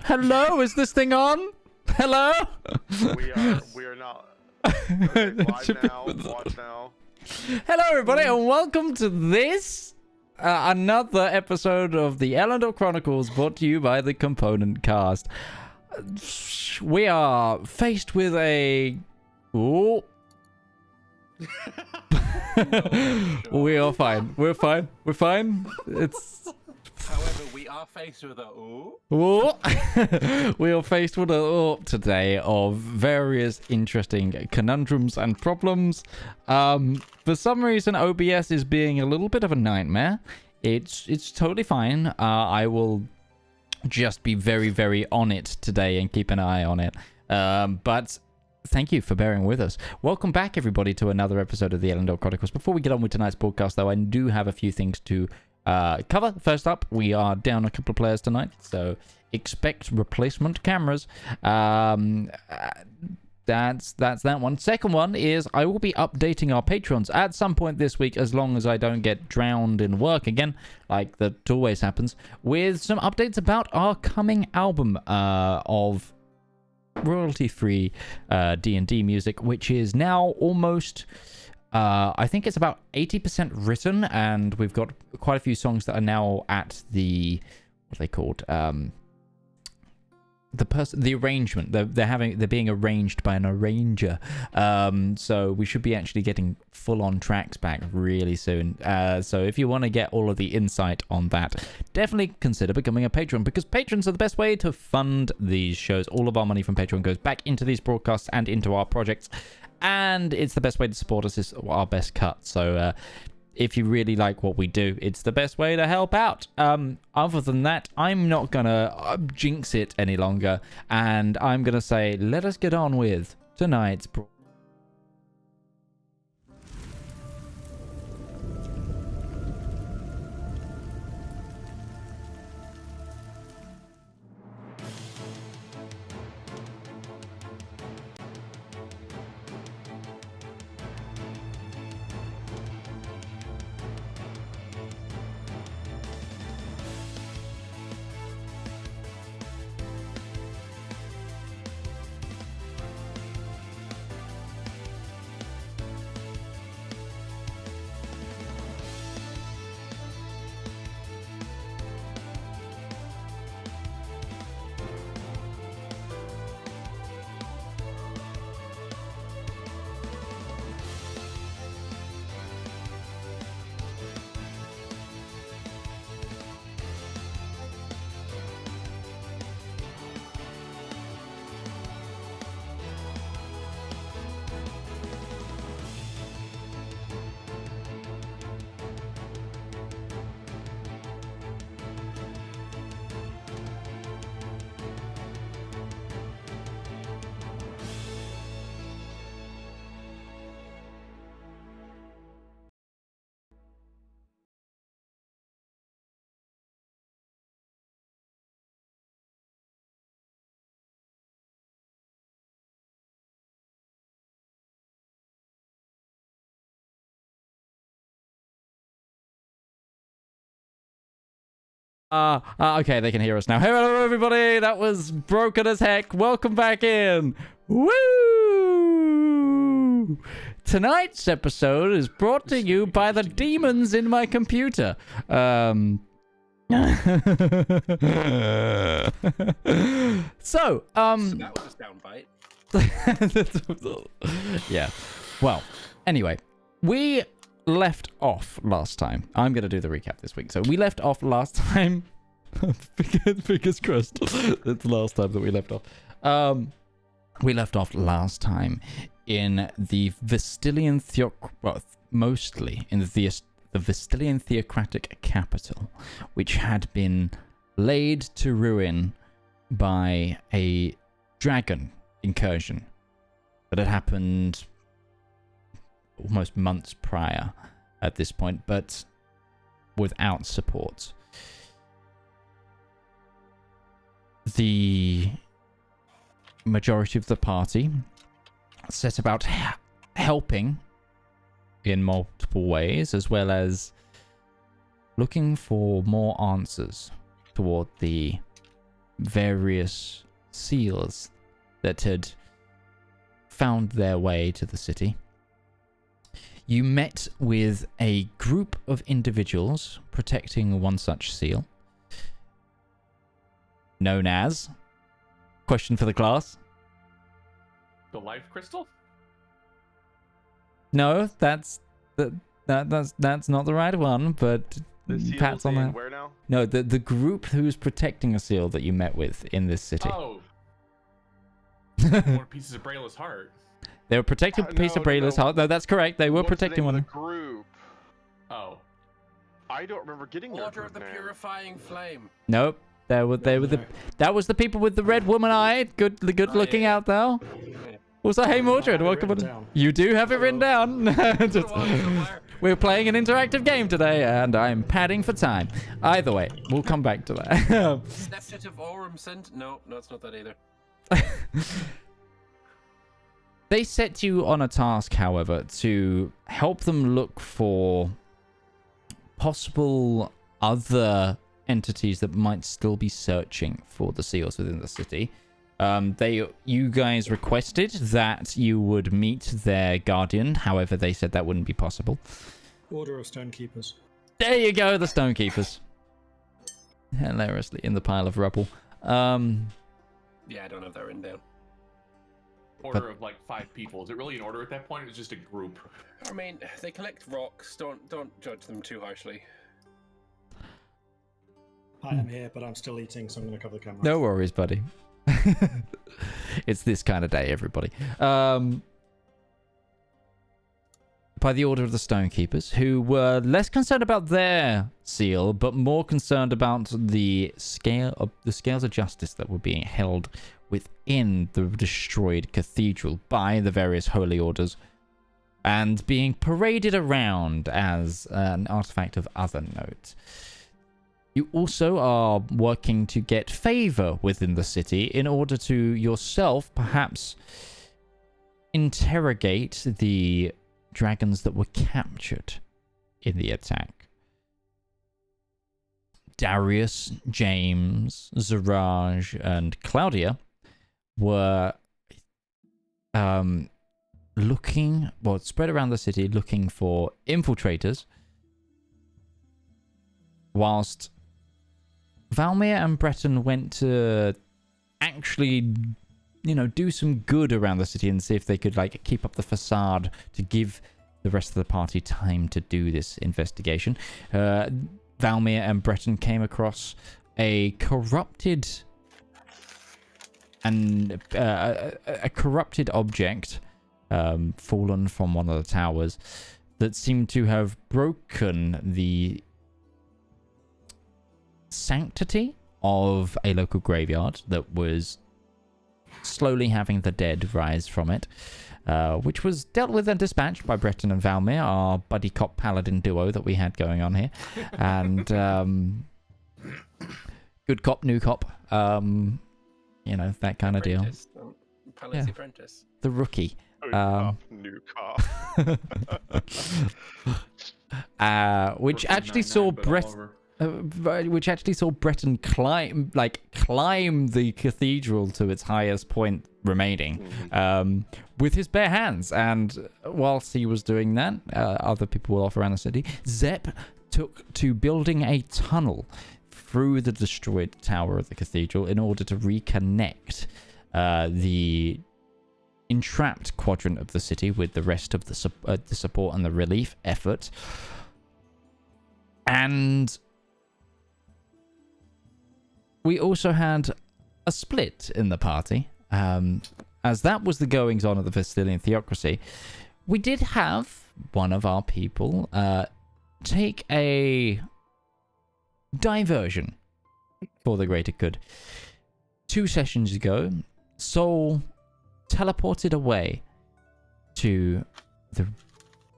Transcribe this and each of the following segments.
Hello, is this thing on? Hello? We are not. Okay, live now, watch now. Hello, everybody, and welcome to this, another episode of the Elendor Chronicles, brought to you by the Component Cast. We are faced with a... Ooh. We are fine. We're fine. We're fine. It's... However, we are faced with a ooh. We are faced with a today of various interesting conundrums and problems. For some reason, OBS is being a little bit of a nightmare. It's totally fine. I will just be very, very on it today and keep an eye on it. But thank you for bearing with us. Welcome back, everybody, to another episode of the Elendor Chronicles. Before we get on with tonight's broadcast, though, I do have a few things to cover. First up, we are down a couple of players tonight, so expect replacement cameras. That's that one. Second one is I will be updating our patrons at some point this week, as long as I don't get drowned in work again, like that always happens, with some updates about our coming album of royalty-free D&D music, which is now almost... I think it's about 80% written, and we've got quite a few songs that are now at the, what are they called? The arrangement. They're being arranged by an arranger. So we should be actually getting full-on tracks back really soon. So if you want to get all of the insight on that, definitely consider becoming a patron, because patrons are the best way to fund these shows. All of our money from Patreon goes back into these broadcasts and into our projects. And it's the best way to support us. Is our best cut. So if you really like what we do, it's the best way to help out. Other than that, I'm not gonna jinx it any longer, and I'm gonna say, let us get on with tonight's okay, they can hear us now. Hello, everybody. That was broken as heck. Welcome back in. Woo! Tonight's episode is brought to you by the demons in my computer. So, that was a soundbite. Yeah. Well, anyway, we left off last time. I'm going to do the recap this week. So we left off last time. Fingers crossed. It's the last time that we left off. We left off last time in the Vestilian mostly in the Vestilian theocratic capital, which had been laid to ruin by a dragon incursion that had happened almost months prior at this point, but without support. The majority of the party set about helping in multiple ways, as well as looking for more answers toward the various seals that had found their way to the city. You met with a group of individuals protecting one such seal, known as... Question for the class? The life crystal? No, that's not the right one, but The seals Pat's on in that. where now? No, the group who's protecting a seal that you met with in this city. Oh. More pieces of Brayla's heart. They were protecting a piece of Brayla's heart. No, that's correct. They were What's the protecting name one. of the group. Oh. I don't remember getting their Order group of the name. Purifying Flame. Nope. They were the that was the people with the red woman eye. Good looking yeah. out though. Also, hey Mordred, welcome on. You do have it written down. Just- we're playing an interactive game today, and I'm padding for time. Either way, we'll come back to that. Sceptet of Aurum sent. No, it's not that either. They set you on a task, however, to help them look for possible other entities that might still be searching for the seals within the city. You guys requested that you would meet their guardian. However, they said that wouldn't be possible. Order of Stonekeepers. There you go, the Stonekeepers. Hilariously in the pile of rubble. Yeah, I don't have that written down. Order of like 5 people. Is it really an order at that point? It's just a group. I mean, they collect rocks. Don't judge them too harshly. I am here, but I'm still eating, so I'm going to cover the camera. No worries, buddy. It's this kind of day, everybody. By the order of the Stonekeepers, who were less concerned about their seal, but more concerned about the scales of justice that were being held within the destroyed cathedral by the various holy orders, and being paraded around as an artifact of other note. You also are working to get favor within the city in order to yourself perhaps interrogate the dragons that were captured in the attack. Darius, James, Zaraj, and Claudia were spread around the city looking for infiltrators, whilst Valmir and Breton went to actually, do some good around the city and see if they could, keep up the facade to give the rest of the party time to do this investigation. Valmir and Breton came across a corrupted object fallen from one of the towers that seemed to have broken the sanctity of a local graveyard that was slowly having the dead rise from it, which was dealt with and dispatched by Breton and Valmir, our buddy cop paladin duo that we had going on here. And good cop, new cop, that kind of deal. Paladin's Yeah. apprentice. The rookie. New cop. Which actually saw Breton climb the cathedral to its highest point remaining, with his bare hands. And whilst he was doing that, other people were off around the city. Zep took to building a tunnel through the destroyed tower of the cathedral in order to reconnect the entrapped quadrant of the city with the rest of the support and the relief effort. And we also had a split in the party, as that was the goings on of the Vestilian theocracy. We did have one of our people take a diversion for the greater good. 2 sessions ago, Sol teleported away to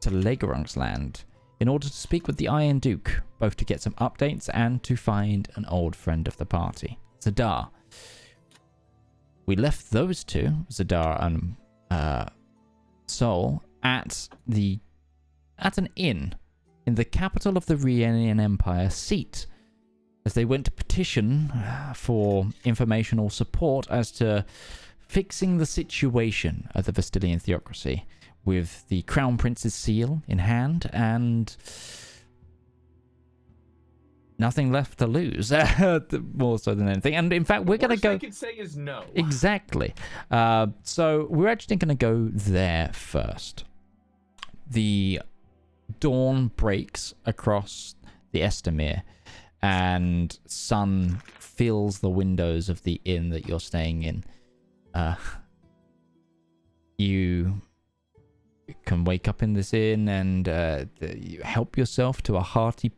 Legerung's land in order to speak with the Iron Duke, both to get some updates and to find an old friend of the party, Zedaar. We left those two, Zedaar and Sol, at an inn in the capital of the Rhiannian Empire, Seat, as they went to petition for informational support as to fixing the situation of the Vestilian theocracy with the Crown Prince's seal in hand and nothing left to lose, more so than anything. And in fact, we're going to go... I can say is no. Exactly. So we're actually going to go there first. The dawn breaks across the Estamir, and sun fills the windows of the inn that you're staying in. You can wake up in this inn and you help yourself to a hearty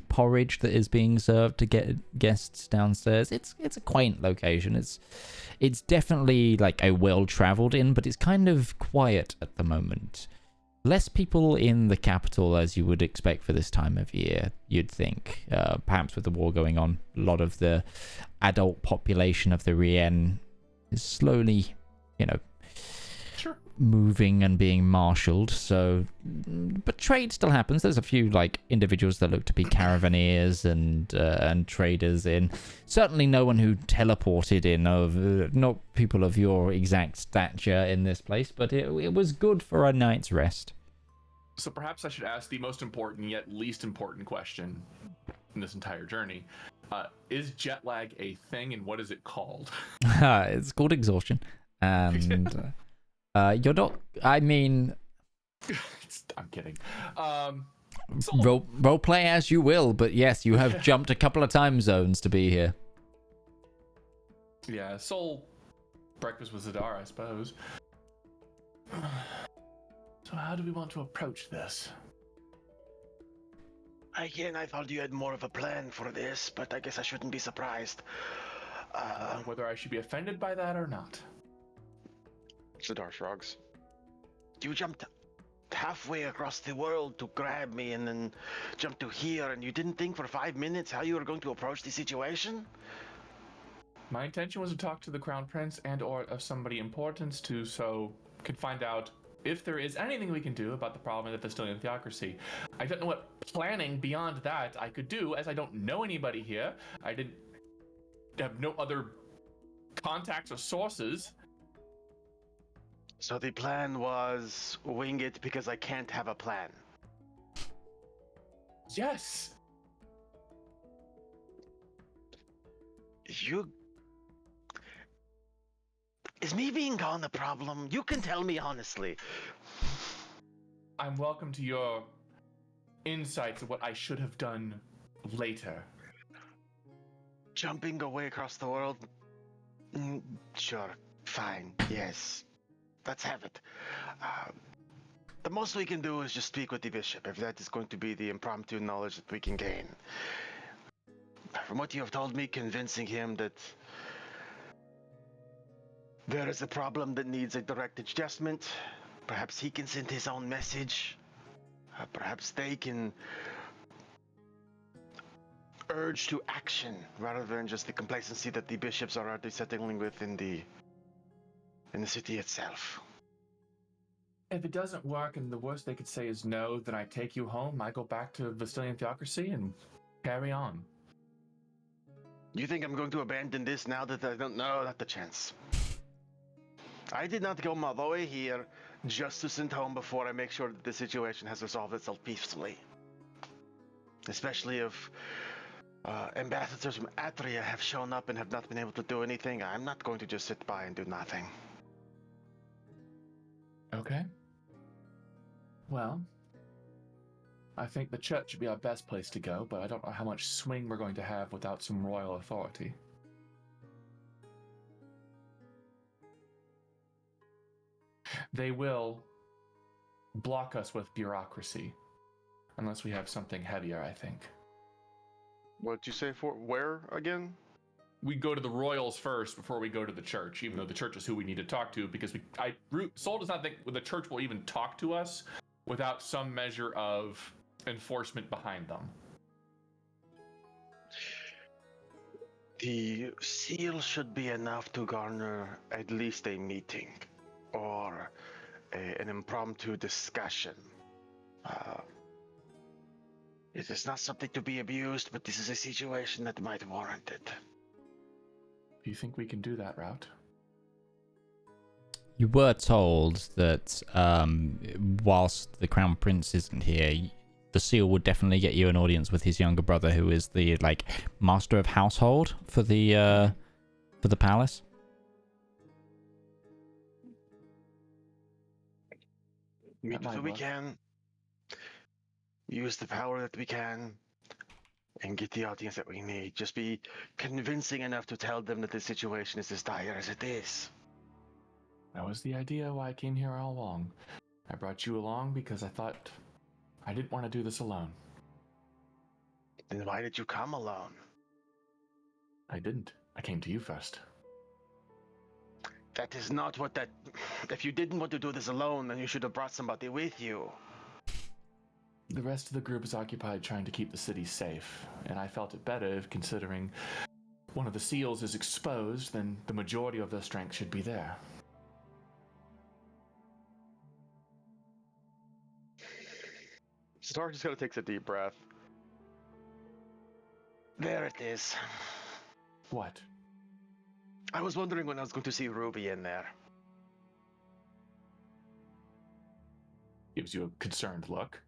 porridge that is being served to get guests downstairs. It's a quaint location. It's definitely like a well-traveled inn, but it's kind of quiet at the moment. Less people in the capital as you would expect for this time of year, you'd think. Perhaps with the war going on, a lot of the adult population of the Rien is slowly, Sure. moving and being marshaled. So, but trade still happens. There's a few like individuals that look to be caravaneers and traders in. Certainly, no one who teleported in not people of your exact stature in this place. But it was good for a night's rest. So perhaps I should ask the most important yet least important question in this entire journey. Is jet lag a thing, and what is it called? It's called exhaustion, and you're not. I mean, I'm kidding. Role play as you will, but yes, you have jumped a couple of time zones to be here. Yeah, Soul breakfast with Zedaar, I suppose. So how do we want to approach this? Again, I thought you had more of a plan for this, but I guess I shouldn't be surprised. Whether I should be offended by that or not. Zedaar shrugs. You jumped halfway across the world to grab me and then jumped to here, and you didn't think for 5 minutes how you were going to approach the situation? My intention was to talk to the Crown Prince and or of somebody important so could find out if there is anything we can do about the problem of the Vestilian theocracy. I don't know what planning beyond that I could do, as I don't know anybody here. I didn't have no other contacts or sources. So the plan was wing it because I can't have a plan. Yes. Is me being gone the problem? You can tell me honestly. I'm welcome to your insights of what I should have done later. Jumping away across the world? Sure, fine, yes. Let's have it. The most we can do is just speak with the bishop, if that is going to be the impromptu knowledge that we can gain. From what you have told me, convincing him that there is a problem that needs a direct adjustment. Perhaps he can send his own message. Perhaps they can urge to action rather than just the complacency that the bishops are already settling with in the city itself. If it doesn't work and the worst they could say is no, then I take you home, I go back to Vestilian theocracy and carry on. You think I'm going to abandon this now that I don't know? Not a chance. I did not come all the way here just to send home before I make sure that the situation has resolved itself peacefully. Especially if ambassadors from Atria have shown up and have not been able to do anything. I'm not going to just sit by and do nothing. Okay. Well, I think the church should be our best place to go, but I don't know how much swing we're going to have without some royal authority. They will block us with bureaucracy, unless we have something heavier, I think. What'd you say for where again? We go to the royals first before we go to the church, even though the church is who we need to talk to, because Soul does not think the church will even talk to us without some measure of enforcement behind them. The seal should be enough to garner at least a meeting or an impromptu discussion. It is not something to be abused, but this is a situation that might warrant it. Do you think we can do that, Route? You were told that whilst the Crown Prince isn't here, the seal would definitely get you an audience with his younger brother, who is the master of household for the palace. We do what we can. Use the power that we can. And get the audience that we need. Just be convincing enough to tell them that the situation is as dire as it is. That was the idea why I came here all along. I brought you along because I thought I didn't want to do this alone. Then why did you come alone? I didn't. I came to you first. That is not what that... If you didn't want to do this alone, then you should have brought somebody with you. The rest of the group is occupied trying to keep the city safe, and I felt it better if, considering one of the seals is exposed, then the majority of their strength should be there. Zedaar just kind of takes a deep breath. There it is. What? I was wondering when I was going to see Ruby in there. Gives you a concerned look.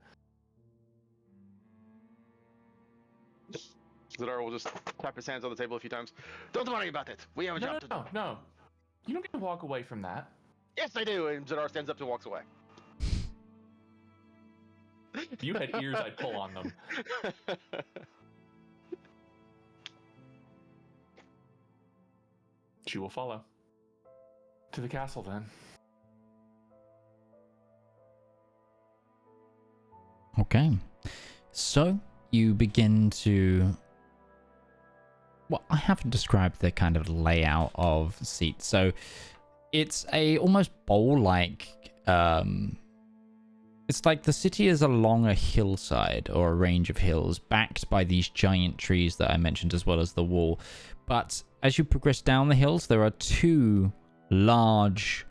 Zedaar will just tap his hands on the table a few times. Don't worry about it. We have a job to do. No. You don't get to walk away from that. Yes, I do. And Zedaar stands up and walks away. If you had ears, I'd pull on them. She will follow. To the castle, then. Okay. So, you begin to... Well, I haven't described the kind of layout of seats. So, it's a almost bowl-like... It's like the city is along a hillside or a range of hills backed by these giant trees that I mentioned, as well as the wall. But as you progress down the hills, there are two large,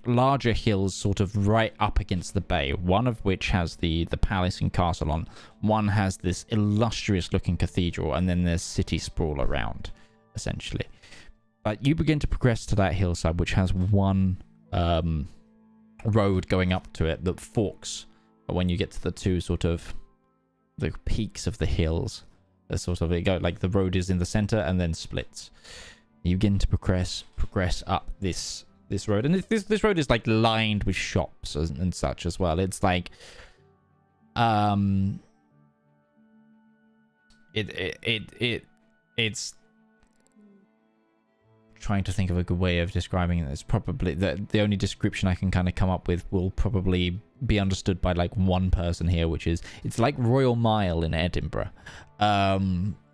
larger hills sort of right up against the bay, one of which has the palace and castle on. One has this illustrious looking cathedral, and then there's city sprawl around, essentially. But you begin to progress to that hillside, which has one road going up to it that forks. But when you get to the two sort of the peaks of the hills, the sort of, it go like the road is in the center and then splits. You begin to progress up this road, and this road is like lined with shops and such as well. It's like it's trying to think of a good way of describing it. It's probably the only description I can kind of come up with will probably be understood by like one person here, which is it's like Royal Mile in Edinburgh,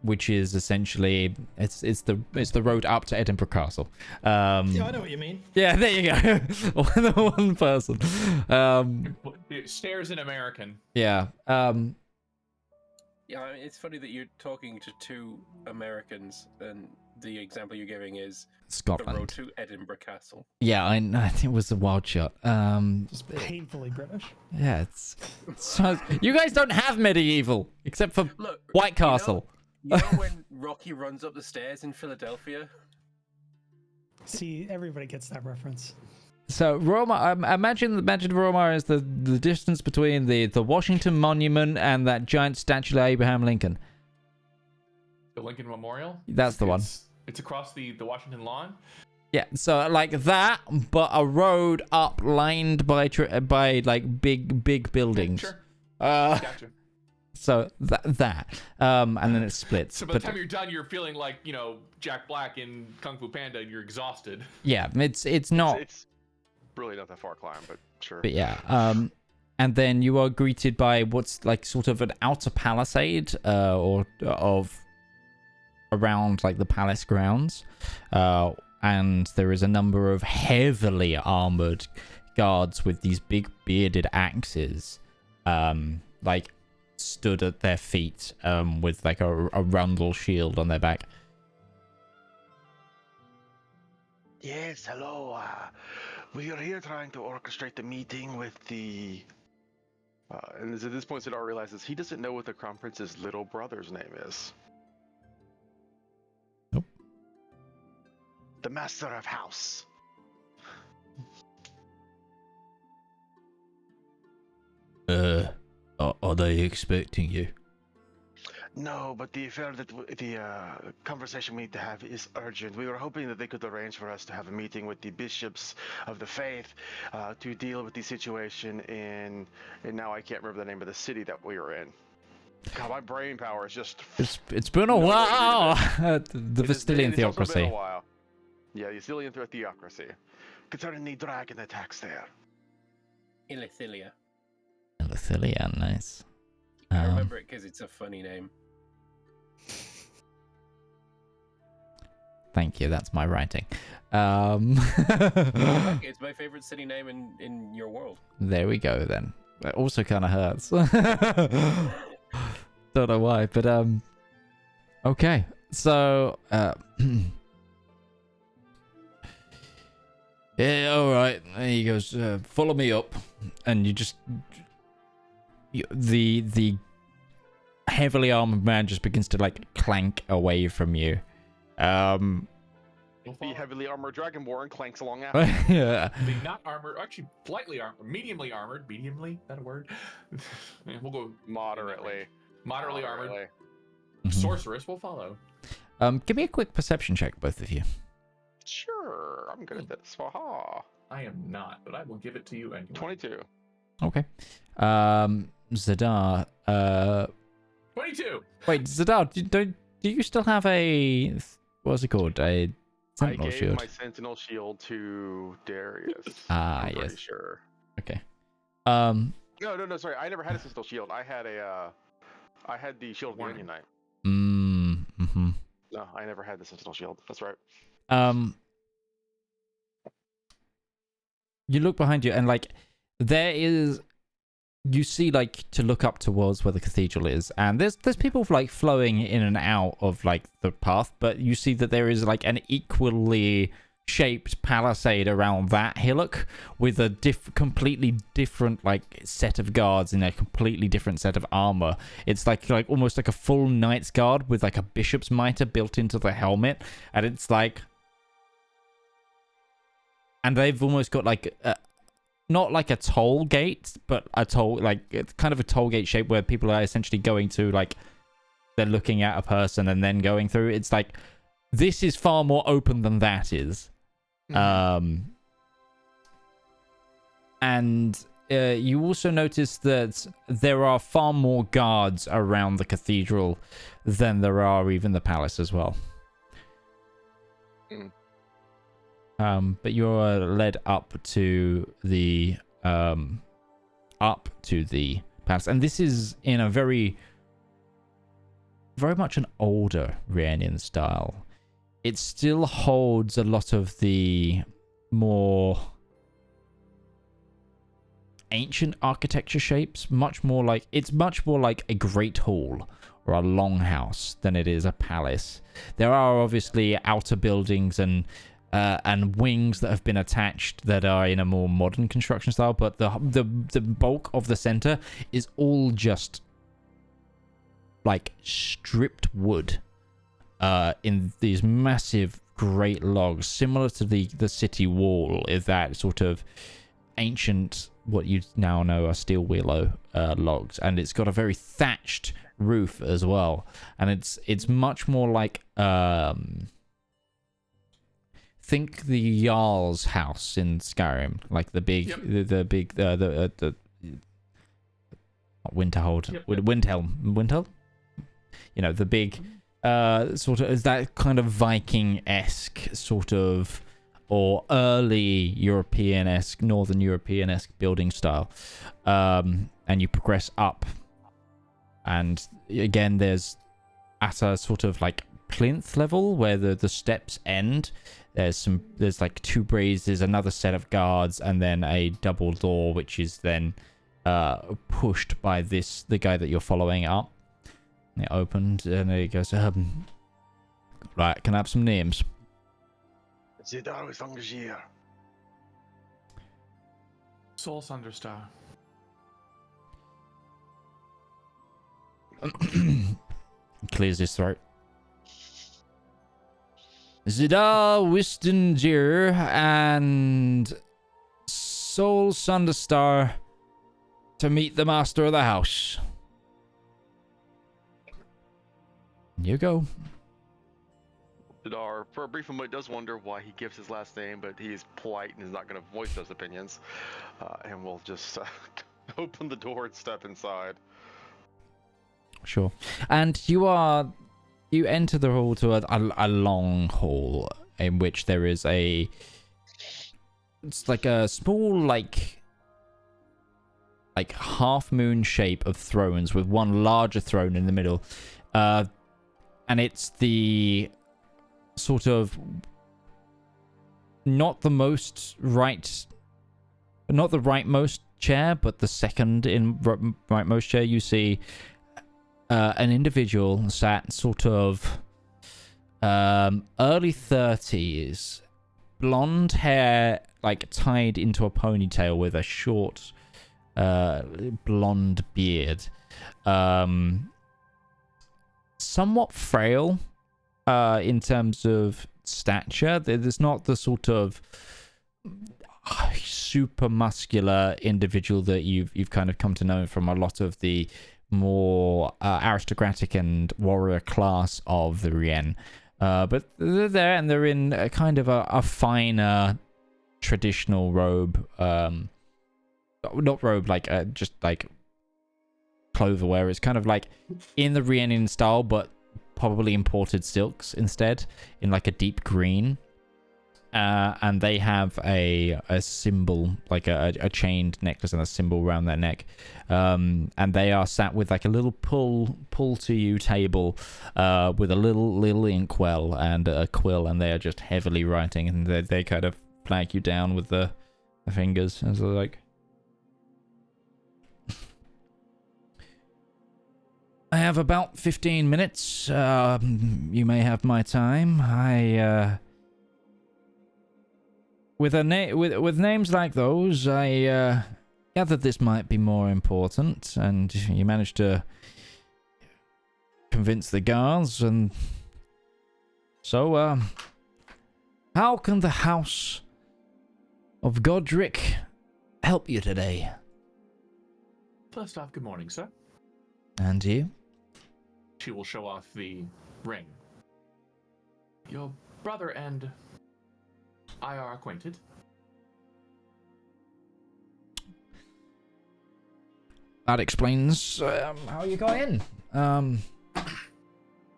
which is essentially it's the road up to Edinburgh Castle. Yeah, I know what you mean. Yeah, there you go. The one person. It stares in American. Yeah. Yeah, I mean, it's funny that you're talking to two Americans, and the example you're giving is Scotland. the road to Edinburgh Castle. Yeah, I think it was a wild shot. Just painfully British. Yeah, it's so, you guys don't have medieval except for White Castle. You know when Rocky runs up the stairs in Philadelphia? See, everybody gets that reference. So Roma, imagine Roma is the distance between the Washington Monument and that giant statue of Abraham Lincoln. The Lincoln Memorial? That's the one. It's across the Washington lawn? Yeah, so like that, but a road up lined by like big buildings. Sure. Gotcha. So that and then it splits. So by the time you're done, you're feeling like, you know, Jack Black in Kung Fu Panda, and you're exhausted. Yeah, it's not. It's really not that far climb, but sure. But yeah, and then you are greeted by what's like sort of an outer palisade, or of around like the palace grounds, and there is a number of heavily armored guards with these big bearded axes, like stood at their feet, with like a rundle shield on their back. Yes, hello. We are here trying to orchestrate the meeting with the And at this point, Zedaar realizes he doesn't know what the Crown Prince's little brother's name is. Nope. The Master of House. Are they expecting you? No, but the affair that the conversation we need to have is urgent. We were hoping that they could arrange for us to have a meeting with the bishops of the faith to deal with the situation in, and now I can't remember the name of the city that we were in. God, my brain power is just. It's been a while. The Vestilian It's also been a theocracy. while. Yeah, the Vestilian theocracy. Concerning the dragon attacks there. Ilithilia. Lithilia, nice. I remember it because it's a funny name. Thank you. That's my writing. It's my favorite city name in your world. There we go then. That also kind of hurts. Don't know why, but okay. So yeah, all right. There he goes. Follow me up, and the heavily armored man just begins to like clank away from you. The heavily armored dragonborn clanks along after. Yeah. The not armored, actually slightly armored, mediumly, that a word? We'll go Moderately. Moderately armored. Mhm. Sorceress will follow. Give me a quick perception check, both of you. Sure, I'm good at this. Haha. I am not, but I will give it to you anyway. 22. Okay. Zedaar. 22. Wait, Zedaar, do you still have a what's it called? A I sentinel gave shield? my sentinel shield to Darius. Ah, I'm pretty yes. sure. Okay. No, sorry. I never had a sentinel shield. I had the shield of the Onion Knight. Mm-hmm. No, I never had the sentinel shield. That's right. You look behind you and like you see like to look up towards where the cathedral is, and there's people like flowing in and out of like the path, but you see that there is like an equally shaped palisade around that hillock with a completely different like set of guards in a completely different set of armor. It's like almost like a full knight's guard with like a bishop's mitre built into the helmet, and it's like, and they've almost got like not like a toll gate, but a toll, like it's kind of a toll gate shape where people are essentially going to like, they're looking at a person and then going through. It's like, this is far more open than that is. And you also notice that there are far more guards around the cathedral than there are even the palace as well. But you're led up to the palace, and this is in a very much an older Rhiannon style. It still holds a lot of the more ancient architecture shapes, much more like a great hall or a longhouse than it is a palace. There are obviously outer buildings and wings that have been attached that are in a more modern construction style, but the bulk of the center is all just like stripped wood in these massive great logs, similar to the city wall, is that sort of ancient, what you now know are steel willow logs, and it's got a very thatched roof as well, and it's much more like think the Jarl's house in Skyrim, like the big, the Winterhold, Windhelm. You know, the big, sort of, is that kind of Viking-esque sort of, or early European-esque, Northern European-esque building style. And you progress up, and again, there's at a sort of like plinth level where the steps end. There's like two braziers, another set of guards, and then a double door, which is then pushed by the guy that you're following up. And it opened, and he goes, right, can I have some names? Zedaar Wystongjir. Soul Sunderstar. Clears his throat. Zedaar, Wystongjir, and Soul Sunderstar to meet the master of the house. You go. Zedaar, for a brief moment, does wonder why he gives his last name, but he's polite and is not going to voice those opinions. And we'll just open the door and step inside. Sure. And you enter the hall to a long hall in which there is it's like a small like half moon shape of thrones with one larger throne in the middle. And it's the sort of not the rightmost chair, but the second in rightmost chair. You see an individual sat sort of early 30s, blonde hair like tied into a ponytail with a short blonde beard, somewhat frail in terms of stature. There's not the sort of super muscular individual that you've kind of come to know from a lot of the more aristocratic and warrior class of the Rien. But they're there, and they're in a kind of a finer traditional robe. Not robe, like just like clover wear. It's kind of like in the Rhiannon style, but probably imported silks instead, in like a deep green. And they have a symbol, like a chained necklace and a symbol around their neck. And they are sat with like a little pull to you table with a little inkwell and a quill, and they are just heavily writing, and they kind of flag you down with the fingers as they're like, I have about 15 minutes. You may have my time. With names like those, I gathered this might be more important, and you managed to convince the guards, and so, how can the House of Godric help you today? First off, good morning, sir. And you? She will show off the ring. Your brother and I are acquainted. That explains how you got in.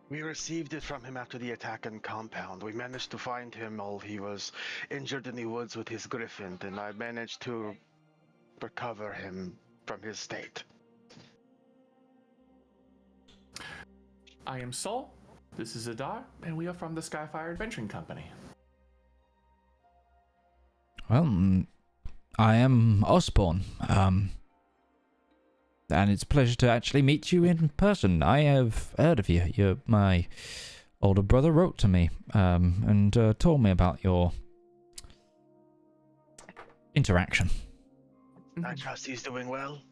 We received it from him after the attack on compound. We managed to find him while he was injured in the woods with his griffin, and I managed to recover him from his state. I am Sol. This is Zedaar, and we are from the Skyfire Adventuring Company. Well, I am Osborne, and it's a pleasure to actually meet you in person. I have heard of you. My older brother wrote to me, and told me about your interaction. I trust he's doing well.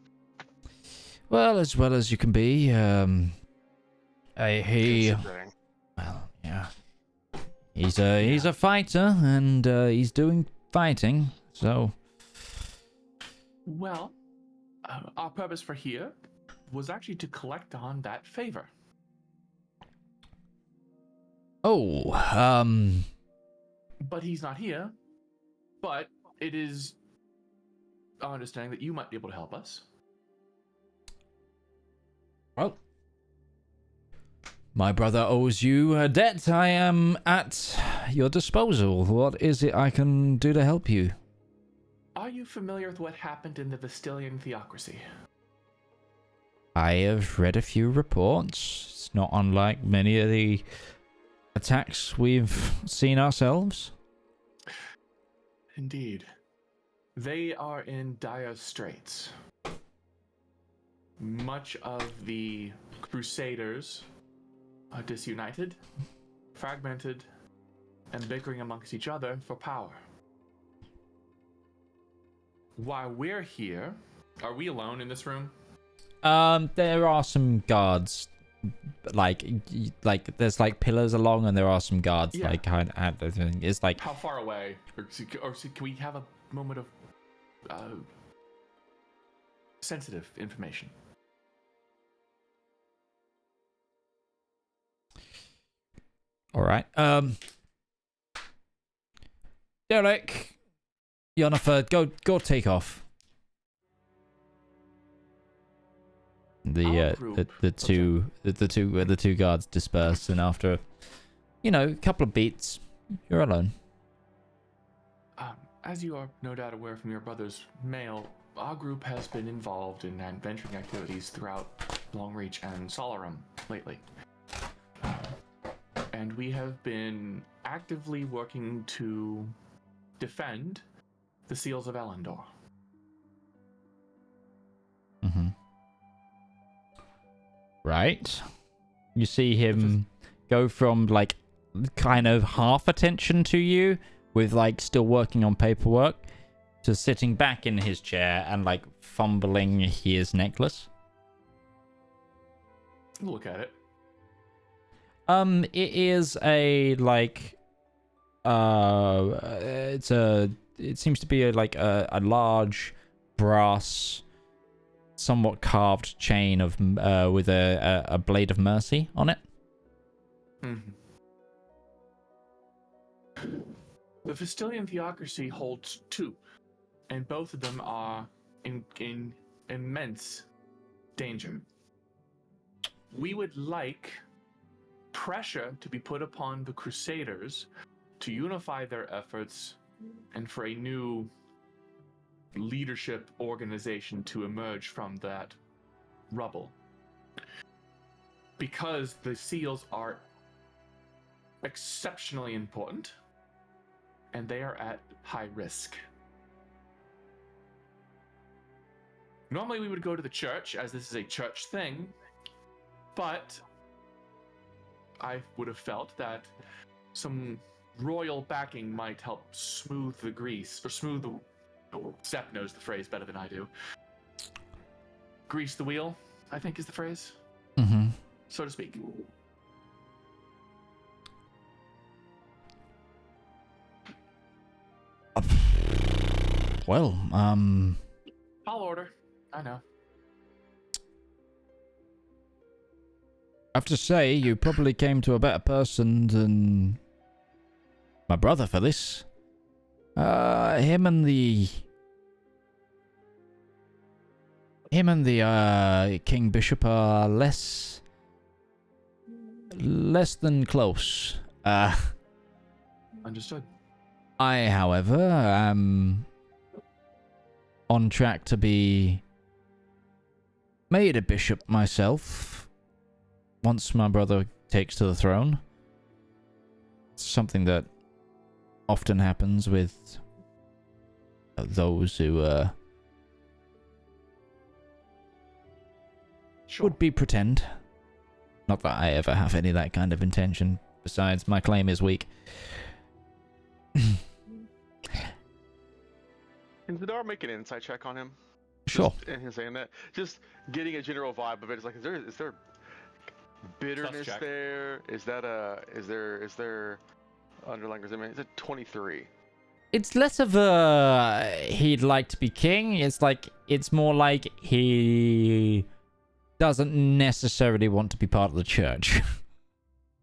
Well as you can be. Considering. Well, yeah. He's a fighter, and he's doing fighting, so. Well, our purpose for here was actually to collect on that favor. Oh, But he's not here. But it is our understanding that you might be able to help us. Well, my brother owes you a debt. I am at your disposal. What is it I can do to help you? Are you familiar with what happened in the Vestilian theocracy? I have read a few reports. It's not unlike many of the attacks we've seen ourselves. Indeed. They are in dire straits. Much of the Crusaders are disunited, fragmented, and bickering amongst each other for power. While we're here, are we alone in this room? There are some guards, like there's like pillars along, and there are some guards like kind of. It's like how far away, or can we have a moment of sensitive information? All right. Derek, Yennefer, go take off. The two guards disperse, and after a couple of beats, you're alone. As you are no doubt aware from your brother's mail, our group has been involved in adventuring activities throughout Longreach and Solarum lately. And we have been actively working to defend the seals of Elendor. Mm-hmm. Right. You see him go from like kind of half attention to you with like still working on paperwork to sitting back in his chair and like fumbling his necklace. Look at it. It is a like it seems to be a large brass, somewhat carved chain of with a blade of mercy on it. Mm-hmm. The Vestalian theocracy holds two, and both of them are in immense danger. We would like pressure to be put upon the Crusaders to unify their efforts and for a new leadership organization to emerge from that rubble. Because the seals are exceptionally important and they are at high risk. Normally we would go to the church, as this is a church thing, but I would have felt that some royal backing might help smooth the grease, or smooth the... Sepp knows the phrase better than I do. Grease the wheel, I think is the phrase. Mm-hmm. So to speak. Well, Tall order, I know. I have to say, you probably came to a better person than my brother for this. Him and the King Bishop are less than close. Understood. I, however, am on track to be made a bishop myself once my brother takes to the throne. It's something that often happens with those who would be pretend. Not that I ever have any of that kind of intention. Besides, my claim is weak. Can Zedaar make an insight check on him? Sure. Just, and him saying that, just getting a general vibe of it. It's like, is there bitterness there? Is there underlying resentment? It's a 23. It's less of a he'd like to be king. It's more like he doesn't necessarily want to be part of the church.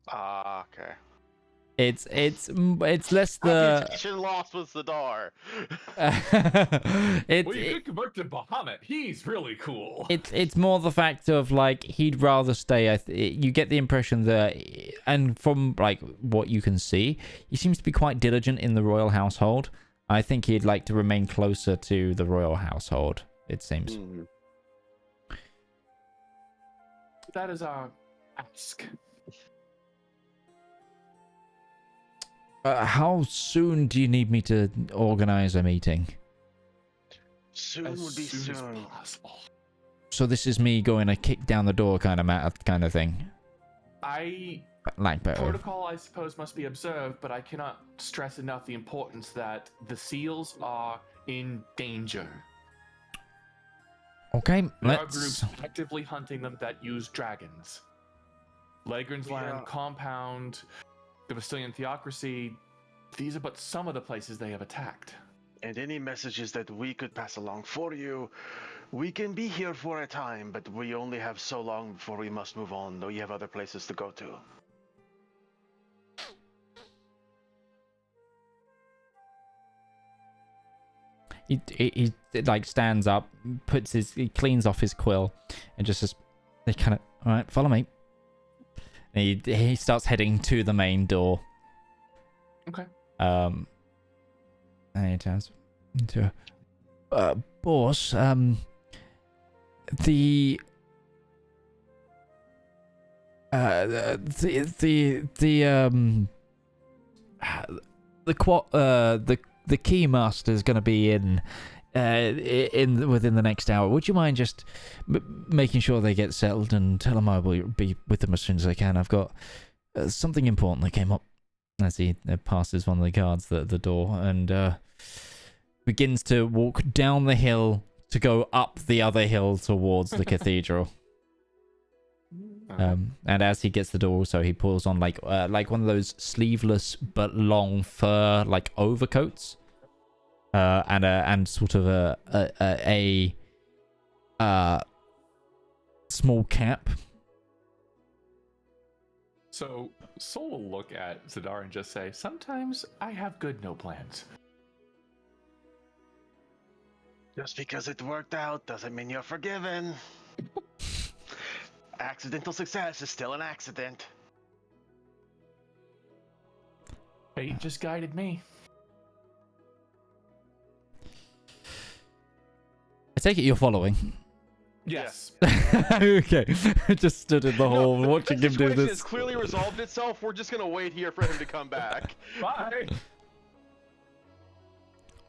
Ah, okay. It's less the Reputation lost with Zedaar. Well, you could convert to Bahamut. He's really cool. It's more the fact of like he'd rather stay. You get the impression that, and from like what you can see, he seems to be quite diligent in the royal household. I think he'd like to remain closer to the royal household. It seems. Mm-hmm. That is our ask. How soon do you need me to organize a meeting? Soon As would be soon soon. as possible. So this is me going to kick down the door kind of thing. Protocol, I suppose, must be observed, but I cannot stress enough the importance that the seals are in danger. Okay, There are let's. groups actively hunting them that use dragons. Legren's Land, Compound, the Wystongjir Theocracy. These are but some of the places they have attacked. And any messages that we could pass along for you, we can be here for a time, but we only have so long before we must move on, though you have other places to go to. He like stands up, he cleans off his quill, and just says, "They kind of all right. Follow me." And he starts heading to the main door. Okay. And he turns to, boss. The keymaster is going to be in within the next hour. Would you mind just making sure they get settled, and tell them I will be with them as soon as I can. I've got something important that came up. As he passes one of the guards at the door and begins to walk down the hill to go up the other hill towards the cathedral. And as he gets the door, also he pulls on like one of those sleeveless but long fur like overcoats, and sort of a small cap. So Soul will look at Zedaar and just say, "Sometimes I have good no plans." Just because it worked out doesn't mean you're forgiven. Accidental success is still an accident. Fate just guided me. I take it you're following. Yes. Okay. I just stood in the hall watching him do The situation this. has clearly resolved itself. We're just gonna wait here for him to come back. Bye.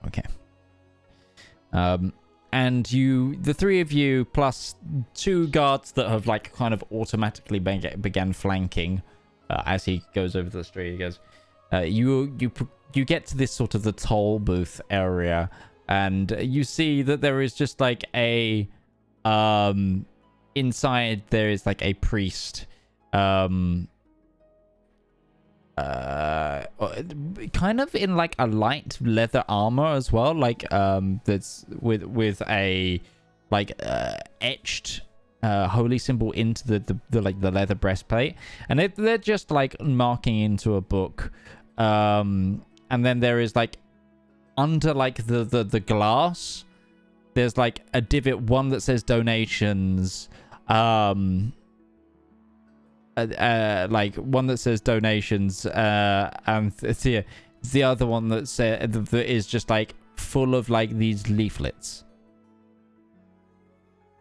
Okay. And you, the three of you, plus two guards that have like kind of automatically began flanking, as he goes over the street. He goes, you get to this sort of the toll booth area, and you see that there is just like a inside there is like a priest, kind of in like a light leather armor as well, like that's with a like etched holy symbol into the like the leather breastplate, and they're just like marking into a book, and then there is like under like the glass there's like a divot, one that says donations, like one that says donations, and the other one that is just like full of like these leaflets.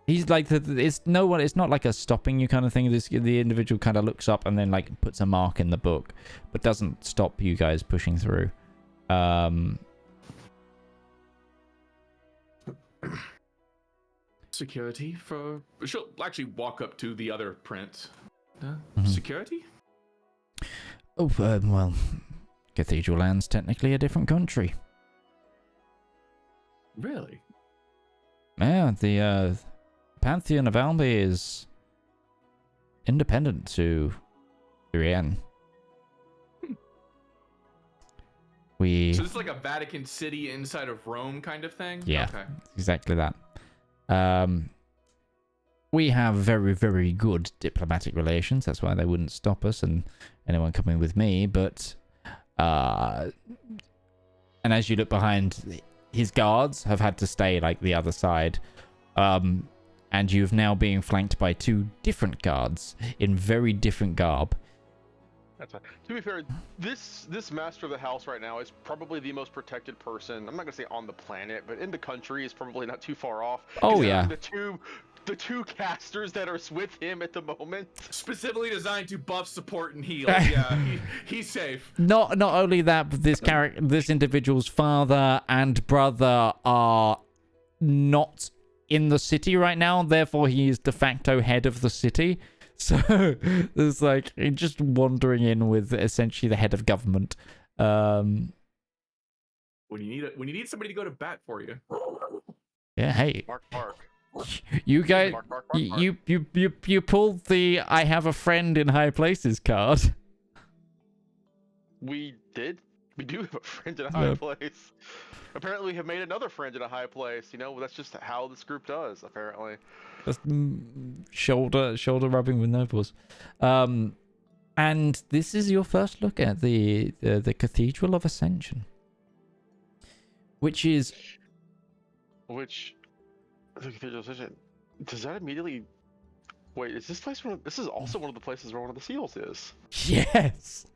He's like it's not like a stopping you kind of thing. The individual kind of looks up and then like puts a mark in the book, but doesn't stop you guys pushing through. Security for... She'll actually walk up to the other prince. Mm-hmm. Security? Oh, well, Cathedral Land's technically a different country. Really? Yeah, the Pantheon of Albi is independent to Syrian. So this is like a Vatican City inside of Rome kind of thing? Yeah, okay. Exactly that. We have very, very good diplomatic relations. That's why they wouldn't stop us and anyone coming with me. But, and as you look behind, his guards have had to stay like the other side. And you've now being flanked by two different guards in very different garb. That's fine. To be fair, this master of the house right now is probably the most protected person. I'm not gonna say on the planet, but in the country is probably not too far off. Oh yeah. The two casters that are with him at the moment. Specifically designed to buff, support, and heal. Yeah, he's safe. Not only that, but this individual's father and brother are not in the city right now. Therefore, he is de facto head of the city. So there's like just wandering in with essentially the head of government. When you need somebody to go to bat for you. Yeah. Hey. Mark. You guys, Bark, bark, bark, bark. you pulled the "I have a friend in high places" card. We did. We do have a friend in a high place. Apparently, we have made another friend in a high place. You know, that's just how this group does. Apparently. Just shoulder rubbing with nobles. And this is your first look at the Cathedral of Ascension, which is The Cathedral of Ascension. Does that immediately? Wait, is this place this is also one of the places where one of the seals is? yes.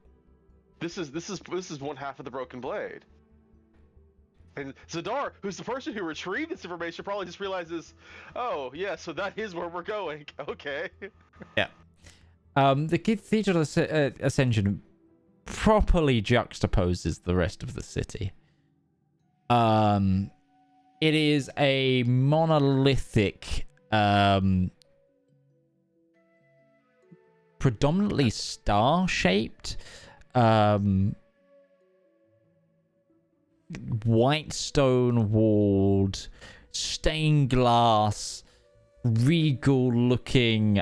This is one half of the Broken Blade. And Zedaar, who's the person who retrieved this information, probably just realizes, oh yeah, so that is where we're going. Okay. Yeah. The Cathedral of Ascension properly juxtaposes the rest of the city. It is a monolithic, predominantly star-shaped, white stone walled, stained glass, regal looking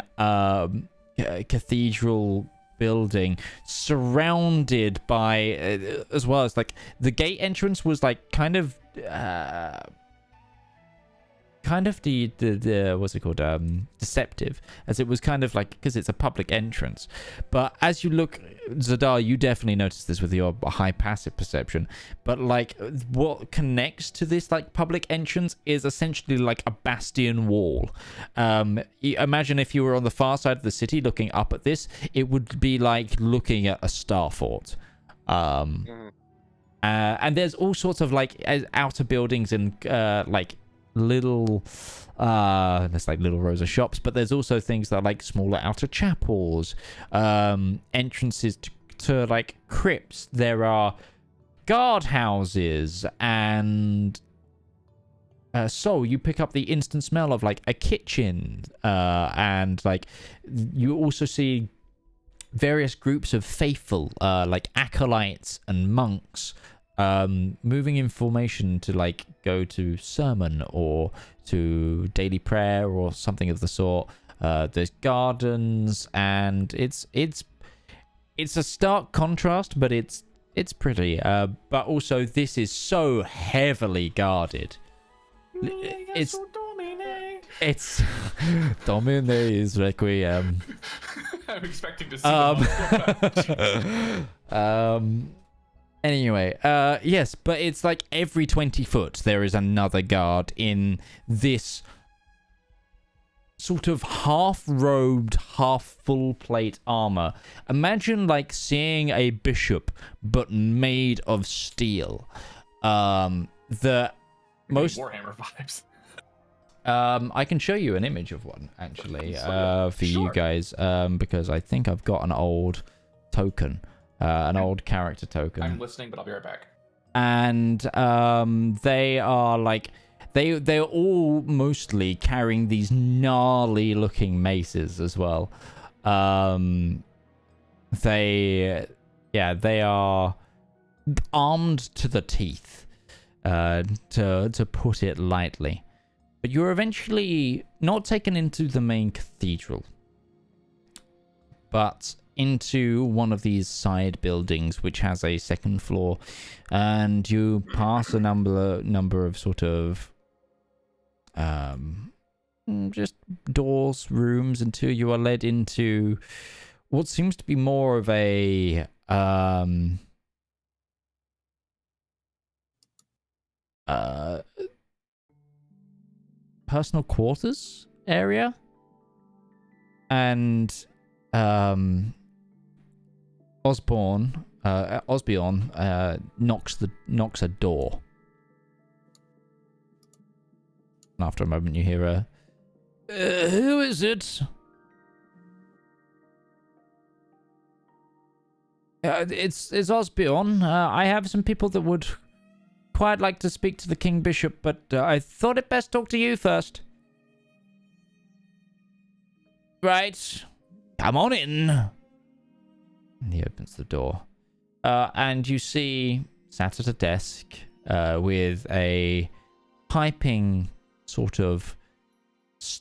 cathedral building, surrounded by as well as like the gate entrance was like kind of the what's it called, deceptive, as it was kind of like, because it's a public entrance. But as you look, Zedaar, you definitely notice this with your high passive perception, but like what connects to this like public entrance is essentially like a bastion wall. Imagine if you were on the far side of the city looking up at this, it would be like looking at a star fort. And there's all sorts of like outer buildings and like little there's like little rows of shops, but there's also things that are like smaller outer chapels, entrances to like crypts. There are guard houses, and so you pick up the instant smell of like a kitchen, and like you also see various groups of faithful, like acolytes and monks, moving in formation to like go to sermon or to daily prayer or something of the sort. There's gardens, and it's a stark contrast, but it's pretty. But also this is so heavily guarded. It's Domine's Requiem. I'm expecting to see Anyway, yes, but it's like every 20 foot there is another guard in this sort of half-robed, half-full plate armor. Imagine like seeing a bishop, but made of steel. The most Warhammer vibes. I can show you an image of one actually, for you guys, because I think I've got an old token. An old character token. I'm listening, but I'll be right back. And they are like they're all mostly carrying these gnarly looking maces as well. They are armed to the teeth, to put it lightly. But you're eventually not taken into the main cathedral, but into one of these side buildings which has a second floor, and you pass a number of sort of just doors, rooms, until you are led into what seems to be more of a personal quarters area. And Osbjorn knocks a door. And after a moment, you hear a, "Who is it?" It's Osbjorn. I have some people that would quite like to speak to the King Bishop, but I thought it best talk to you first. Right. Come on in. And he opens the door. And you see, sat at a desk with a piping sort of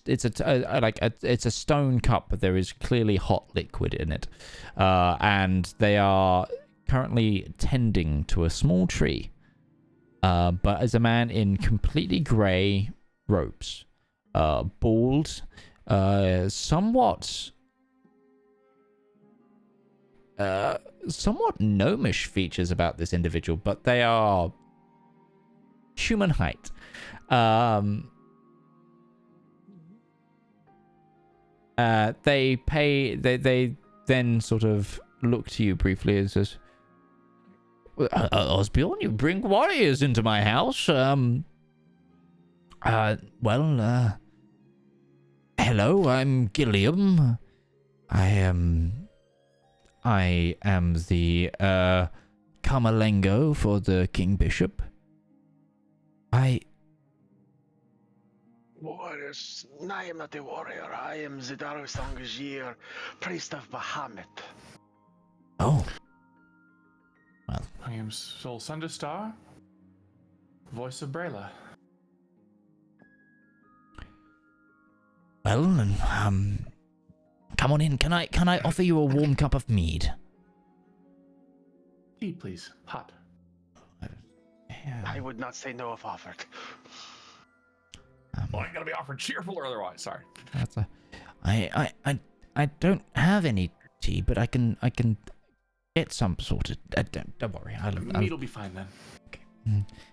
it's a stone cup, but there is clearly hot liquid in it, and they are currently tending to a small tree. But as a man in completely grey robes, bald, somewhat gnomish features about this individual, but they are human height. They then sort of look to you briefly and says, Osbjorn, you bring warriors into my house. Hello, I'm Gilliam. I am the Camerlengo for the King Bishop. Warriors, I am not a warrior. I am Zedaar Wystongjir, priest of Bahamut. Oh. I am Soul Sunderstar, voice of Brayla. Well, come on in. Can I offer you a warm cup of mead? Tea, please. Hot. I would not say no if offered. Well, I'm gonna be offered cheerful or otherwise. Sorry. I don't have any tea, but I can get some sort of. Don't worry. Meat will be fine then.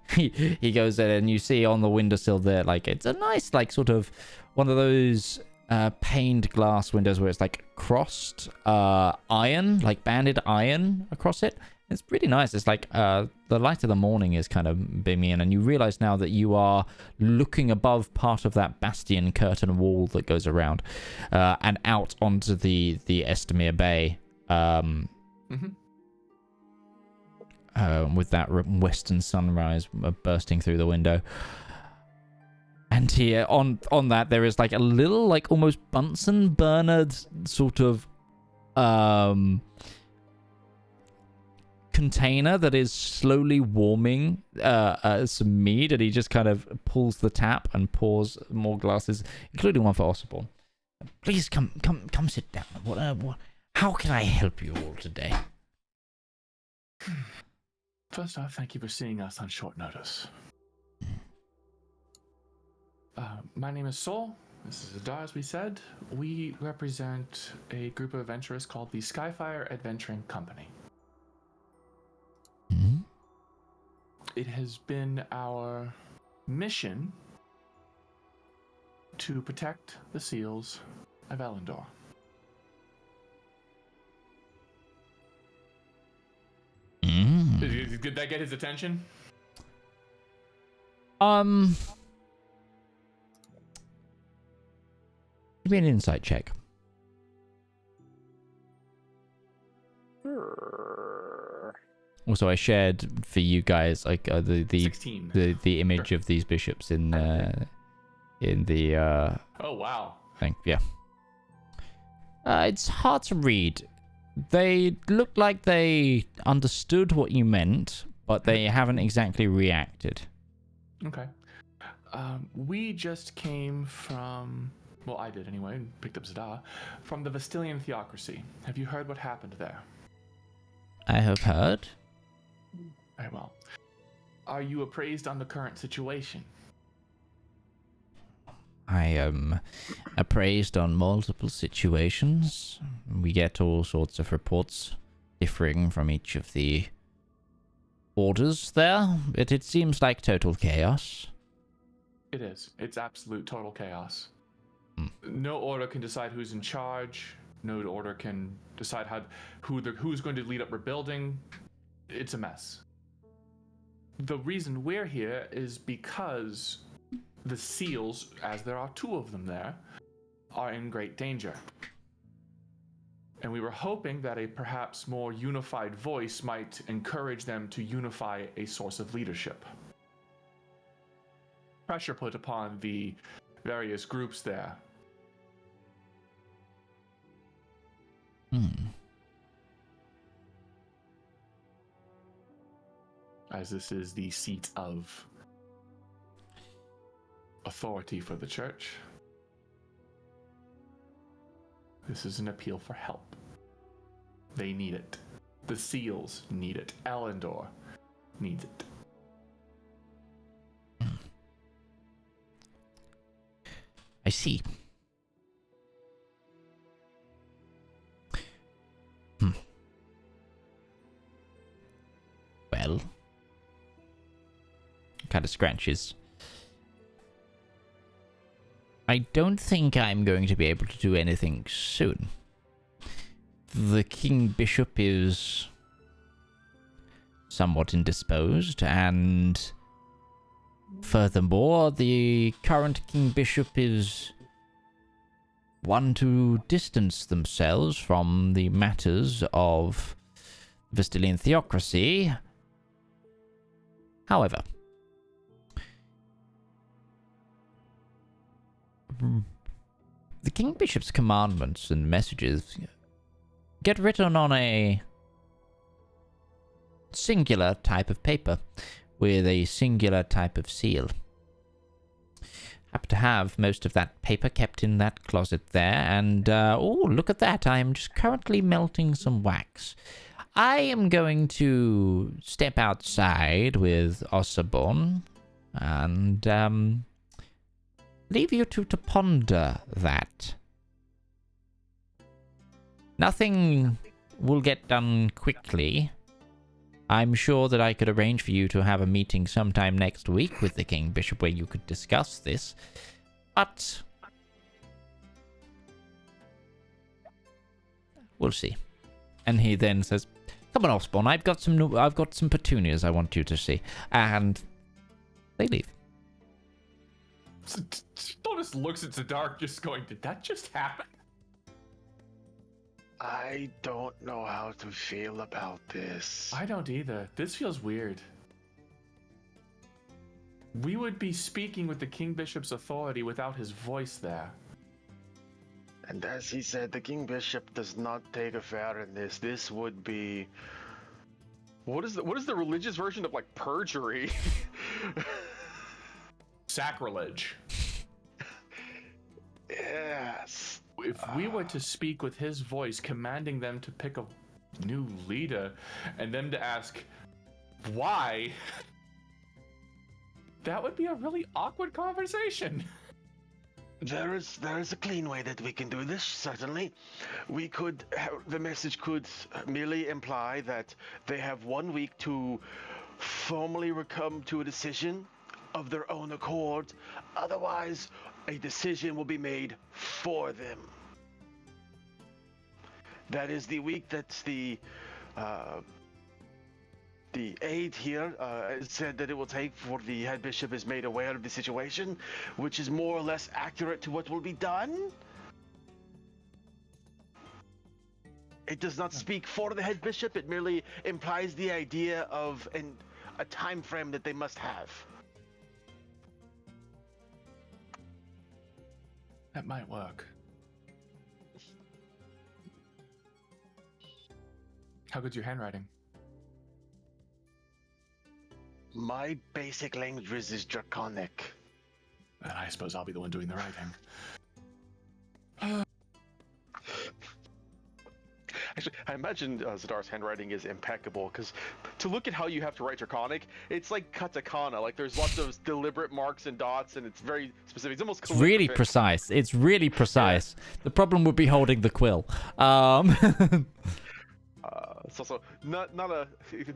He goes in, and you see on the windowsill there, like, it's a nice, like, sort of one of those paned glass windows where it's like crossed iron, like banded iron across it. It's pretty nice. It's like the light of the morning is kind of beaming in, and you realize now that you are looking above part of that bastion curtain wall that goes around and out onto the Estamere Bay. With that western sunrise bursting through the window. And here on that there is like a little, like, almost Bunsen Burnard sort of container that is slowly warming some mead, and he just kind of pulls the tap and pours more glasses, including one for Osborne. Please come sit down. What how can I help you all today? First off, thank you for seeing us on short notice. My name is Sol. This is Zedaar, as we said. We represent a group of adventurers called the Skyfire Adventuring Company. Mm-hmm. It has been our mission to protect the seals of Elendor. Did that get his attention? Give me an insight check. Also, I shared for you guys like the 16. the image of these bishops in the Oh wow. thing. Yeah. It's hard to read. They look like they understood what you meant, but they haven't exactly reacted. Okay. We just came from, well, I did anyway, and picked up Zedaar, from the Vestilian theocracy. Have you heard what happened there? I have heard. Very well. Are you appraised on the current situation? I am appraised on multiple situations. We get all sorts of reports differing from each of the orders there, but it seems like total chaos. It is. It's absolute total chaos. No order can decide who's in charge. No order can decide who's going to lead up rebuilding. It's a mess. The reason we're here is because the seals, as there are 2 of them there, are in great danger. And we were hoping that a perhaps more unified voice might encourage them to unify a source of leadership. Pressure put upon the various groups there. As this is the seat of authority for the church. This is an appeal for help. They need it. The seals need it. Elendor needs it. I see. Well, kind of scratches. I don't think I'm going to be able to do anything soon. The King Bishop is somewhat indisposed, and furthermore, the current King Bishop is one to distance themselves from the matters of Vestalian theocracy. However, the King Bishop's commandments and messages get written on a singular type of paper with a singular type of seal. Happen to have most of that paper kept in that closet there, and oh, look at that, I am just currently melting some wax. I am going to step outside with Ossabon and leave you to ponder that. Nothing will get done quickly. I'm sure that I could arrange for you to have a meeting sometime next week with the King Bishop where you could discuss this, but we'll see. And he then says, "Come on, Osborne, I've got some petunias I want you to see," and they leave. Bonus looks at Zedaar just going, did that just happen? I don't know how to feel about this. I don't either. This feels weird. We would be speaking with the King Bishop's authority without his voice there. And as he said, the King Bishop does not take affair in this. This would be... What is the religious version of like perjury? Sacrilege. Yes. If we were to speak with his voice, commanding them to pick a new leader, and them to ask why, that would be a really awkward conversation. There is a clean way that we can do this, certainly. We could, the message could merely imply that they have 1 week to formally come to a decision of their own accord. Otherwise, a decision will be made for them. That is the week that the aide here said that it will take before the head bishop is made aware of the situation, which is more or less accurate to what will be done. It does not speak for the head bishop, it merely implies the idea of a time frame that they must have. That might work. How good's your handwriting? My basic language is Draconic. Then I suppose I'll be the one doing the writing. Actually, I imagine Zedaar's handwriting is impeccable, because to look at how you have to write Draconic, it's like katakana. Like, there's lots of deliberate marks and dots, and it's very specific. It's almost It's really calligraphic. precise. It's really precise. The problem would be holding the quill. It's also not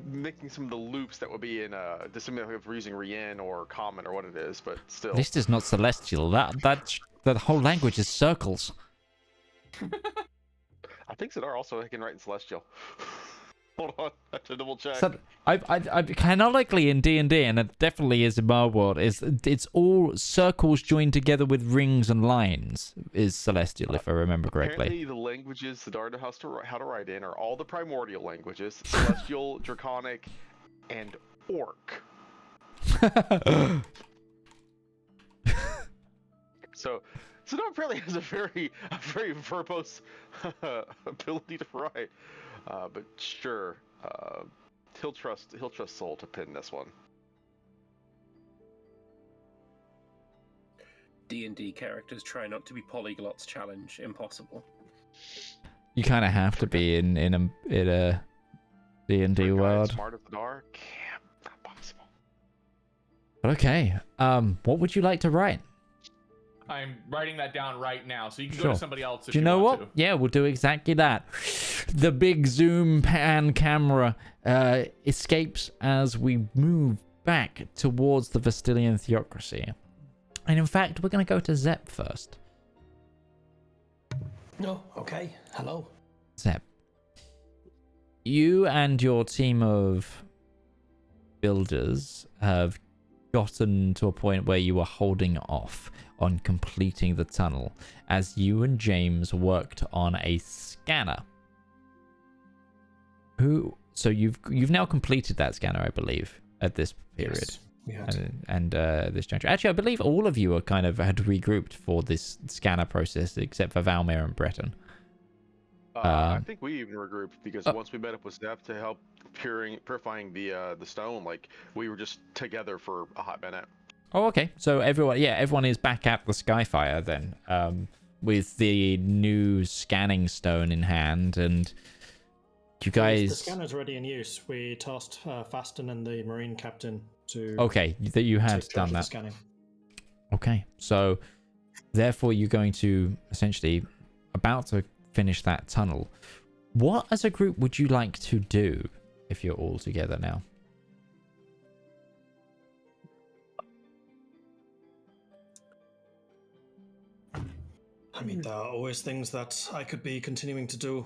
making some of the loops that would be in dissimilar if we're using Rien or Common or what it is, but still. This is not celestial. That whole language is circles. I think Zedaar also can write in Celestial. Hold on, I have to double check. So I canonically in D&D, and it definitely is in my world, it's all circles joined together with rings and lines is celestial, if I remember correctly. Apparently, the languages Zedaar knows how to write in are all the primordial languages: Celestial, Draconic, and Orc. So, Zedaar apparently has a very verbose ability to write. But sure, he'll trust Soul to pin this one. D&D characters try not to be polyglots challenge impossible. You kind of have to be in a D&D world. Smart of the dark. Yeah, not possible. But okay. What would you like to write? I'm writing that down right now, so you can go Sure. to somebody else if Do you know want what? to. Yeah, we'll do exactly that. The big zoom pan camera escapes as we move back towards the Vestilian theocracy. And in fact, we're going to go to Zep first. No, okay. Hello. Zep, you and your team of builders have gotten to a point where you are holding off on completing the tunnel as you and James worked on a scanner. So you've now completed that scanner, I believe, at this period. Yes, we had. And this juncture. Actually, I believe all of you are kind of had regrouped for this scanner process, except for Valmir and Breton. I think we even regrouped because once we met up with Steph to help purifying the stone, like we were just together for a hot minute. Oh, okay. So everyone is back at the Skyfire then, with the new scanning stone in hand, and you guys. The scanner's already in use. We tasked Fasten and the Marine Captain to. Okay, that you had take charge done of the that. scanning. Okay, so therefore you're going to essentially about to finish that tunnel. What as a group would you like to do if you're all together now? I mean, there are always things that I could be continuing to do.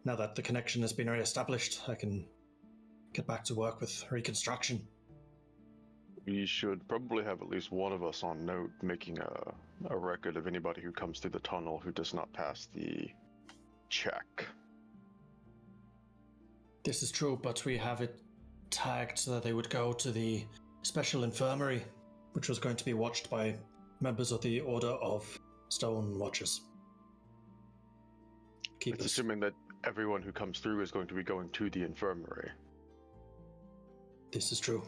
Now that the connection has been re-established, I can get back to work with reconstruction. We should probably have at least one of us on note making a record of anybody who comes through the tunnel who does not pass the check. This is true, but we have it tagged so that they would go to the special infirmary, which was going to be watched by members of the Order of Stone Watchers. It's assuming that everyone who comes through is going to be going to the infirmary. This is true.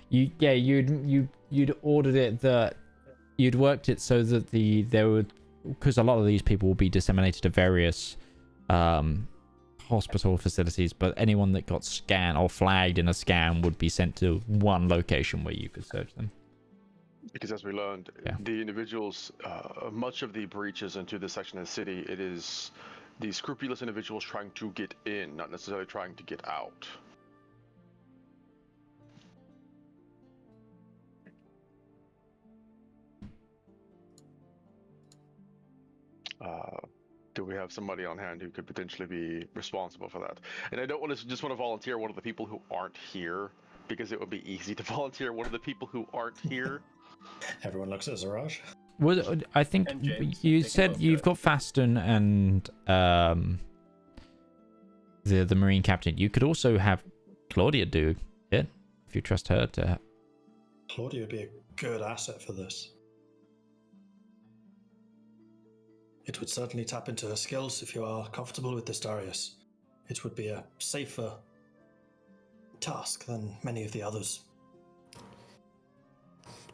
You'd ordered it that you'd worked it so that there would, because a lot of these people will be disseminated to various hospital facilities, but anyone that got scanned or flagged in a scan would be sent to one location where you could search them. Because as we learned, the individuals, much of the breaches into this section of the city, it is the scrupulous individuals trying to get in, not necessarily trying to get out. Do we have somebody on hand who could potentially be responsible for that? And I don't want to just want to volunteer one of the people who aren't here, because it would be easy to volunteer one of the people who aren't here. Everyone looks at Zaraj. Well, I think And James, you they can said both you've do it. got Fasten and the Marine Captain. You could also have Claudia do it if you trust her to. Claudia would be a good asset for this. It would certainly tap into her skills if you are comfortable with this, Darius. It would be a safer task than many of the others.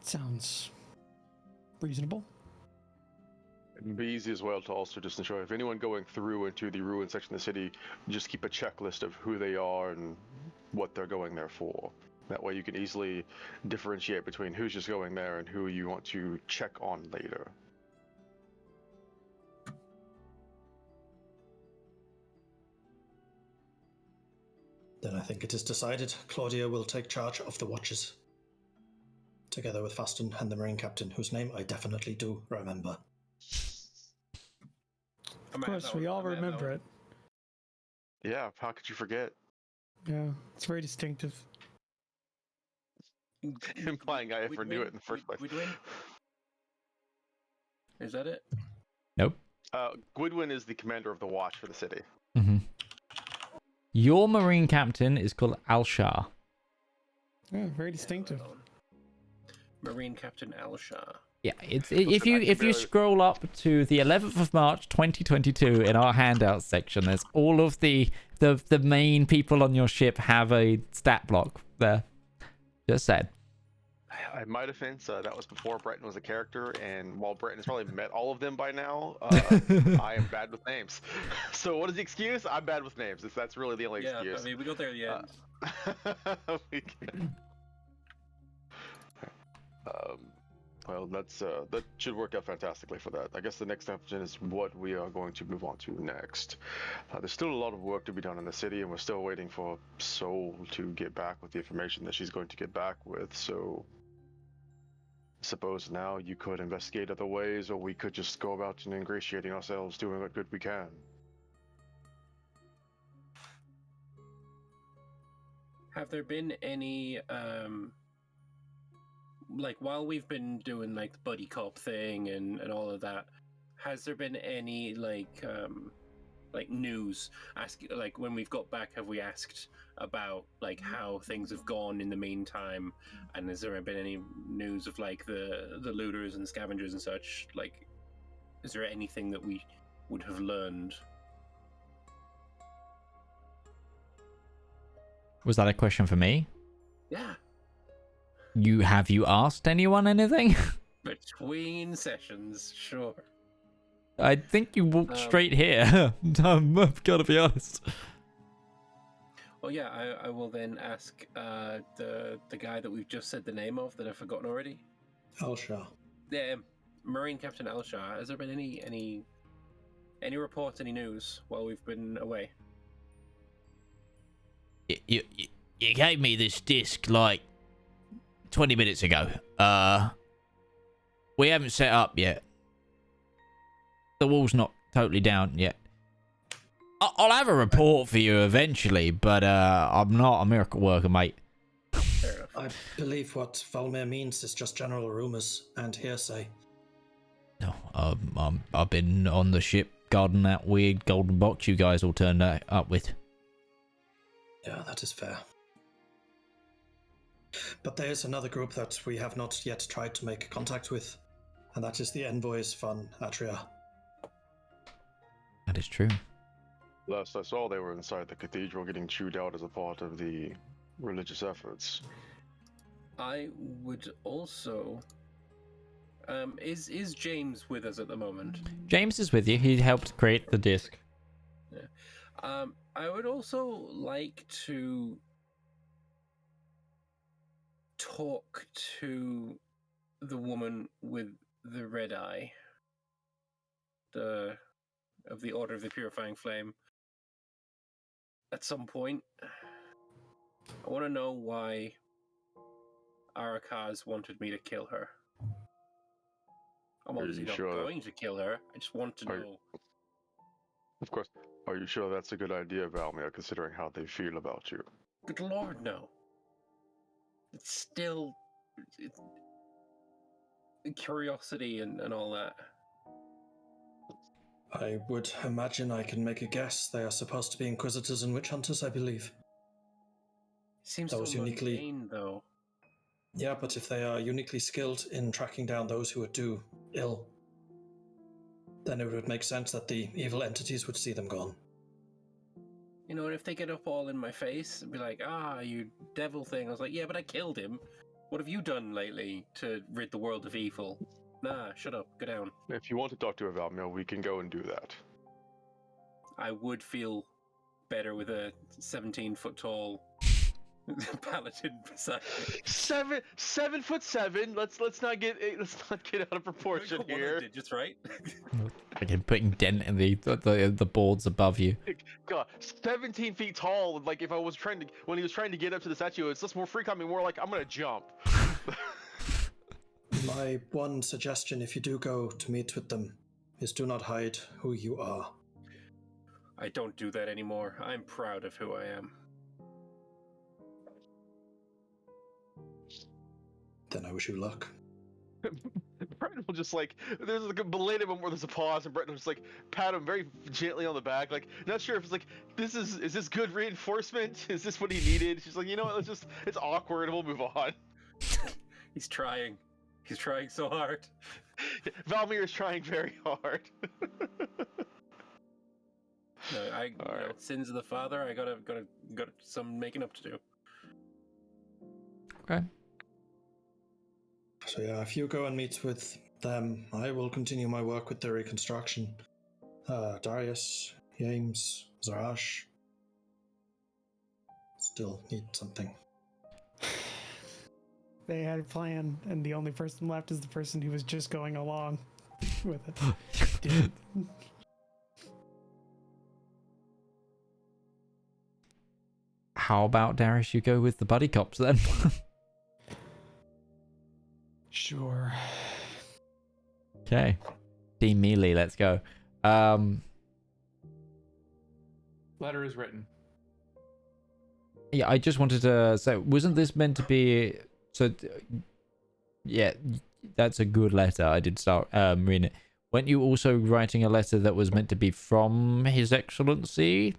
Sounds reasonable. It would be easy as well to also just ensure if anyone going through into the ruined section of the city, just keep a checklist of who they are and what they're going there for. That way you can easily differentiate between who's just going there and who you want to check on later. Then I think it is decided Claudia will take charge of the watches, together with Fasten and the Marine Captain, whose name I definitely do remember. Of course, we all remember it. Yeah, how could you forget? Yeah, it's very distinctive. Implying I ever knew it in the first place. Gwydwyn? Is that it? Nope. Gwydwyn is the commander of the watch for the city. Mm-hmm. Your Marine Captain is called Al-Shah. Yeah, very distinctive. Marine Captain Al-Shah. Yeah, if you scroll up to the 11th of March 2022 in our handout section, there's all of the main people on your ship have a stat block there. Just said. In my defense, that was before Breton was a character, and while Breton has probably met all of them by now, I am bad with names. So what is the excuse? I'm bad with names. That's really the only Yeah, excuse. I mean, we got there at the end. We can- well, that should work out fantastically for that. I guess the next option is what we are going to move on to next. There's still a lot of work to be done in the city, and we're still waiting for Soul to get back with the information that she's going to get back with. So, I suppose now you could investigate other ways, or we could just go about and ingratiating ourselves, doing what good we can. Have there been any like while we've been doing like the buddy cop thing and all of that, has there been any like news? Like when we've got back, have we asked about like how things have gone in the meantime? And has there been any news of like the looters and scavengers and such? Like, is there anything that we would have learned? Was that a question for me? Yeah. Have you asked anyone anything? Between sessions, sure. I think you walked straight here. I've got to be honest. Well, yeah, I will then ask the guy that we've just said the name of that I've forgotten already. Alshar. Yeah, Marine Captain Alshar. Has there been any reports, any news while we've been away? You gave me this disc like 20 minutes ago. We haven't set up yet. The wall's not totally down yet. I'll have a report for you eventually, but I'm not a miracle worker, mate. Fair enough. I believe what Valmir means is just general rumors and hearsay. No, I've been on the ship guarding that weird golden box you guys all turned up with. Yeah, that is fair. But there is another group that we have not yet tried to make contact with, and that is the envoys von Atria. That is true. Last I saw, they were inside the cathedral getting chewed out as a part of the religious efforts. I would also. Is James with us at the moment? James is with you. He helped create the disc. Yeah. I would also like to talk to the woman with the red eye, of the Order of the Purifying Flame. At some point, I want to know why Arakaz wanted me to kill her. I'm obviously not going to kill her. I just want to know. Of course. Are you sure that's a good idea, Valmir, considering how they feel about you? Good Lord, no. It's still curiosity and all that. I would imagine I can make a guess. They are supposed to be inquisitors and witch hunters, I believe. Seems Those so uniquely mundane, though. Yeah, but if they are uniquely skilled in tracking down those who would do ill, then it would make sense that the evil entities would see them gone. You know, and if they get up all in my face and be like, you devil thing. I was like, yeah, but I killed him. What have you done lately to rid the world of evil? Nah, shut up, go down. If you want to talk to a Valmir, we can go and do that. I would feel better with a 17-foot tall paladin beside me. 7'7". Let's not get out of proportion One of here. the digits, right? Again, putting dent in the boards above you. God, 17 feet tall. Like if I was when he was trying to get up to the statue, it's just more free coming. More like I'm gonna jump. My one suggestion, if you do go to meet with them, is do not hide who you are. I don't do that anymore. I'm proud of who I am. Then I wish you luck. Breton will just there's like a belated moment where there's a pause, and Breton will just pat him very gently on the back, not sure if it's is this good reinforcement? Is this what he needed? She's like, you know what? It's awkward. We'll move on. He's trying. He's trying so hard. Valmir is trying very hard. No, sins of the father. I got some making up to do. Okay. So yeah, if you go and meet with them, I will continue my work with the reconstruction. Darius, James, Zarash. Still need something. They had a plan, and the only person left is the person who was just going along with it. Dude. How about, Darius, you go with the buddy cops then? Sure. Okay. Team Melee, let's go. Letter is written. Yeah, I just wanted to say, wasn't this meant to be... yeah, that's a good letter. I did start reading it. Weren't you also writing a letter that was meant to be from His Excellency?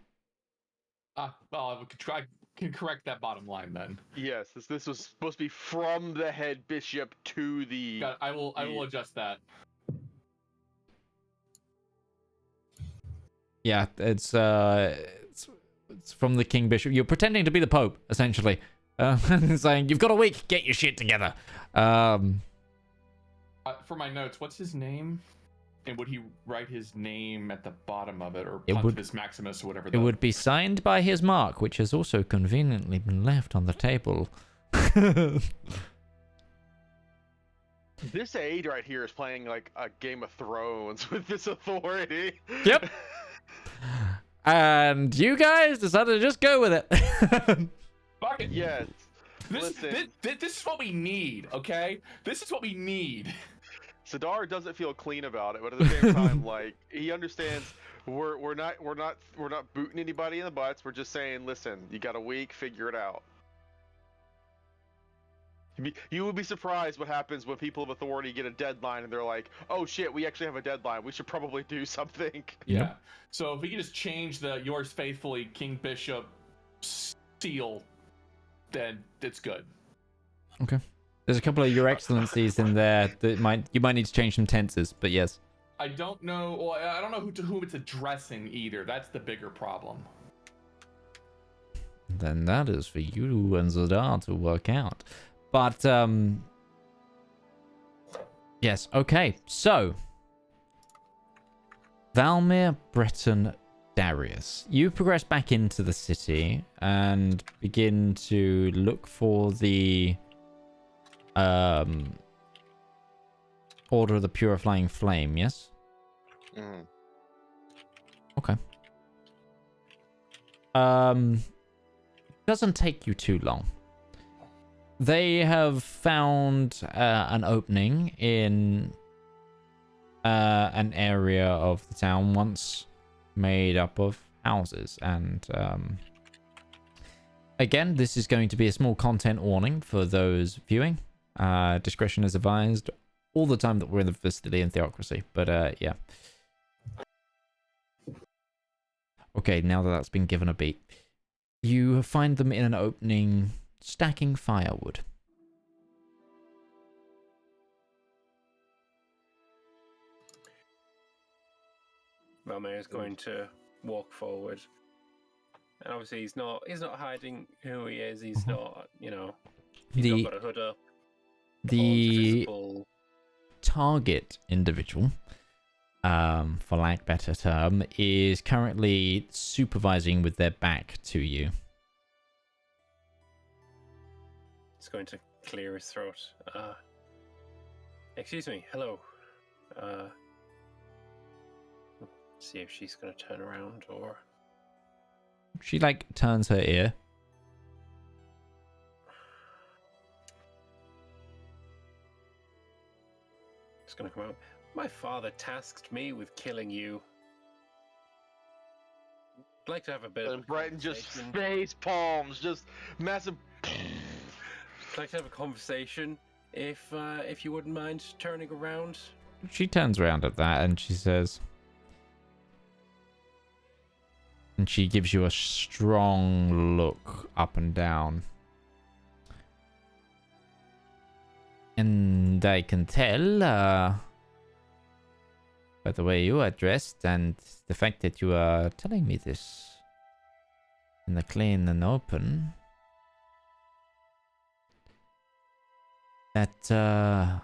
Well, I can correct that bottom line then. Yes, this was supposed to be from the head bishop to the... I will adjust that. Yeah, it's from the King Bishop. You're pretending to be the Pope, essentially. Saying, you've got a week, get your shit together. For my notes, what's his name? And would he write his name at the bottom of it, or Pontifex Maximus, or whatever? It would be signed by his mark, which has also conveniently been left on the table. This aide right here is playing like a Game of Thrones with this authority. Yep. And you guys decided to just go with it. Fuck it. Yes. This is what we need, okay? This is what we need. Zedaar doesn't feel clean about it, but at the same time, like, he understands we're not booting anybody in the butts. We're just saying, listen, you got a week, figure it out. You would be surprised what happens when people of authority get a deadline and they're like, oh shit, we actually have a deadline. We should probably do something. Yeah. So if we could just change the yours faithfully King Bishop seal, then it's good. Okay. There's a couple of Your Excellencies in there that you might need to change some tenses, but yes. I don't know. Well, I don't know to whom it's addressing either. That's the bigger problem. Then that is for you and Zedaar to work out. But yes. Okay. So Valmir, Breton, Darius, you progress back into the city and begin to look for the Order of the Purifying Flame, yes? Mm. Okay. Doesn't take you too long. They have found an opening in an area of the town once made up of houses, and again, this is going to be a small content warning for those viewing. Discretion is advised all the time that we're in the Vistalian theocracy, but yeah. Okay, now that that's been given a beat, you find them in an opening stacking firewood. Valmir is going to walk forward, and obviously he's not hiding who he is. He's not, he's not got a hood up. The target individual, for lack of a better term, is currently supervising with their back to you. He's going to clear his throat. Excuse me, hello. See if she's going to turn around, or... She, turns her ear. It's going to come out. My father tasked me with killing you. I'd like to have a bit And of Breton just conversation. face palms, just massive. I'd like to have a conversation, if you wouldn't mind turning around. She turns around at that and she says... And she gives you a strong look up and down. And I can tell, by the way you are dressed and the fact that you are telling me this in the clean and open, that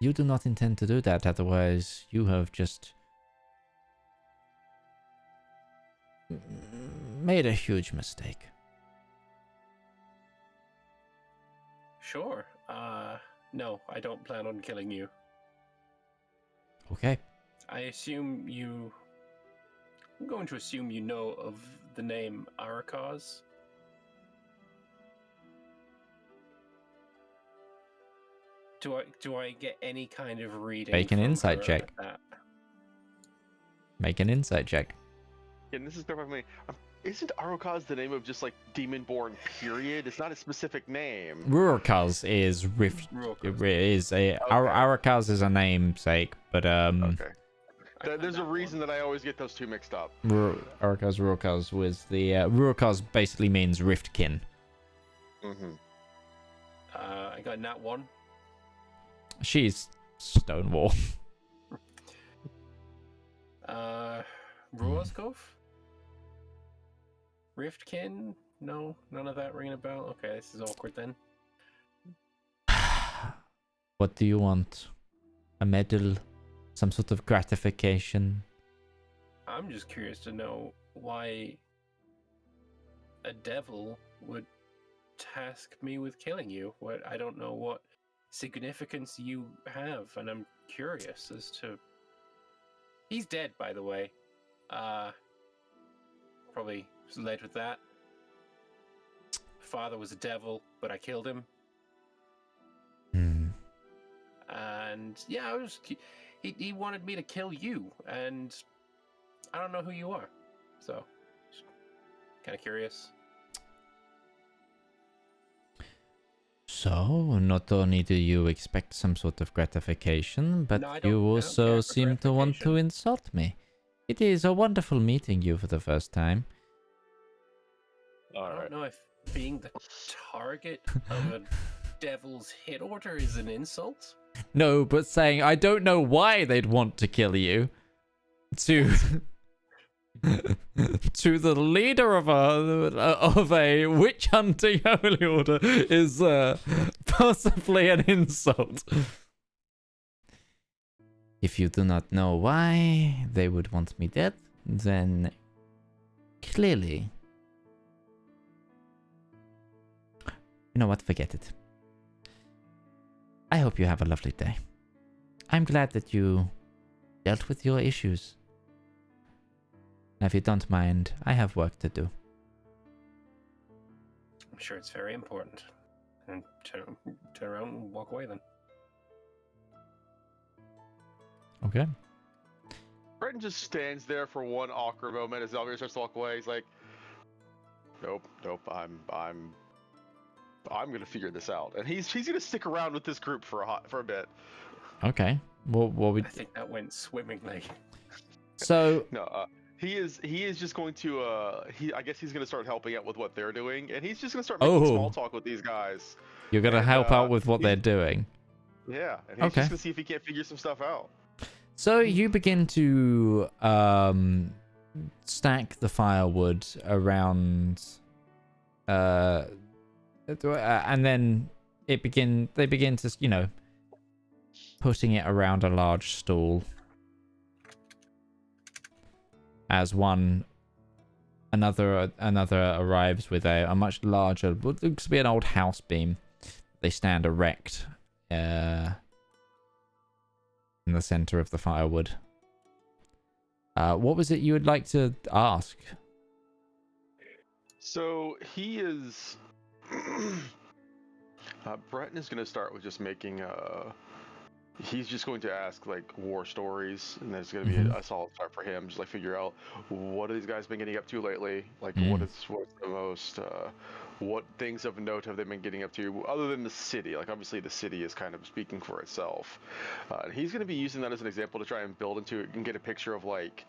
you do not intend to do that. Otherwise, you have just made a huge mistake. Sure. No, I don't plan on killing you. Okay. I'm going to assume you know of the name Arakaz. Do I get any kind of reading? Make an from insight her check. at that? Make an insight check. And this is perfect for me. Isn't Arokaz the name of just like Demonborn? Period. It's not a specific name. Rurakaz is Rift. Rurakaz. It is a Okay. Arakaz is a namesake, but Okay. I got There's a that reason one. that I always get those two mixed up. Rurakaz was the Rurakaz basically means Riftkin. Mm-hmm. I got nat 1. She's Stonewall. Ruoskov? Riftkin? No, none of that ringing a bell. Okay, this is awkward then. What do you want? A medal? Some sort of gratification? I'm just curious to know why a devil would task me with killing you. I don't know what significance you have, and I'm curious as to. He's dead, by the way. Probably led with that. Father was a devil, but I killed him. Hmm. And yeah, he wanted me to kill you, and I don't know who you are, so kind of curious. So, not only do you expect some sort of gratification, but No, I you don't care also for seem to want to gratification. insult me. It is a wonderful meeting you for the first time. All I right. don't know if being the target of a devil's hit order is an insult. No, but saying I don't know why they'd want to kill you. To to the leader of a witch hunting holy order is possibly an insult. If you do not know why they would want me dead, then clearly, you know what? Forget it. I hope you have a lovely day. I'm glad that you dealt with your issues. Now, if you don't mind, I have work to do. I'm sure it's very important. And turn around and walk away then. Okay. Breton just stands there for one awkward moment as Elvira starts to walk away. He's like, "Nope, I'm gonna figure this out." And he's gonna stick around with this group for a bit. Okay. What we? I think that went swimmingly. So No, he is just going to I guess he's gonna start helping out with what they're doing, and he's just gonna start making small talk with these guys. you're gonna And, help out with what they're doing. Yeah, and he's Okay. just gonna see if he can't figure some stuff out. So you begin to stack the firewood around, and then they begin to putting it around a large stool. As another arrives with a much larger, what looks to be an old house beam. They stand erect in the center of the firewood. What was it you would like to ask? So he is. Breton is going to start with just making. He's just going to ask like war stories, and there's going to be a solid start for him. Just like figure out what have these guys been getting up to lately. Like what's the most. What things of note have they been getting up to other than the city? Like obviously the city is kind of speaking for itself. He's going to be using that as an example to try and build into it and get a picture of like.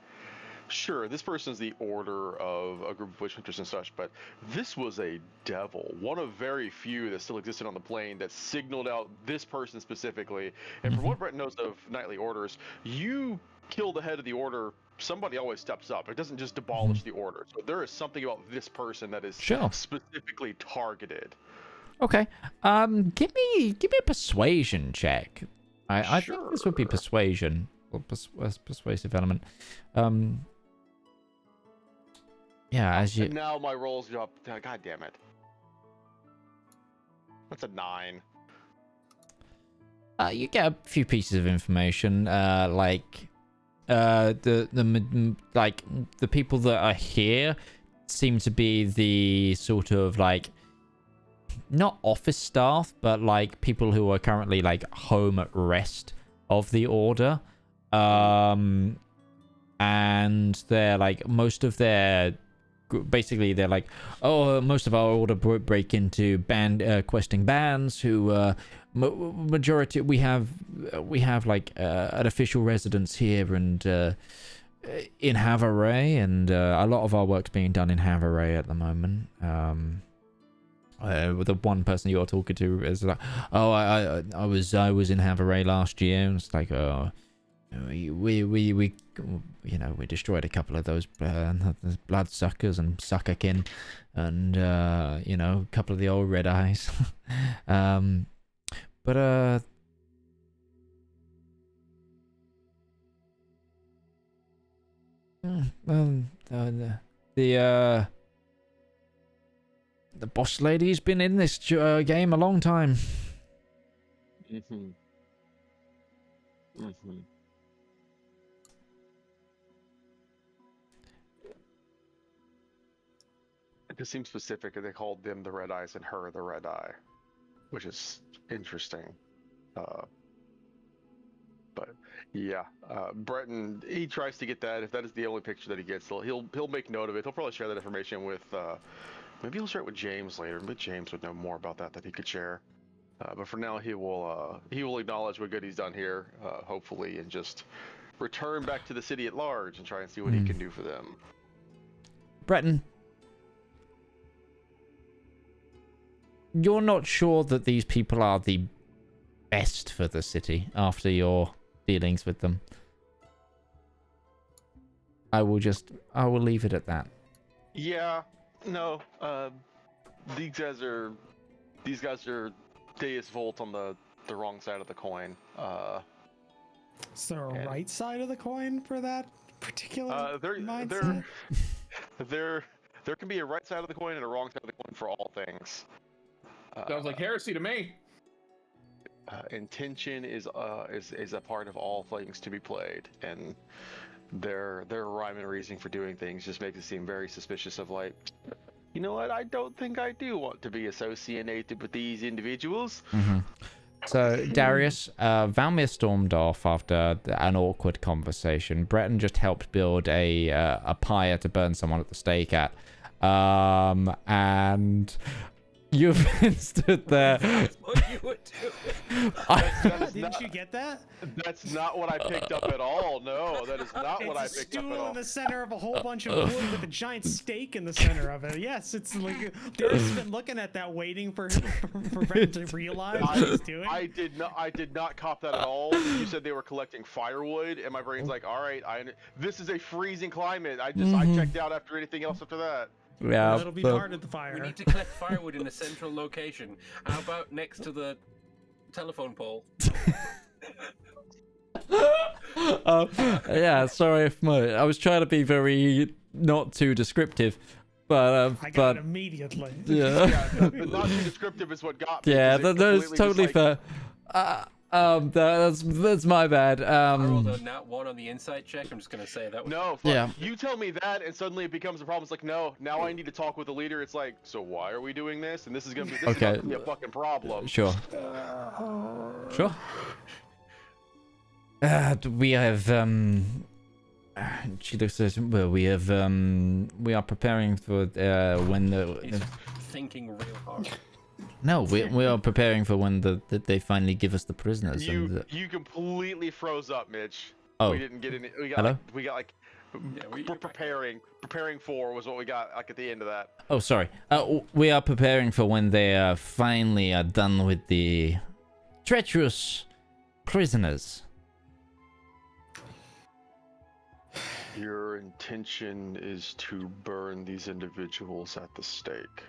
Sure, this person's the order of a group of witch hunters and such, but this was a devil, one of very few that still existed on the plane that signaled out this person specifically. And from what Brett knows of knightly orders, you kill the head of the order, somebody always steps up. It doesn't just abolish the order. So there is something about this person that is Sure. specifically targeted. Okay. Give me a persuasion check. I think this would be persuasion or persuasive element. Yeah, as you. And now my rolls go up. God damn it. That's a 9. You get a few pieces of information, like the people that are here seem to be the sort of like not office staff, but like people who are currently like home at rest of the order, and they're like most of their. Basically, they're like, oh, most of our order break into questing bands who majority we have like an official residence here and in Anrayne, and a lot of our work's being done in Anrayne at the moment. The one person you're talking to is like, oh, I was in Anrayne last year, and it's like, oh, we destroyed a couple of those bloodsuckers and suckerkin, and a couple of the old red eyes. But the boss lady's been in this game a long time. It seems specific that they called them the Red Eyes and her the Red Eye, which is interesting. But yeah, Breton, he tries to get that. If that is the only picture that he gets, he'll make note of it. He'll probably share that information with maybe he'll share it with James later. But James would know more about that he could share. But for now, he will acknowledge what good he's done here, hopefully, and just return back to the city at large and try and see what he can do for them. Breton, you're not sure that these people are the best for the city after your dealings with them. I will leave it at that. Yeah, no, these guys are Deus Volt on the wrong side of the coin. Is there a right side of the coin for that particular mindset? There can be a right side of the coin and a wrong side of the coin for all things. Sounds like heresy to me. Intention is a part of all things to be played, and their rhyme and reasoning for doing things just makes it seem very suspicious of, like, you know what, I don't think I do want to be associated with these individuals. So Darius, Valmir stormed off after an awkward conversation. Breton just helped build a pyre to burn someone at the stake at, and you've been stood there. That's what you would do. Didn't you get that? That's not what I picked up at all. No, that is not what I It's a picked up at stool all. in the center of a whole bunch of wood with a giant stake in the center of it. Yes, it's like Darius has been looking at that, waiting for Brent to realize what he's doing. I did not cop that at all. You said they were collecting firewood, and my brain's like, all right, this is a freezing climate. I checked out after anything else after that. Yeah, It'll be part of the fire. We need to collect firewood in a central location. How about next to the telephone pole? Yeah, sorry if I was trying to be very not too descriptive, but I got it immediately. yeah, Yeah, the not too descriptive is what got me. yeah, 'cause it that's completely totally just, like, fair. That's my bad. I rolled a nat 1 on the insight check. I'm just gonna say that was No, Yeah. you tell me that, and suddenly it becomes a problem. It's like, no, now I need to talk with the leader. It's like, so why are we doing this? And this is gonna be Okay. a fucking problem. Sure. Sure. We have she looks at, well, we are preparing for when He's thinking real hard. no, we are preparing for when they finally give us the prisoners. You completely froze up, Mitch. Oh. We didn't get any. Hello? We're preparing for was what we got like at the end of that. Oh, sorry. We are preparing for when they finally are done with the treacherous prisoners. Your intention is to burn these individuals at the stake.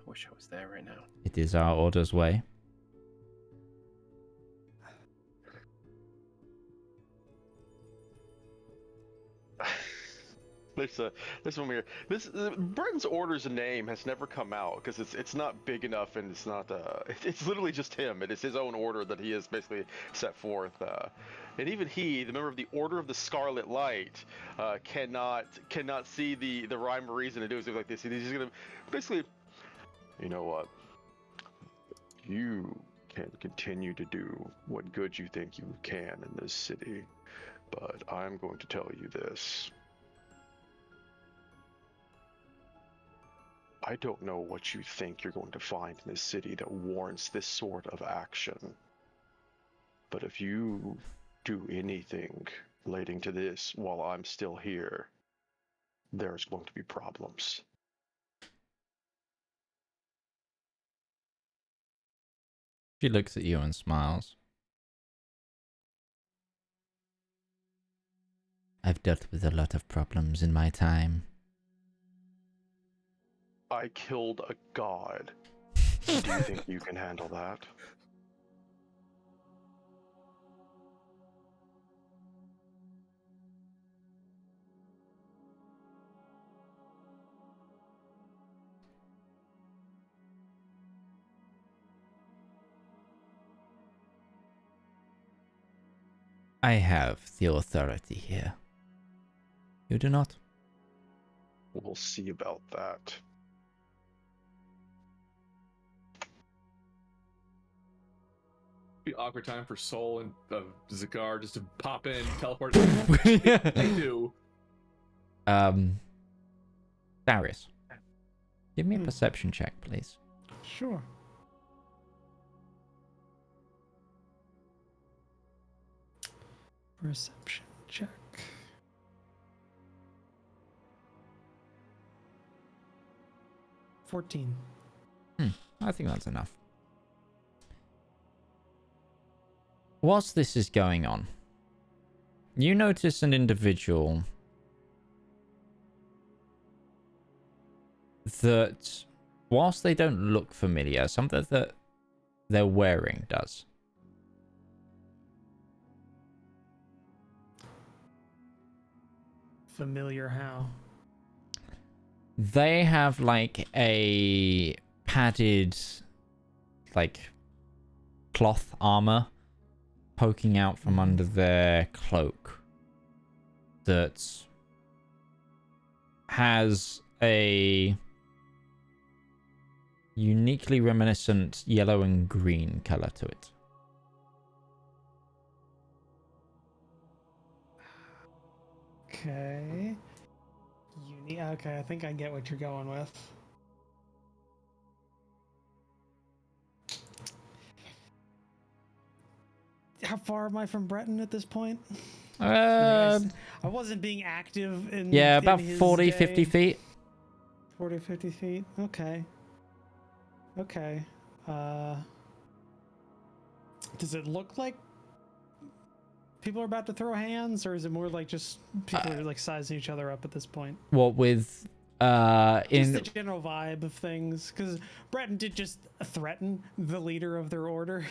wish I was there right now. It is our order's way. There's one here. Breton's order's name has never come out because it's not big enough and it's not it's literally just him. It is his own order that he has basically set forth. And even he, the member of the Order of the Scarlet Light, cannot see the rhyme or reason to do something like this. He's just gonna basically, you know what? You can continue to do what good you think you can in this city, but I'm going to tell you this. I don't know what you think you're going to find in this city that warrants this sort of action. But if you do anything relating to this while I'm still here, there's going to be problems. She looks at you and smiles. I've dealt with a lot of problems in my time. I killed a god. Do you think you can handle that? I have the authority here. You do not? We'll see about that. Be awkward time for Soul and Zedaar just to pop in, teleport. Yeah. They do. Darius, give me a perception check, please. Sure. Perception check. $14. I think that's enough. Whilst this is going on, you notice an individual that, whilst they don't look familiar, something that they're wearing does. Familiar how? They have like a padded, like, cloth armor poking out from under their cloak that has a uniquely reminiscent yellow and green color to it. Okay. Okay, I think I get what you're going with. How far am I from Breton at this point? I wasn't being active in Yeah, in about his 40, day. 50 feet. 40, 50 feet. Okay. Okay. Does it look like people are about to throw hands, or is it more like just people are like sizing each other up at this point? What with Just in the general vibe of things, because Breton did just threaten the leader of their order.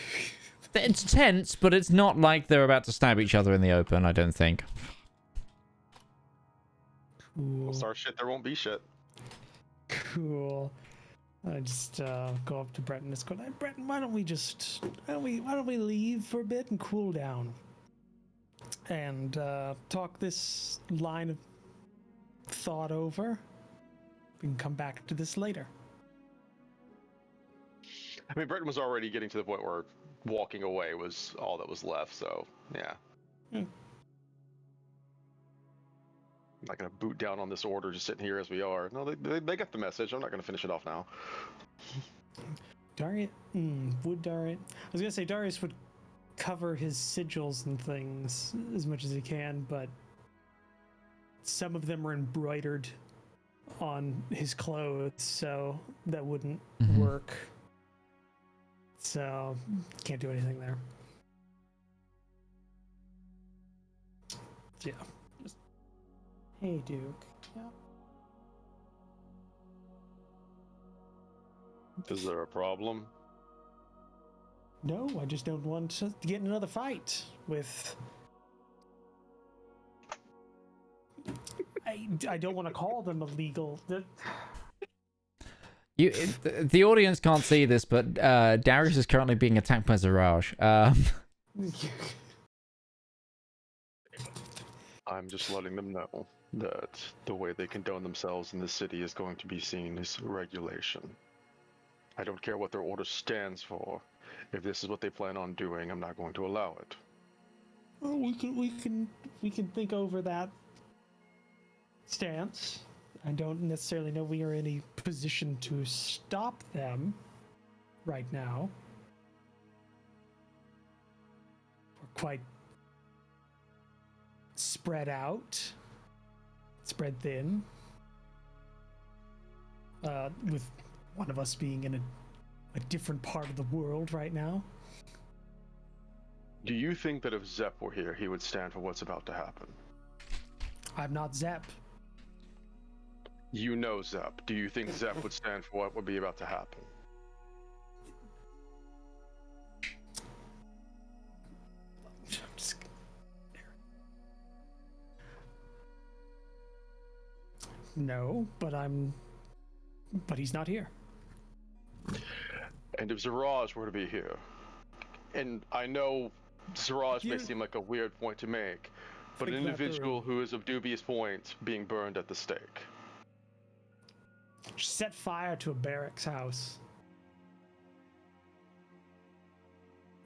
it's tense, but it's not like they're about to stab each other in the open, I don't think. We'll start shit, there won't be shit. Cool. I just go up to Breton and just go, Breton, why don't we leave for a bit and cool down and talk this line of thought over. We can come back to this later. I mean, Breton was already getting to the point where walking away was all that was left, so yeah. I'm not gonna boot down on this order just sitting here as we are. No, they got the message. I'm not gonna finish it off now. Darius, I was gonna say Darius would cover his sigils and things as much as he can, but some of them are embroidered on his clothes, so that wouldn't work. So can't do anything there. Yeah. Just, hey, Duke. Yeah. Is there a problem? No, I just don't want to get in another fight with. I don't want to call them illegal. The audience can't see this, but Darius is currently being attacked by Zedaar. I'm just letting them know that the way they condone themselves in the city is going to be seen as regulation. I don't care what their order stands for. If this is what they plan on doing, I'm not going to allow it. Well, we can think over that stance. I don't necessarily know we are in any position to stop them right now. We're quite spread out, spread thin, with one of us being in a different part of the world right now. Do you think that if Zep were here, he would stand for what's about to happen? I'm not Zep. You know Zep. Do you think Zep would stand for what would be about to happen? No, but he's not here. And if Zedaar were to be here, and I know Zedaar may seem like a weird point to make, but an individual who is of dubious point being burned at the stake. Set fire to a barracks house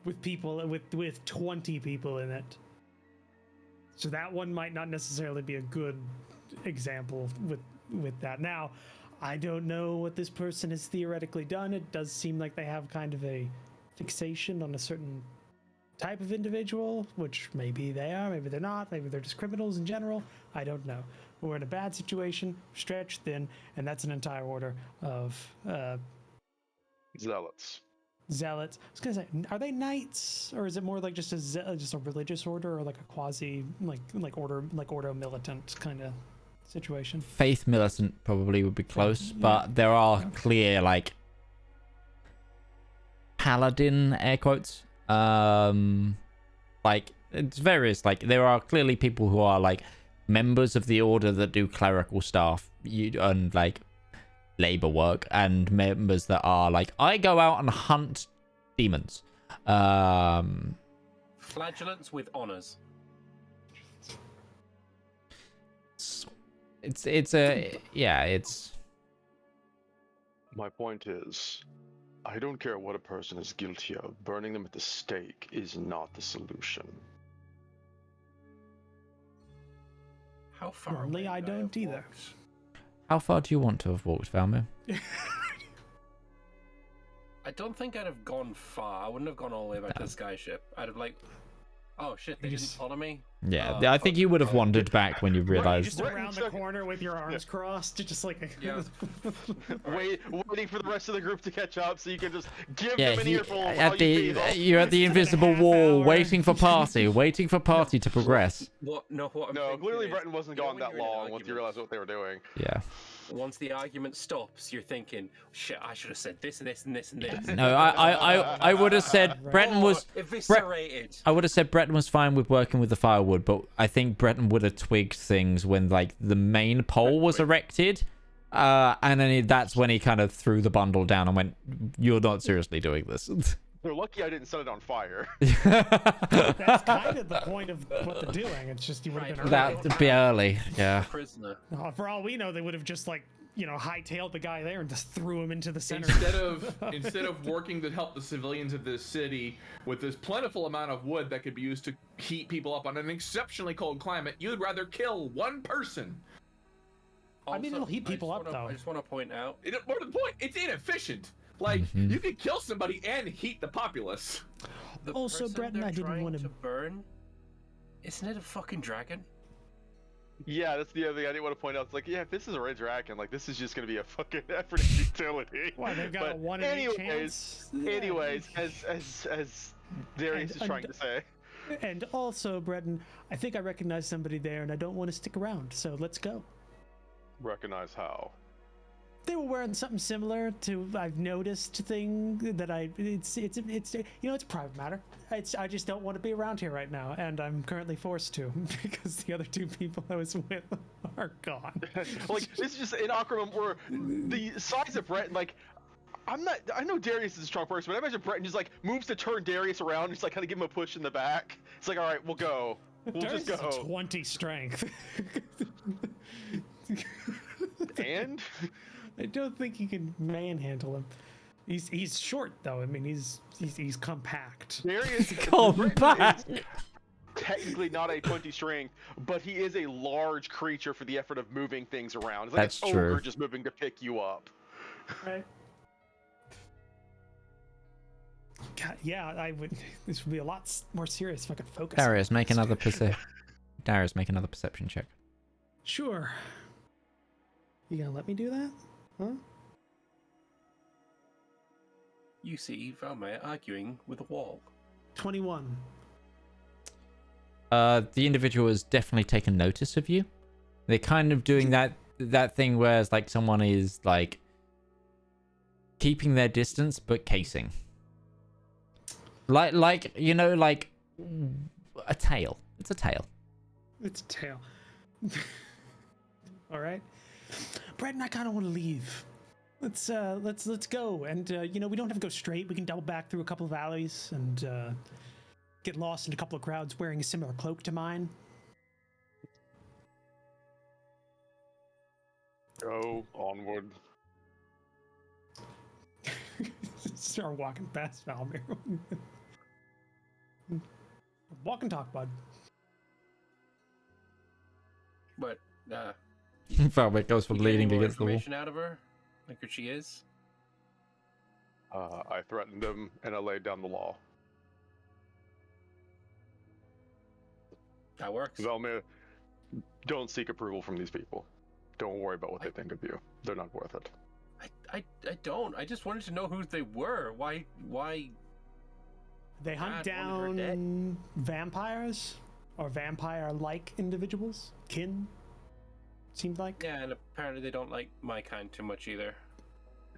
with people with 20 people in it. So that one might not necessarily be a good example with that. Now, I don't know what this person has theoretically done. It does seem like they have kind of a fixation on a certain type of individual, which maybe they are, maybe they're not, maybe they're just criminals in general. I don't know. We're in a bad situation, stretched thin, and that's an entire order of Zealots. Zealots. I was gonna say, are they knights, or is it more like just a religious order, or like a quasi like ordo militant kind of situation? Faith militant probably would be close, but there are clear like paladin air quotes. Like it's various. Like there are clearly people who are like members of the order that do clerical stuff and like labor work, and members that are like, I go out and hunt demons. Flagellants with honors. It's My point is, I don't care what a person is guilty of. Burning them at the stake is not the solution. How far Normally, away I would don't have either. walked? How far do you want to have walked, Valmir? I don't think I'd have gone far. I wouldn't have gone all the way back to the skyship. I'd have like, oh shit, they didn't follow me. Yeah, I think you would have wandered back when you realized. Just around the corner with your arms crossed, just like waiting for the rest of the group to catch up so you can just give Yeah, them an earful of how at you the feel. you're at the invisible wall, waiting for party to progress. What I'm No, thinking clearly is, Breton wasn't you know gone when that you're in an long once you argument, realized what they were doing. Yeah. Once the argument stops, you're thinking, shit, I should have said this and this and this and this. No, I would have said Breton was. Eviscerated. I would have said Breton was fine with working with the firewood, but I think Breton would have twigged things when like the main pole was erected, and then that's when he kind of threw the bundle down and went, "You're not seriously doing this." They're lucky I didn't set it on fire. that's kind of the point of what they're doing. It's just you would have been early. That'd be early, yeah. Prisoner. For all we know, they would have just like hightailed the guy there and just threw him into the center. Instead of working to help the civilians of this city with this plentiful amount of wood that could be used to heat people up on an exceptionally cold climate, you'd rather kill one person. I mean, it'll heat people up, though. I just want to point out. More to the point, it's inefficient. Like, you could kill somebody and heat the populace. The Also, person Breton, they're I didn't trying want to to burn. Isn't it a fucking dragon? Yeah, that's the other thing I didn't want to point out. It's like, yeah, if this is a red dragon, like this is just gonna be a fucking effort and utility. Well, they've got But a 1 in 8 chance. Anyways, as Darius is trying to say. And also, Breton, I think I recognize somebody there, and I don't want to stick around. So let's go. Recognize how? They were wearing something similar to I've noticed thing that it's you know, it's a private matter. I just don't want to be around here right now, and I'm currently forced to because the other 2 people I was with are gone. Like, this is just an awkward moment where the size of Breton, like, I know Darius is a strong person, but I imagine Breton just, like, moves to turn Darius around and just, like, kind of give him a push in the back. It's like, all right, we'll go. We'll Darius just go. is a 20 strength. And? I don't think you can manhandle him. He's short though. I mean, he's compact. Darius Compact. is technically not a 20 strength, but he is a large creature for the effort of moving things around. It's like That's an true. ogre just moving to pick you up. Right. God, yeah, this would be a lot more serious if I could focus. Darius, on make this, another dude. Darius, make another perception check. Sure. You gonna let me do that? Huh? You see Valmir arguing with a wall. 21. The individual has definitely taken notice of you. They're kind of doing that thing where it's like someone is like keeping their distance but casing. Like you know, like a tail. It's a tail. It's a tail. All right. Breton, I kind of want to leave. Let's go. And you know, we don't have to go straight. We can double back through a couple of alleys and get lost in a couple of crowds wearing a similar cloak to mine. Go onward. Start walking past Valmir. Walk and talk, bud. But Valmir goes from you get any leaning more against the wall. information out of her, like who she is. I threatened him and I laid down the law. That works. Valmir, don't seek approval from these people. Don't worry about what they think of you. They're not worth it. I don't. I just wanted to know who they were. Why? They hunt God, wanted her down vampires or vampire-like individuals. Kin. Seemed like. Yeah, and apparently they don't like my kind too much either.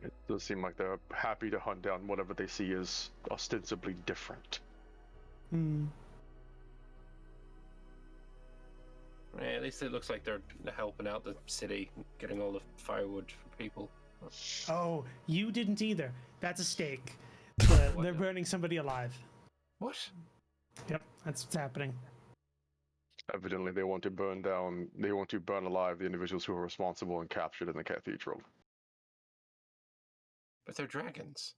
It does seem like they're happy to hunt down whatever they see as ostensibly different. Hmm. Yeah, at least it looks like they're helping out the city, getting all the firewood for people. Oh, you didn't either. That's a stake. They're burning somebody alive. What? Yep, that's what's happening. Evidently, they want to burn alive the individuals who were responsible and captured in the cathedral. But they're dragons.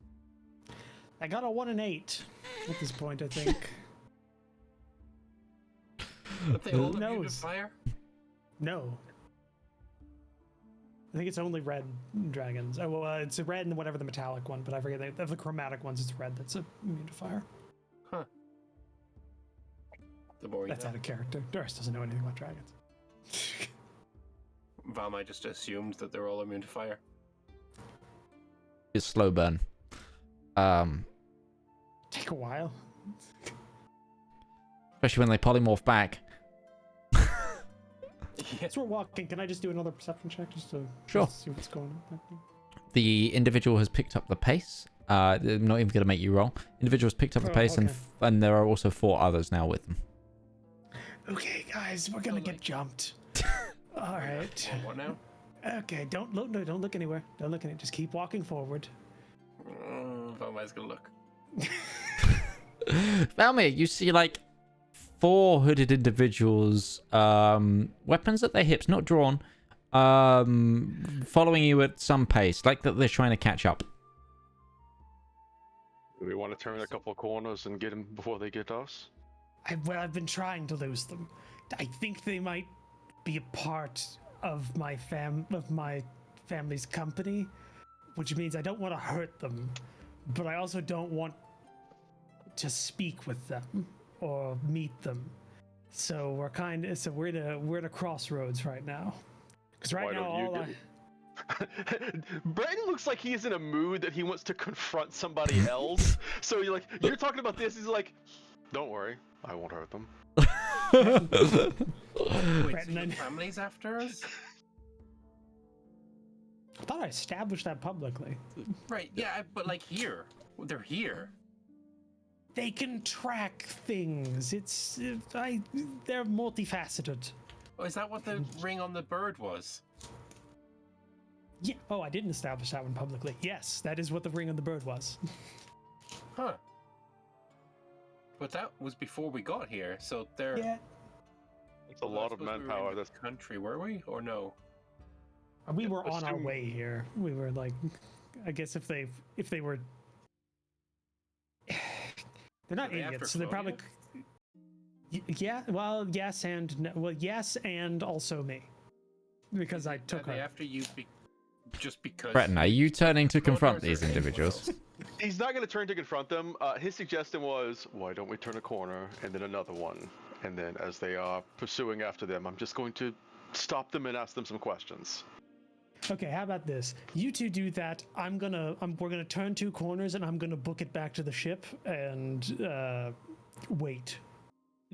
I got a 1 and 8 at this point, I think. But they all Who immune to knows? fire? No. I think it's only red dragons. Oh, well, it's a red and whatever the metallic one, but I forget. Of the chromatic ones, it's red that's immune to fire. Huh. The more you That's know. out of character. Doris doesn't know anything about dragons. Valmir just assumed that they're all immune to fire. It's slow burn. Take a while. Especially when they polymorph back. As we're walking, can I just do another perception check just to Sure. see what's going on? The individual has picked up the pace. I'm not even going to make you roll. Individual's picked up the Oh, pace, okay. and there are also 4 others now with them. Okay, guys, we're gonna get jumped. All right. What now? Okay, don't look. No, don't look anywhere. Don't look at it. Just keep walking forward. Valmir's gonna look. Valmir, you see like 4 hooded individuals, weapons at their hips, not drawn, following you at some pace, like that they're trying to catch up. Do we want to turn a couple of corners and get them before they get us? I've been trying to lose them. I think they might be a part of my family's company, which means I don't want to hurt them, but I also don't want to speak with them or meet them. So we're in a crossroads right now. Because right Why now don't you all do it? Breton looks like he is in a mood that he wants to confront somebody else. So you're talking about this. He's like, don't worry, I won't hurt them. Wait, Breton, so your family's after us? I thought I established that publicly. Right, yeah, but like here. They're here. They can track things. They're multifaceted. Oh, is that what the ring on the bird was? Yeah. Oh, I didn't establish that one publicly. Yes, that is what the ring on the bird was. Huh. But that was before we got here, so they're... Yeah. It's a lot of manpower. We were in That's the country, were we? Or no? We were on our assume- way here. We were like, I guess if they were, they're not Were they after idiots, so they're probably. Yeah. Well, yes and no. Well, yes and also me, because I took Are they her. after you just because... Breton, are you turning to confront Or is these there anyone individuals? else? He's not going to turn to confront them. His suggestion was, why don't we turn a corner and then another one? And then as they are pursuing after them, I'm just going to stop them and ask them some questions. Okay, how about this? You two do that. We're gonna turn 2 corners, and I'm gonna book it back to the ship and wait.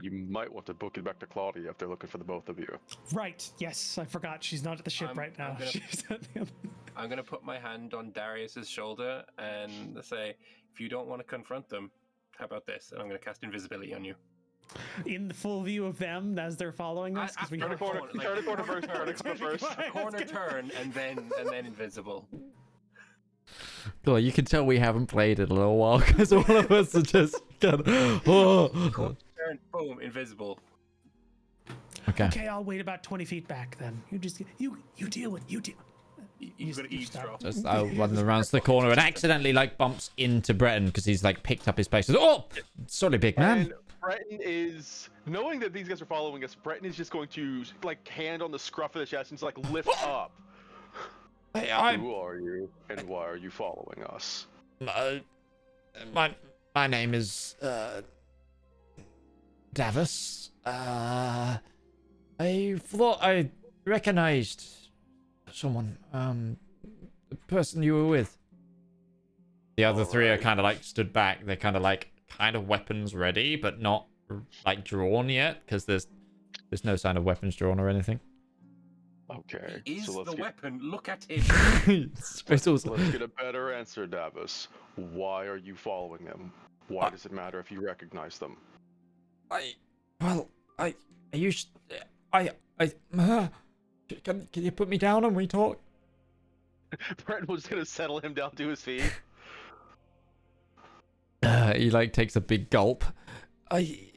You might want to book it back to Claudia if they're looking for the both of you. Right. Yes, I forgot. She's not at the ship right now. She's at the other. I'm gonna put my hand on Darius's shoulder and say, if you don't want to confront them, how about this? And I'm gonna cast invisibility on you. In the full view of them as they're following us, because we Turn a corner, turn a corner first, turn a corner first. Corner turn and then invisible. Cool, you can tell we haven't played in a little while because all of us are just kind of. Oh. Turn, boom, invisible. Okay. Okay, I'll wait about 20 feet back then. You just you deal with you deal. You've got to eavesdrop. Just I'll run around the corner and accidentally like bumps into Breton because he's like picked up his pace. Oh, sorry, big man. And Breton is, knowing that these guys are following us, Breton is just going to like hand on the scruff of the chest and just like lift up. Who are you and why are you following us? My name is Davos. I thought I recognized someone. The person you were with. The other three are kind of like stood back. They're kind of weapons ready, but not like drawn yet because there's no sign of weapons drawn or anything. Okay. He is so the let's weapon. Look at him. It's also... Let's get a better answer, Davos. Why are you following them? Why does it matter if you recognize them? Can you put me down and we talk? Breton was gonna settle him down to his feet. He like takes a big gulp. I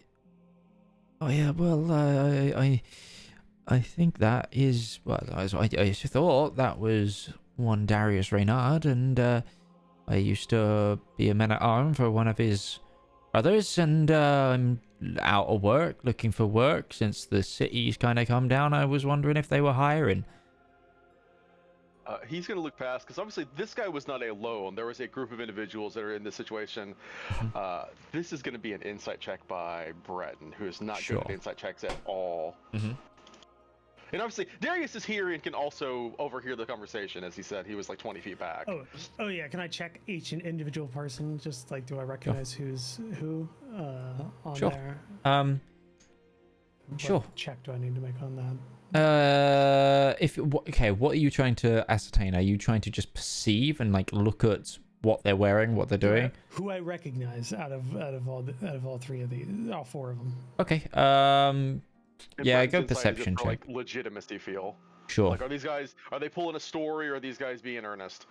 think that is I thought that was one Darius Reynard, and I used to be a man-at-arms for one of his brothers, and I'm out of work, looking for work since the city's kind of come down. I was wondering if they were hiring. He's going to look past, because obviously this guy was not alone. There was a group of individuals that are in this situation. This is going to be an insight check by Breton, who is not good at insight checks at all. And obviously, Darius is here and can also overhear the conversation. As he said, he was like 20 feet back. Oh yeah. Can I check each individual person? Just like, do I recognize who's who on there? Sure. What check do I need to make on that? What are you trying to ascertain? Are you trying to just perceive and like look at what they're wearing, what they're doing? Who I recognize out of all three of these, all 4 of them. Okay. And Yeah, Breton's go insight is perception just for, check. like, legitimacy feel. Sure. Like, are they pulling a story, or are these guys being earnest?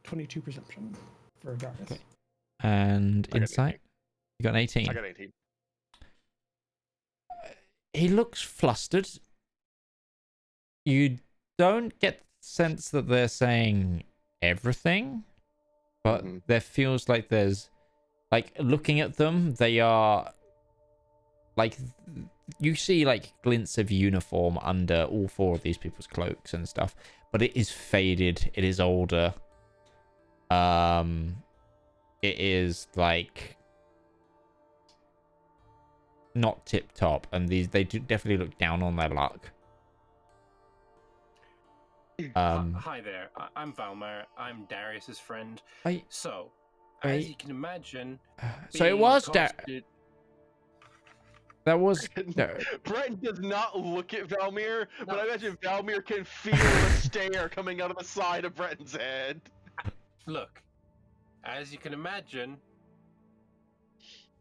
22 perception for Darius. Okay. And I got insight? You got an 18. I got 18. He looks flustered. You don't get the sense that they're saying everything, but there feels like there's, like, looking at them, they are, like, you see, like, glints of uniform under all 4 of these people's cloaks and stuff, but it is faded, it is older. It is, like, not tip top, and they do definitely look down on their luck. Hi there, I'm Valmar. I'm Darius's friend. As you can imagine, so it was That was Breton does not look at Valmir, but I imagine Valmir can feel the stare coming out of the side of Breton's head. Look, as you can imagine,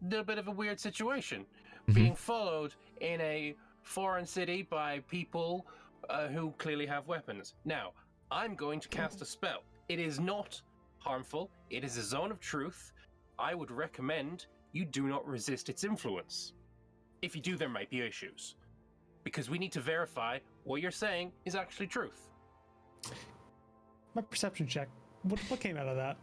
a little bit of a weird situation. Being followed in a foreign city by people who clearly have weapons. Now, I'm going to cast a spell. It is not harmful. It is a zone of truth. I would recommend you do not resist its influence. If you do, there might be issues. Because we need to verify what you're saying is actually truth. My perception check. What came out of that?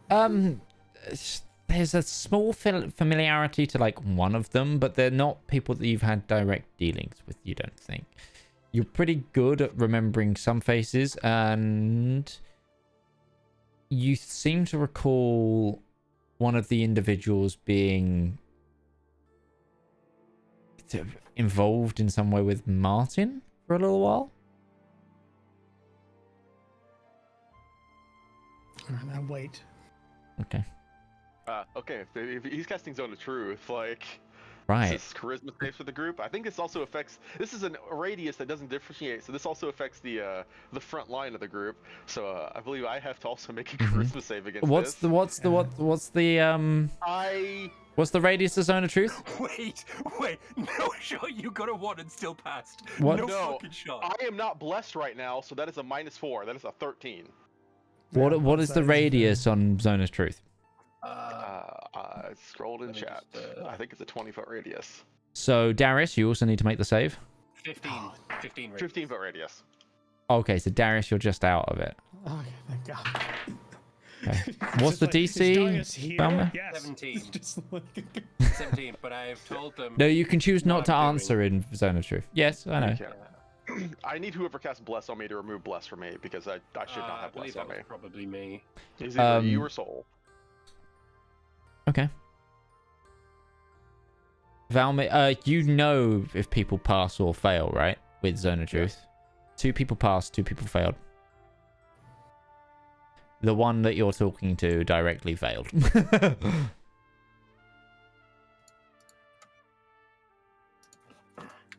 There's a small familiarity to like one of them, but they're not people that you've had direct dealings with, you don't think. You're pretty good at remembering some faces, and you seem to recall one of the individuals being involved in some way with Martin for a little while. Now wait. Okay. Okay, if he's casting Zone of Truth, like... Right. This is charisma saves for the group. I think this also affects... This is a radius that doesn't differentiate, so this also affects the front line of the group. So I believe I have to also make a charisma save against What's this. What's the radius of Zone of Truth? Wait, no shot you got a 1 and still passed. What? No No, fucking shot. I am not blessed right now, so that is a -4. That is a 13. What is the radius on Zone of Truth? I scrolled in Let me chat. just, I think it's a 20-foot radius. So, Darius, you also need to make the save. 15 radius. 15-foot radius. Okay, so Darius, you're just out of it. Okay, thank God. Okay. What's Just the like, DC? is Darius here? Valmir? Yes. 17. Just like... 17, but I've told them... No, you can choose not what to I'm doing. answer in Zone of Truth. Yes, I know. Okay. I need whoever casts Bless on me to remove Bless from me, because I should not I have believe Bless on that me. was probably me. It's either you or Soul. Okay. Valmir, you know if people pass or fail, right? With Zone of Truth. 2 people passed, 2 people failed. The one that you're talking to directly failed.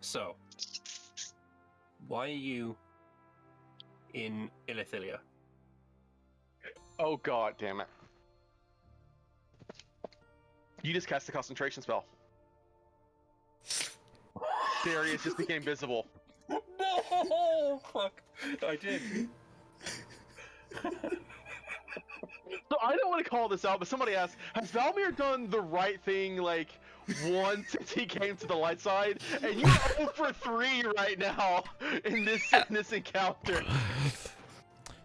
So, why are you in Ilithilia? Oh god damn it. You just cast a concentration spell. Darius just became visible. No! Fuck. I did. So I don't want to call this out, but somebody asked, has Valmir done the right thing, like, once since he came to the light side? And you're 0 for 3 right now in this encounter.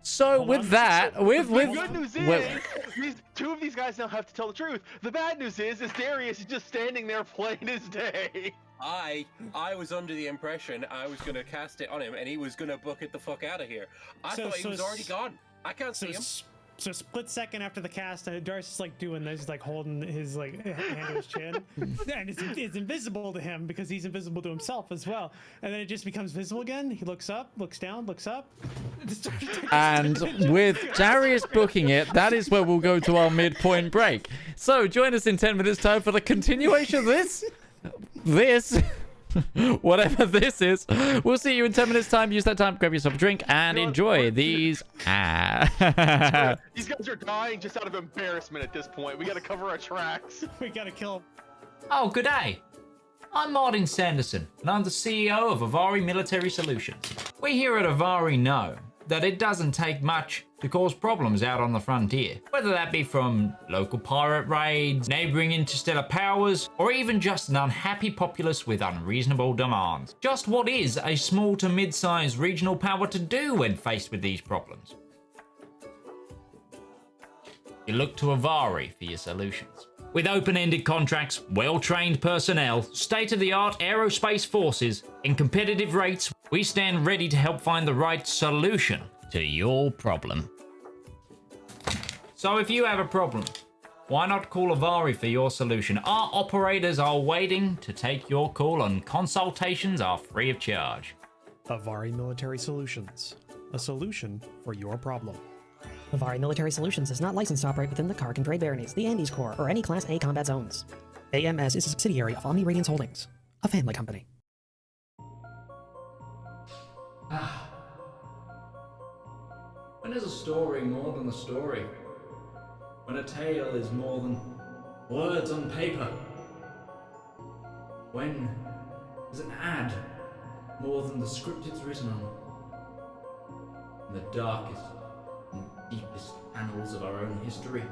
So with that, The good news is, two of these guys now have to tell the truth. The bad news is Darius is just standing there playing his day. I was under the impression I was gonna cast it on him and he was gonna book it the fuck out of here. I thought he was already gone. I can't see him. So split second after the cast, Darius is like doing this, like holding his like hand to his chin, and it's invisible to him because he's invisible to himself as well. And then it just becomes visible again. He looks up, looks down, looks up. And with Darius booking it, that is where we'll go to our midpoint break. So join us in 10 minutes time for the continuation of this, whatever this is. We'll see you in 10 minutes time. Use that time to grab yourself a drink and enjoy these ads. These guys are dying just out of embarrassment at this point. We gotta cover our tracks. We gotta kill him. Oh, good day. I'm Martin Sanderson, and I'm the CEO of Avari Military Solutions. We here at Avari know that it doesn't take much to cause problems out on the frontier, whether that be from local pirate raids, neighboring interstellar powers, or even just an unhappy populace with unreasonable demands. Just what is a small to mid-sized regional power to do when faced with these problems? You look to Avari for your solutions. With open-ended contracts, well-trained personnel, state-of-the-art aerospace forces, and competitive rates, we stand ready to help find the right solution to your problem. So if you have a problem, why not call Avari for your solution? Our operators are waiting to take your call, and consultations are free of charge. Avari Military Solutions, a solution for your problem. Avari Military Solutions is not licensed to operate within the Kark and Trade Baronies, the Andes Corps, or any Class A combat zones. AMS is a subsidiary of Omni Radiance Holdings. a family company. Ah. When is a story more than a story? When a tale is more than words on paper? When is an ad more than the script it's written on? In the darkest and deepest annals of our own history,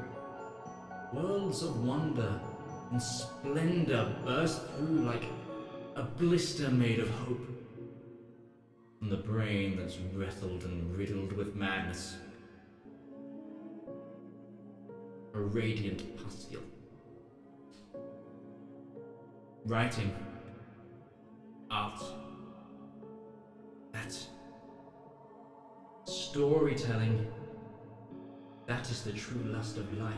worlds of wonder and splendor burst through like a blister made of hope from the brain that's wrestled and riddled with madness. A radiant pustule. Writing, art, that storytelling, that is the true lust of life.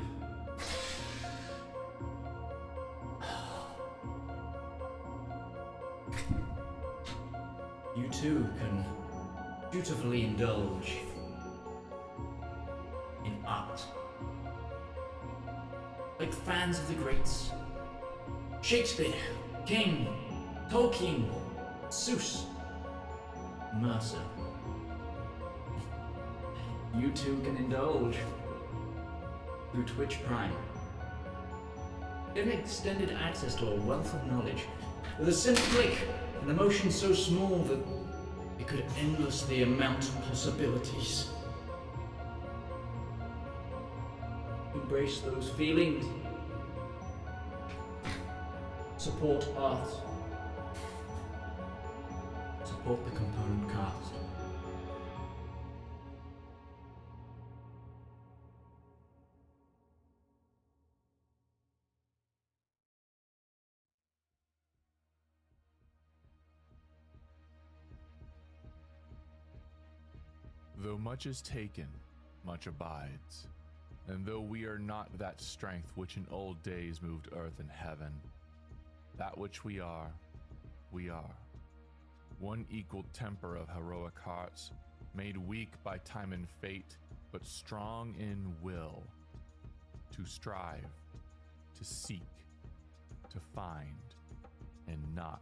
You too can beautifully indulge in art. Like fans of the greats. Shakespeare, King, Tolkien, Seuss, Mercer. You too can indulge through Twitch Prime. Get extended access to a wealth of knowledge with a simple click and emotion so small that it could endlessly amount possibilities. Embrace those feelings. Support art. Support the component cast. Though much is taken, much abides. And though we are not that strength which in old days moved earth and heaven, that which we are, we are. One equal temper of heroic hearts, made weak by time and fate, but strong in will, to strive, to seek, to find, and not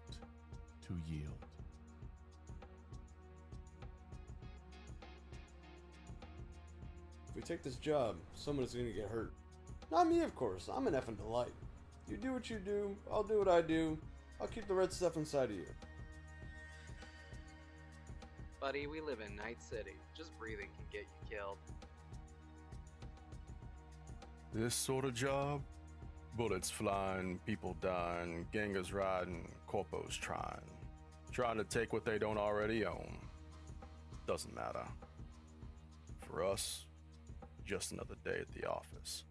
to yield. If we take this job, someone is going to get hurt. Not me, of course. I'm an effing delight. You do what you do, I'll do what I do. I'll keep the red stuff inside of you. Buddy, we live in Night City. Just breathing can get you killed. This sort of job? Bullets flying, people dying, gangers riding, corpos trying to take what they don't already own. Doesn't matter. For us, just another day at the office.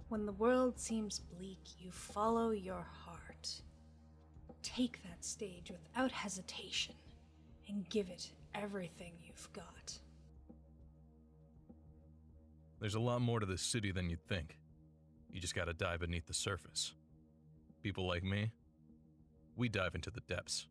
When the world seems bleak, you follow your heart. Take that stage without hesitation and give it everything you've got. There's a lot more to this city than you'd think. You just gotta dive beneath the surface. People like me, we dive into the depths.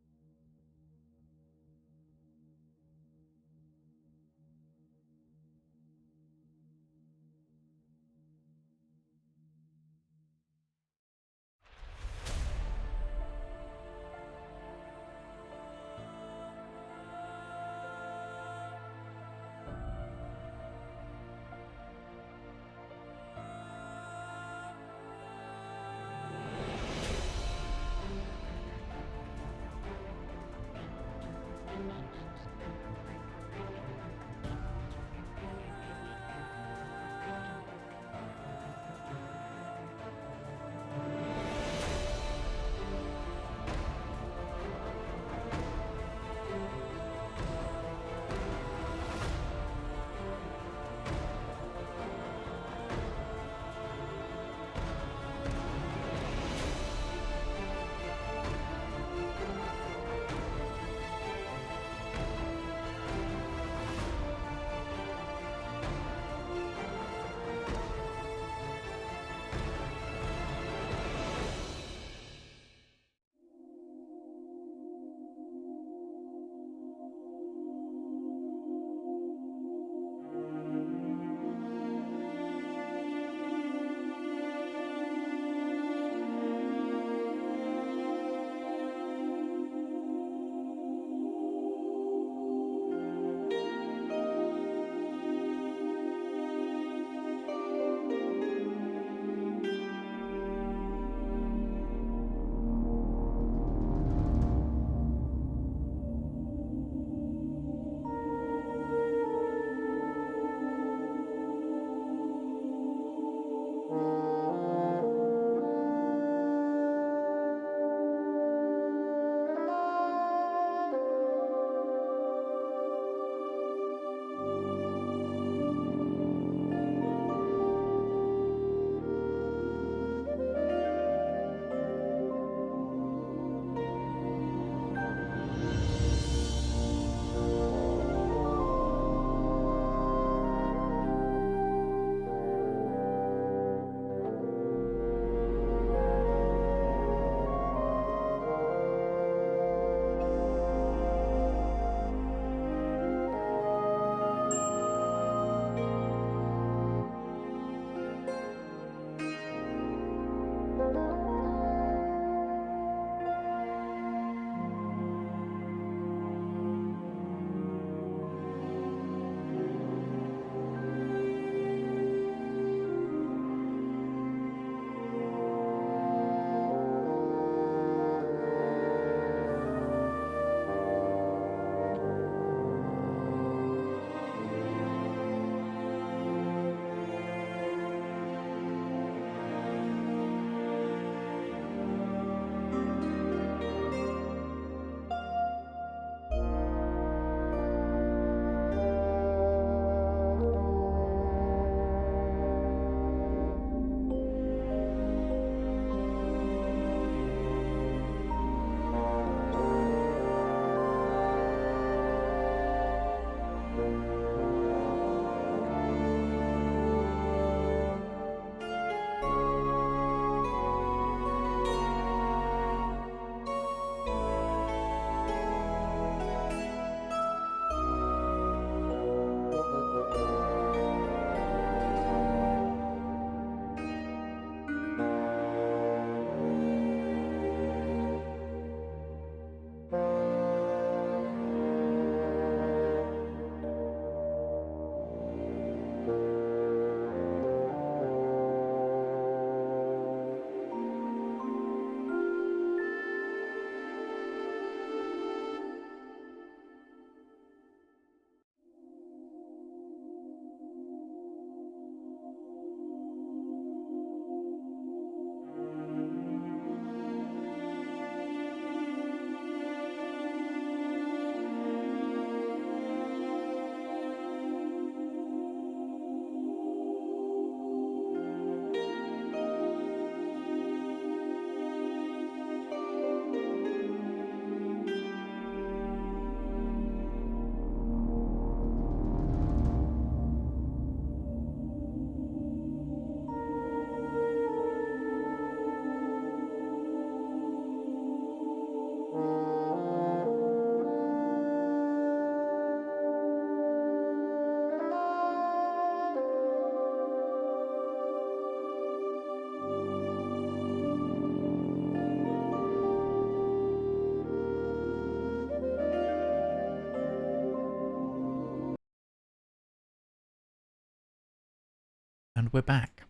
And we're back.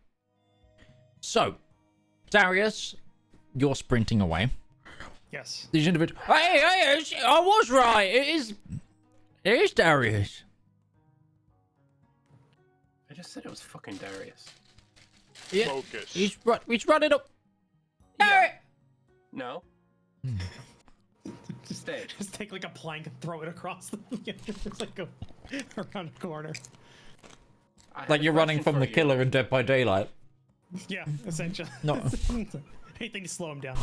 So, Darius, you're sprinting away. Yes. These individuals. Hey, I was right. It is Darius. I just said it was fucking Darius. Yeah. Focus. He's running up. Darius. No. Stay. Just take like a plank and throw it across the just like go around the corner. Like you're running from the killer in Dead by Daylight. Yeah, essentially. No. Anything to slow him down.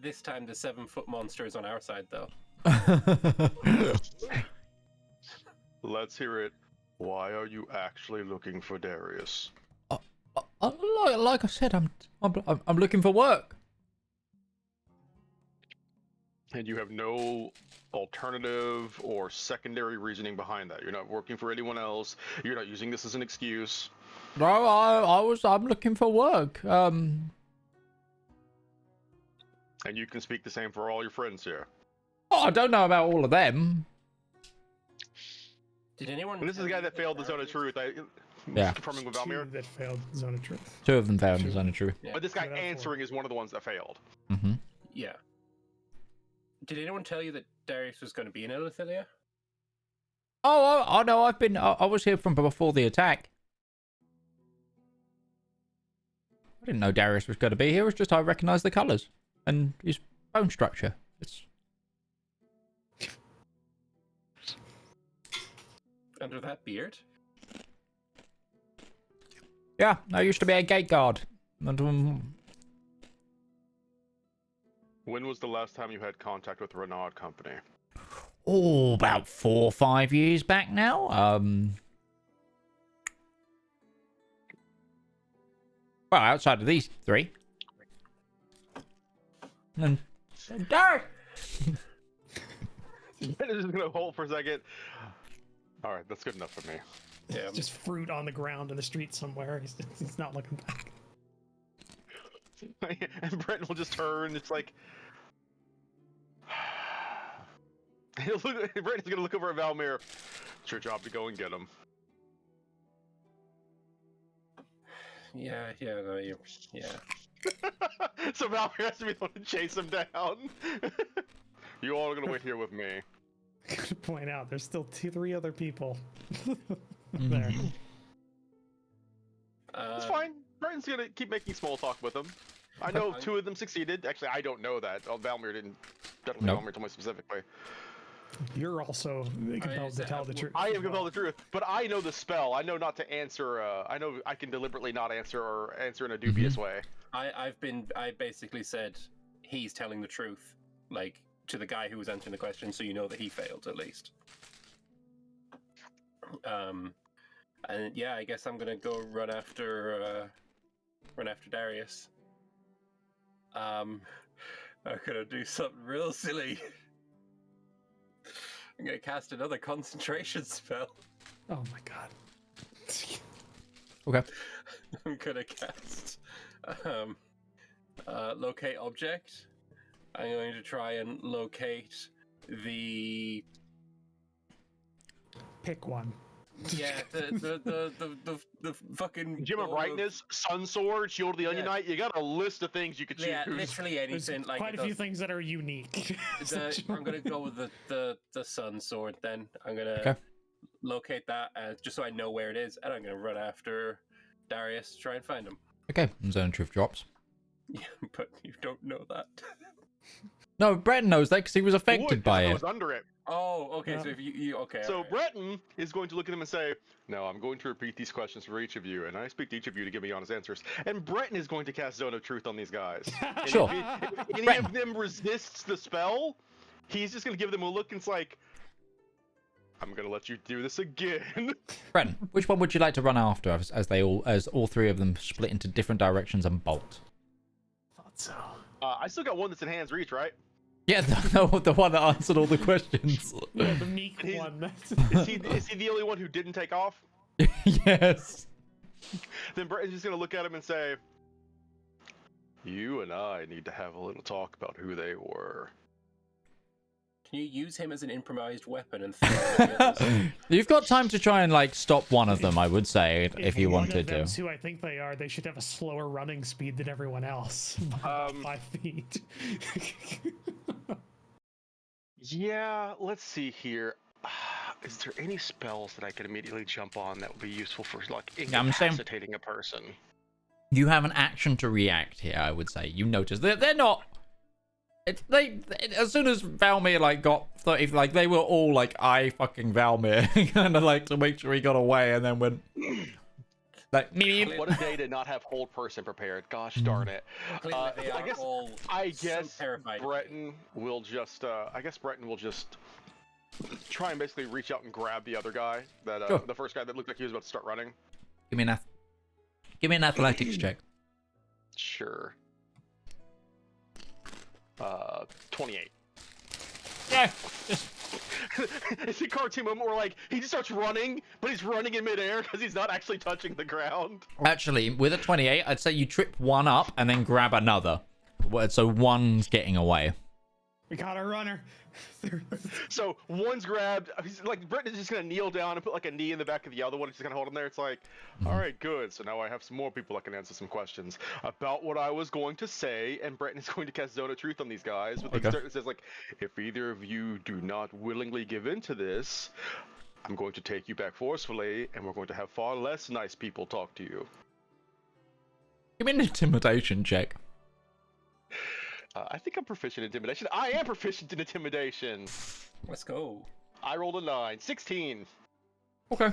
This time the 7-foot monster is on our side, though. Let's hear it. Why are you actually looking for Darius? Like I said, I'm looking for work. And you have no alternative or secondary reasoning behind that. You're not working for anyone else. You're not using this as an excuse. No, I'm looking for work. And you can speak the same for all your friends here. Oh, I don't know about all of them. Did anyone? This is the guy that failed the Zone of Truth. Yeah. Confirming with Valmir. Two that failed Zone of Truth. 2 of them found the Zone of Truth. Yeah. But this guy answering is one of the ones that failed. Mm-hmm. Yeah. Did anyone tell you that Darius was going to be in Elithilia? Oh, I know. I was here from before the attack. I didn't know Darius was going to be here. It's just I recognised the colours and his bone structure. It's Under that beard? yeah. I used to be a gate guard. And, When was the last time you had contact with Renaud Company? oh, about 4 or 5 years back now. Well, outside of these 3. And Darius. Ben is just gonna hold for a second. All right, that's good enough for me. Yeah. It's just fruit on the ground in the street somewhere. He's not looking back. And Breton will just turn. It's like Breton's gonna look over at Valmir. It's your job to go and get him. Yeah, no, yeah. So Valmir has to be the one to chase him down. You all are gonna wait here with me. To point out, there's still 3 other people there. It's fine. Breton's gonna keep making small talk with him. I know 2 of them succeeded. Actually, I don't know that. Valmir didn't. Definitely Valmir told me specifically. You're also compelled to tell the truth. I am compelled to the truth, but I know the spell. I know not to answer. I know I can deliberately not answer or answer in a dubious way. I basically said he's telling the truth, like to the guy who was answering the question, so you know that he failed at least. And yeah, I guess I'm gonna go run after Darius. I'm gonna do something real silly. I'm gonna cast another concentration spell. Oh my god. Okay. I'm gonna cast locate object. I'm going to try and locate the pick one. Yeah, the fucking Gem of Brightness, Sun Sword, Shield of the Onion Knight. You got a list of things you could choose. Yeah, literally anything. There's like quite a few things that are unique. I'm gonna go with the Sun Sword. Then I'm gonna locate that just so I know where it is, and I'm gonna run after Darius to try and find him. Okay, Zone of Truth drops. Yeah, but you don't know that. No, Breton knows that because he was affected by I it. was under it. Oh, okay. So if you okay. So right. Breton is going to look at him and say, "No, I'm going to repeat these questions for each of you, and I speak to each of you to give me honest answers." And Breton is going to cast Zone of Truth on these guys. And Sure. If any of them resists the spell, he's just going to give them a look and it's like, "I'm going to let you do this again." Breton, which one would you like to run after as all 3 of them split into different directions and bolt? Thought so. I still got one that's in hand's reach, right? Yeah, the one that answered all the questions. Yeah, the meek one. Is he the only one who didn't take off? Yes. Then Breton's just going to look at him and say, "You and I need to have a little talk about who they were." Can you use him as an improvised weapon and throw him at the others? You've got time to try and like stop one of them, I would say, if you one wanted of them's to. who I think they are, they should have a slower running speed than everyone else. By about 5 feet. Yeah, let's see here. Is there any spells that I could immediately jump on that would be useful for like I'm saying- incapacitating a person? You have an action to react here, I would say. You notice they're not. They as soon as Valmir like got 30, like they were all like, I fucking Valmir, kind of like to make sure he got away, and then went like What a day to not have hold person prepared. Gosh darn it. Clearly they are all I so guess terrified. Breton will just. I guess Breton will just try and basically reach out and grab the other guy. That Sure. the first guy that looked like he was about to start running. Give me an athletics check. Sure. 28. Yeah. It's a cartoon moment where like he just starts running, but he's running in midair because he's not actually touching the ground. Actually, with a 28, I'd say you trip one up and then grab another. So one's getting away. We got a runner. So one's grabbed. He's like Breton is just gonna kneel down and put like a knee in the back of the other one. He's just gonna hold him there. It's like, all right, good. So now I have some more people that can answer some questions about what I was going to say. And Breton is going to cast Zone of Truth on these guys. With Okay. it says like, if either of you do not willingly give in to this, I'm going to take you back forcefully, and we're going to have far less nice people talk to you. Give me an intimidation check. I think I'm proficient in intimidation. I am proficient in intimidation. Let's go. I rolled a 9. 16. Okay.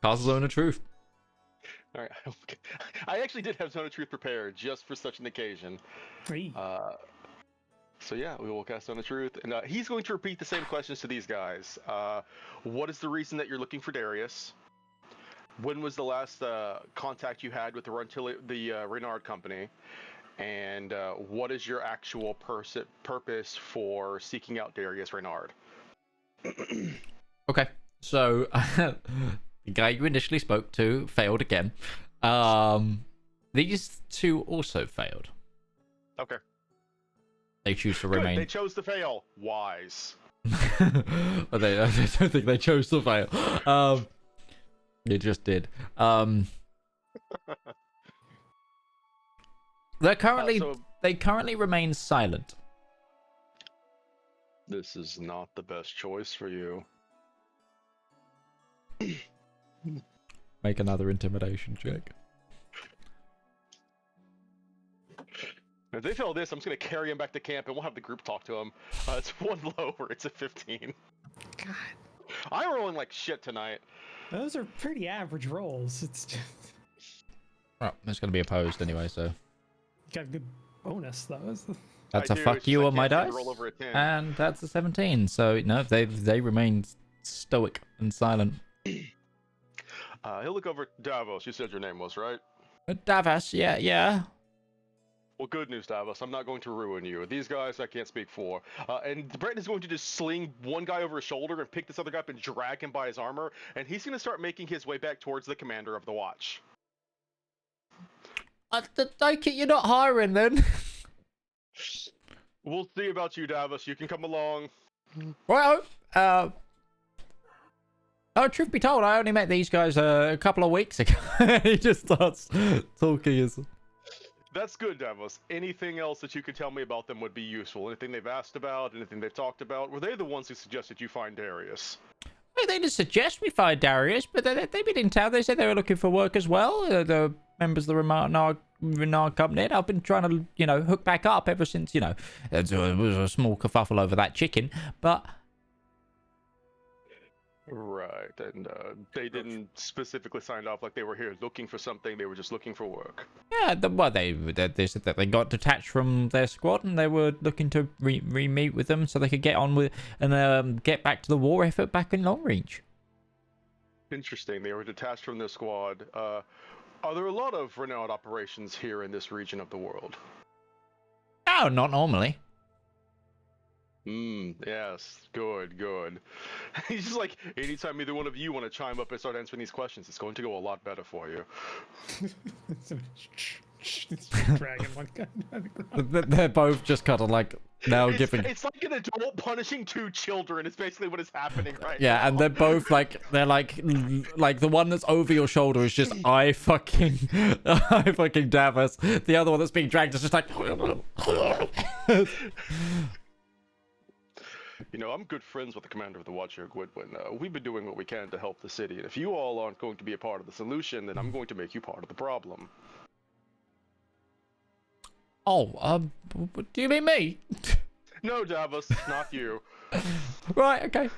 Cast Zone of Truth. All right. I actually did have Zone of Truth prepared just for such an occasion. Free. So yeah, we will cast Zone of Truth, and he's going to repeat the same questions to these guys. What is the reason that you're looking for Darius? When was the last contact you had with the Reynard company? And what is your actual purpose for seeking out Darius Reynard? Okay, so the guy you initially spoke to failed again. These two also failed. Okay. They choose to Good, remain. they chose to fail. Wise. I don't think they chose to fail. They just did. They currently remain silent. This is not the best choice for you. Make another intimidation check. If they fail this, I'm just going to carry him back to camp and we'll have the group talk to him. It's one lower, it's a 15. God. I'm rolling like shit tonight. Those are pretty average rolls. It's just... Well, it's going to be opposed anyway, so. You got a good bonus, though. That's a fuck you on my dice. And that's a 17. So, no, they remain stoic and silent. He'll look over at Davos. You said your name was, right? Davos, yeah. Well, good news, Davos. I'm not going to ruin you. These guys I can't speak for. And Breton is going to just sling one guy over his shoulder and pick this other guy up and drag him by his armor. And he's going to start making his way back towards the commander of the watch. Take it you're not hiring then. We'll see about you, Davos. You can come along. Well, truth be told, I only met these guys a couple of weeks ago. He just starts talking. That's good, Davos. Anything else that you could tell me about them would be useful. Anything they've asked about, anything they've talked about. Were they the ones who suggested you find Darius? They didn't suggest we find Darius, but they've been in town. They said they were looking for work as well. The members of the Renard company. And I've been trying to, hook back up ever since, there was a small kerfuffle over that chicken. But right, and they didn't specifically sign off like they were here looking for something. They were just looking for work. Yeah, they said that they got detached from their squad and they were looking to re-meet with them so they could get on with and get back to the war effort back in Longreach. Interesting. They were detached from their squad. Are there a lot of Renard operations here in this region of the world? No, not normally. Yes. Good. He's just like, anytime either one of you want to chime up and start answering these questions, it's going to go a lot better for you. Dragging one guy down the ground. They're both just kind of like now giving. It's like an adult punishing two children. It's basically what is happening right now. Yeah, and they're both like the one that's over your shoulder is just I fucking Davos. The other one that's being dragged is just like. You know, I'm good friends with the commander of the Watch here, Gwydwyn. We've been doing what we can to help the city, and if you all aren't going to be a part of the solution, then I'm going to make you part of the problem. Oh, do you mean me? No, Davos, not you. Right, okay.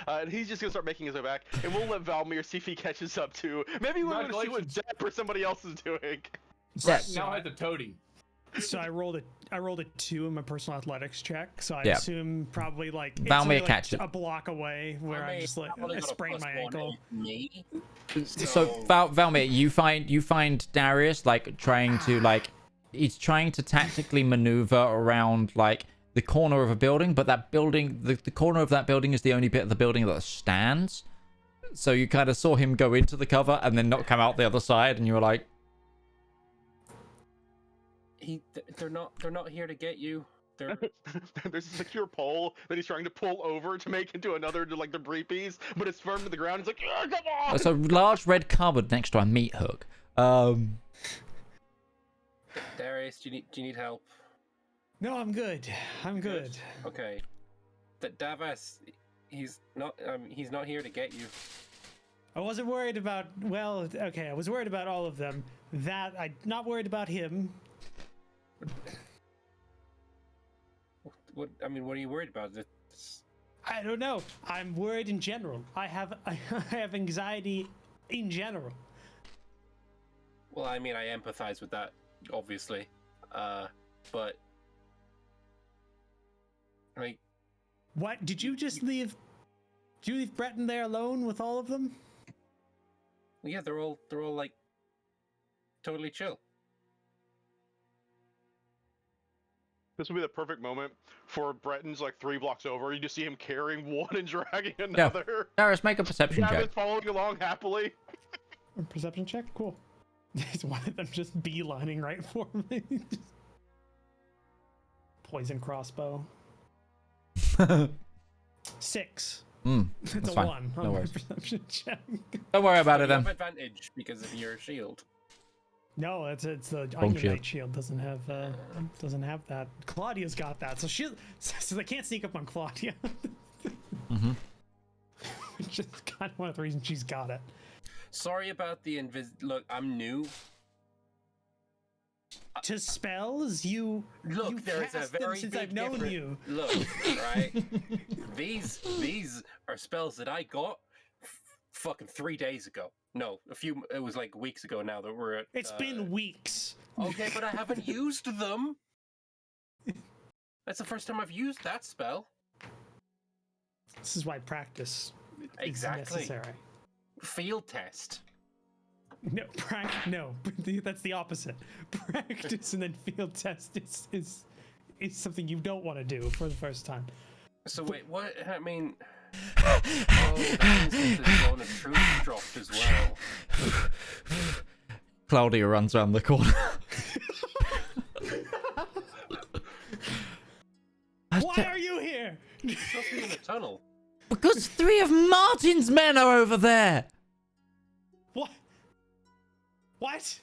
And he's just gonna start making his way back, and we'll let Valmir see if he catches up too. Maybe we'll see what Depp or somebody else is doing. Brett now has a toady. So I rolled a 2 in my personal athletics check. So I Yeah. assume probably like it's Valmir only, like, catch it. a block away where I just like I sprained my ankle. So Valmir, you find Darius like trying to like he's trying to tactically maneuver around like the corner of a building, but that building the corner of that building is the only bit of the building that stands. So you kind of saw him go into the cover and then not come out the other side, and you were like, They're not here to get you. They're... There's a secure pole that he's trying to pull over to make into another like debris piece, but it's firm to the ground. He's like, "Ah, come on!" there's a large red cupboard next to a meat hook. Darius, do you need help? No, I'm good. I'm good. Okay. Davos, he's not here to get you. I wasn't worried about. Well, okay, I was worried about all of them. That I'm not worried about him. What are you worried about? I don't know. I'm worried in general. I have anxiety in general. Well, I mean, I empathize with that, obviously, but like, what did you just leave? Did you leave Breton there alone with all of them? Yeah, they're all like totally chill. This would be the perfect moment for Breton's like 3 blocks over. You just see him carrying one and dragging another. Yeah. Darius, make a perception check. Following along happily. A perception check? Cool. Is one of them just beelining right for me? Poison crossbow. 6. It's that's a fine. 1 on No my worries. perception check. Don't worry about it You then. have advantage because of your shield. No, it's the Wrong Onion shield. Knight shield doesn't have that. Claudia's got that, so they can't sneak up on Claudia. Which is kind of one of the reasons she's got it. Sorry about the Look, I'm new. To spells, you Look, there is a cast them very since big I've known difference. you. Look, right? These are spells that I got fucking 3 days ago. No, it was like weeks ago now that we're at. It's been weeks. Okay, but I haven't used them. That's the first time I've used that spell. This is why practice is Exactly. necessary. Field test. No, no, that's the opposite. Practice and then field test is something you don't want to do for the first time. So wait, what? I mean, oh, that means that the zone of truth dropped as well. Claudia runs around the corner. Why are you here? You're supposed to be in the tunnel. Because 3 of Martin's men are over there. What? What?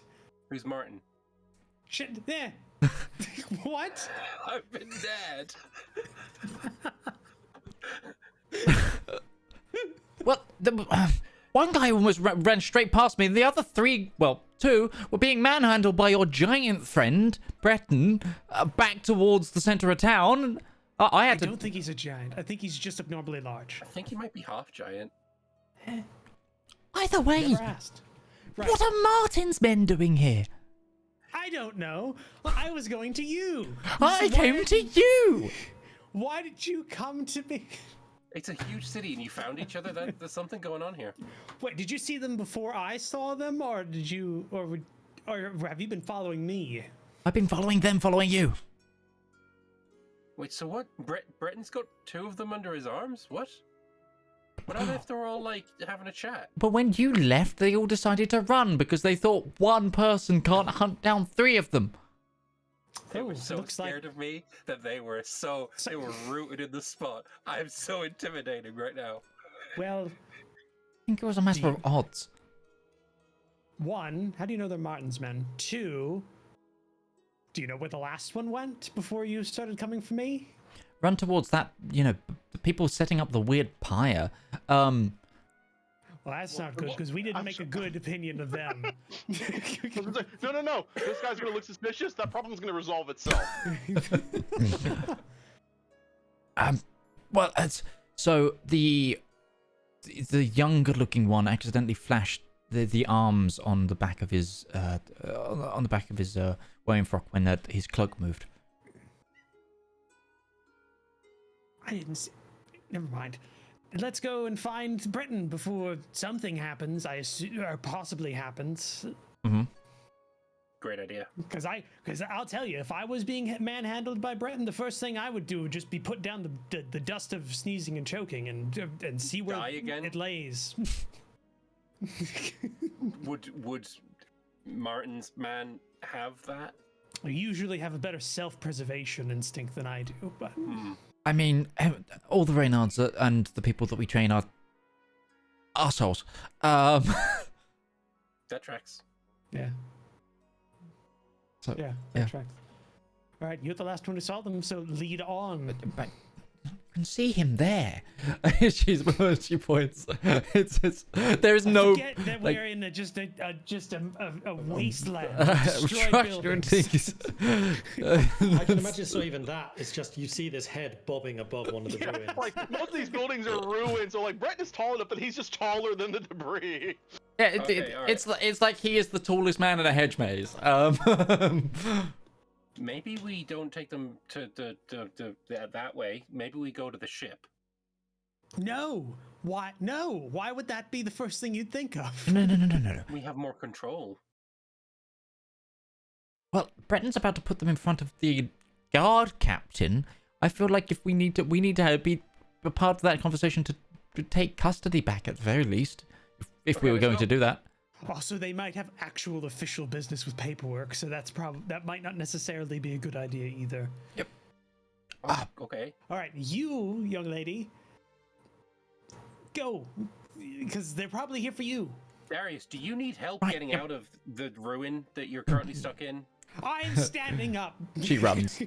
Who's Martin? Shit. Yeah. What? I've been dead. Well, one guy almost ran straight past me. The other 3, well, 2, were being manhandled by your giant friend, Breton, back towards the center of town. I don't think he's a giant. I think he's just abnormally large. I think he might be half giant. Either way, Never asked. Right. what are Martin's men doing here? I don't know. I was going to you. I came to you. Why did you come to me? It's a huge city, and you found each other. There's something going on here. Wait, did you see them before I saw them, or did you, or have you been following me? I've been following them, following you. Wait, so what? Breton's got 2 of them under his arms? What? What if they're all like having a chat? But when you left, they all decided to run because they thought one person can't hunt down 3 of them. They were so scared of me that they were rooted in the spot. I'm so intimidating right now. Well, I think it was a matter of odds. 1, how do you know they're Martin's men? 2, do you know where the last one went before you started coming for me? Run towards that, the people setting up the weird pyre. Well, that's not good because we didn't make a good opinion of them. No. This guy's gonna look suspicious. That problem's gonna resolve itself. Well, so the younger-looking one accidentally flashed the arms on the back of his wearing frock when his cloak moved. I didn't see. Never mind. Let's go and find Breton before something happens. I assume, or possibly happens. Mm-hmm. Great idea. Because I'll tell you, if I was being manhandled by Breton, the first thing I would do would just be put down the dust of sneezing and choking and see where it lays. Would Martin's man have that? I usually have a better self-preservation instinct than I do, but. I mean, all the Reynards and the people that we train are assholes. That tracks. Yeah. So, yeah, that tracks. All right, you're the last one who saw them, so lead on. But I can see him there. She points. There is no. Forget that we're in a wasteland. Trust your things. I can imagine. So even that, it's just you see this head bobbing above one of the ruins. Like most of these buildings are ruined, so like Breton is tall enough that he's just taller than the debris. Yeah, it's like he is the tallest man in a hedge maze. Maybe we don't take them to that way. Maybe we go to the ship. No. Why? No. Why would that be the first thing you'd think of? No. We have more control. Well, Breton's about to put them in front of the guard captain. I feel like if we need to be a part of that conversation to take custody back at the very least, if we were going to do that. Also, they might have actual official business with paperwork, so that might not necessarily be a good idea either. Yep. Okay. All right, you, young lady, go, because they're probably here for you. Darius, do you need help getting out of the ruin that you're currently stuck in? I'm standing up. She runs.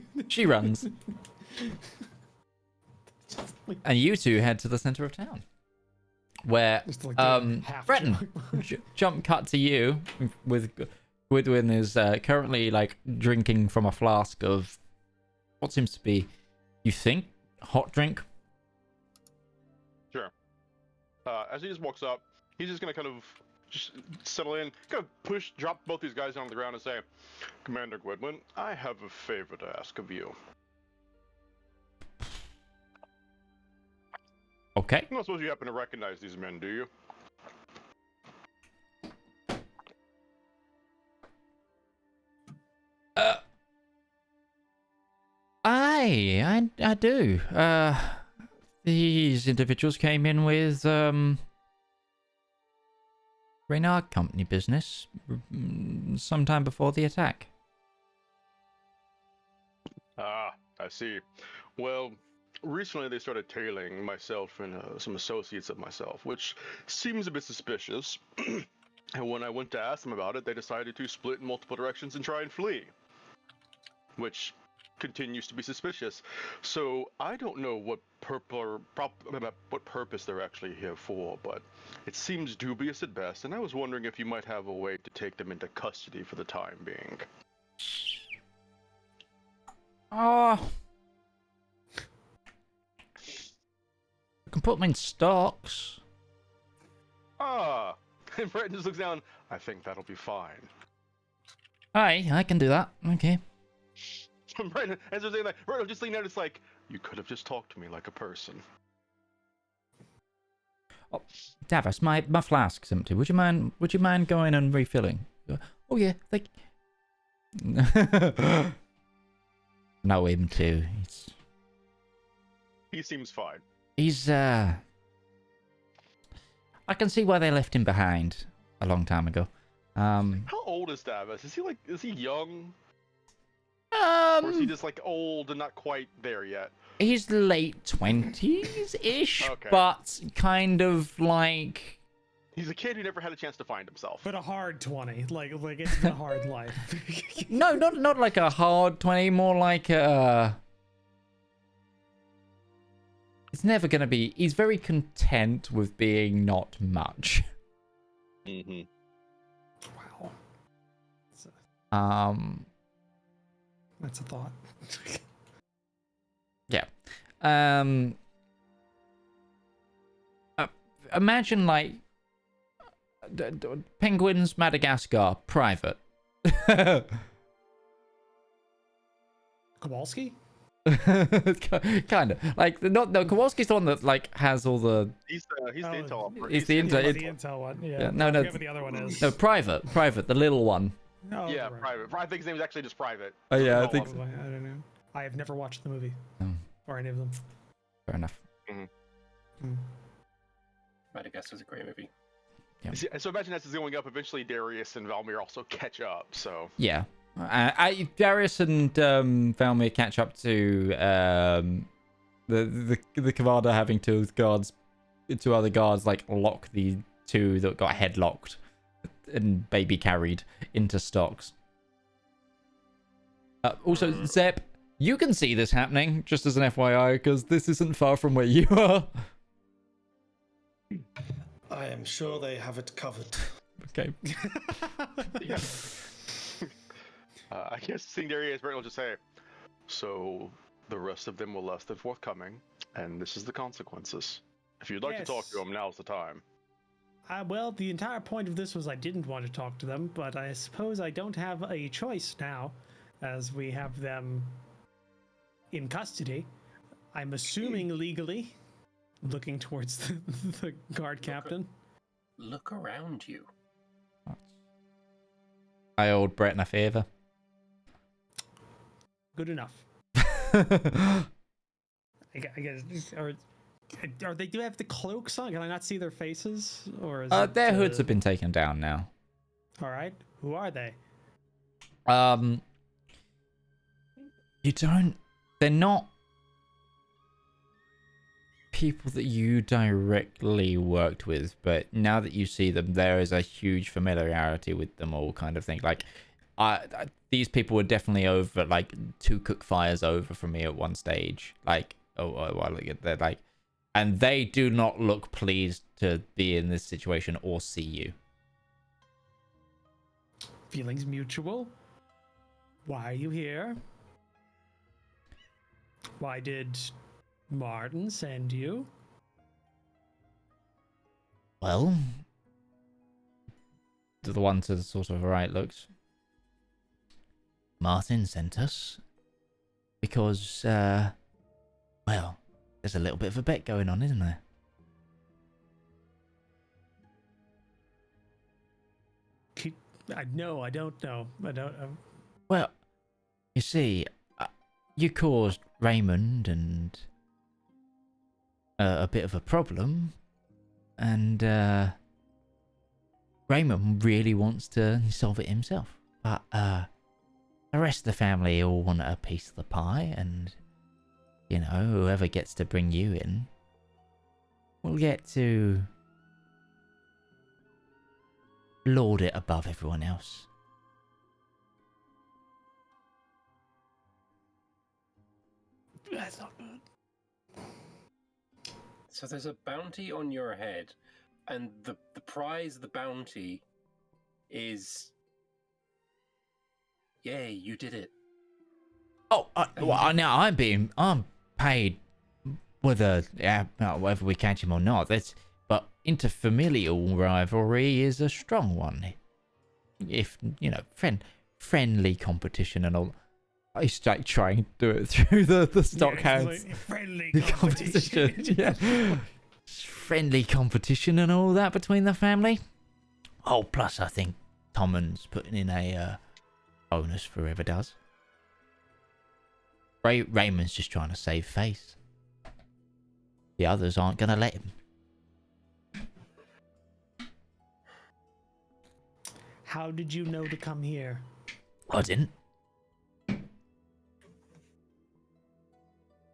And you two head to the center of town. Where Breton, jump cut to you with Gwydwyn is currently like drinking from a flask of what seems to be, you think, hot drink. Sure. As he just walks up, he's just gonna kind of just settle in, kind of drop both these guys down on the ground and say, "Commander Gwydwyn, I have a favor to ask of you." Okay. I don't suppose you happen to recognize these men, do you? I do. These individuals came in with Reynard Company business sometime before the attack. Ah, I see. Well, recently they started tailing myself and some associates of myself, which seems a bit suspicious. And when I went to ask them about it, they decided to split in multiple directions and try and flee, which continues to be suspicious. So I don't know what purpose they're actually here for, but it seems dubious at best, and I was wondering if you might have a way to take them into custody for the time being. Oh. You can put them in stocks. Ah, and Breton just looks down. I think that'll be fine. Aye, I can do that. Okay. Breton, as they're saying that, Breton just leaning out. It's like, you could have just talked to me like a person. Oh, Davos, my flask's empty. Would you mind going and refilling? Oh yeah, thank you. Know him too. He seems fine. He's I can see why they left him behind a long time ago. How old is Davos? Is he young? Or is he just like old and not quite there yet? He's late 20s-ish, Okay. but kind of like... He's a kid who never had a chance to find himself. But a hard 20, like it's the hard life. No, not like a hard 20, more like a... It's never gonna be... He's very content with being not much. Mm-hmm. Wow. That's a thought. Yeah. Imagine like penguins, Madagascar, private. Kowalski? Kind of like Kowalski's the one that like has all the. He's the intel operator. He's the intel one. Yeah. No. I forget what the other one is. No, private, the little one. Oh, Yeah, right. private. I think his name is actually just Private. Oh yeah, I So think. Probably, I don't know. I have never watched the movie or any of them. Fair enough. Madagascar's a great movie. Yeah. So imagine as it's going up, eventually Darius and Valmir also catch up. So Yeah. Darius and Valmir catch up to the commander having two other guards like lock the two that got headlocked and baby carried into stocks. Also, Zep, you can see this happening, just as an FYI, because this isn't far from where you are. I am sure they have it covered. Okay. yeah. I guess seeing Darius, Brent will just say, so the rest of them will less than forthcoming, and this is the consequences. If you'd like to talk to them, now's the time. Well, the entire point of this was I didn't want to talk to them, but I suppose I don't have a choice now, as we have them in custody. I'm assuming legally, looking towards the guard captain. Look around you. I owed Breton a favour. Good enough. I guess, or they do have the cloaks on? Can I not see their faces? Or is their hoods have been taken down now. All right. Who are they? They're not people that you directly worked with, but now that you see them, there is a huge familiarity with them all, kind of thing. Like, these people were definitely over, like, 2 cook fires over from me at one stage. Like, they're like, and they do not look pleased to be in this situation or see you. Feelings mutual. Why are you here? Why did Martin send you? Well, the one to the sort of right looks. Martin sent us because, well, there's a little bit of a bet going on, isn't there? No, I don't know. I don't know. Well, you see, you caused Raymond and a bit of a problem, and Raymond really wants to solve it himself, but the rest of the family all want a piece of the pie, and you know, whoever gets to bring you in will get to lord it above everyone else. That's not good. So there's a bounty on your head, and the prize, the bounty, is... Yay, you did it. Oh, well, now I'm paid whether we catch him or not. But interfamilial rivalry is a strong one. If you know, friendly competition and all. I used to like try and do it through the stock hands. Like friendly competition. Yeah. Friendly competition and all that between the family. Oh, plus I think Tommen's putting in a bonus for whoever does. Raymond's just trying to save face. The others aren't going to let him. How did you know to come here? I didn't.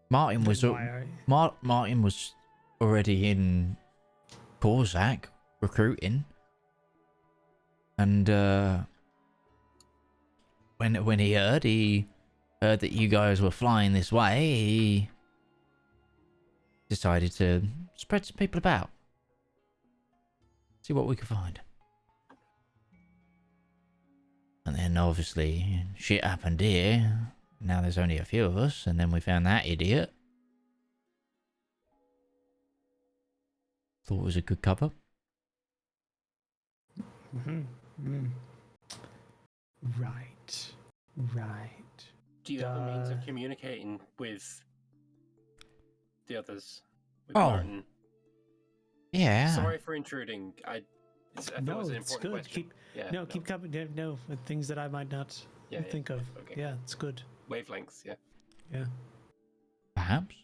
Martin was Then why are you- Martin was already in Korzak recruiting, and when he heard that you guys were flying this way, he decided to spread some people about, see what we could find. And then obviously shit happened here. Now there's only a few of us, and then we found that idiot. Thought it was a good cover. Right. Do you have a means of communicating with the others? With Oh. Martin? Yeah. Sorry for intruding. I thought No, it was an it's important good. question. Keep coming. No, with things that I might not think of. Okay. Yeah, it's good. Wavelengths, yeah. Yeah. Perhaps.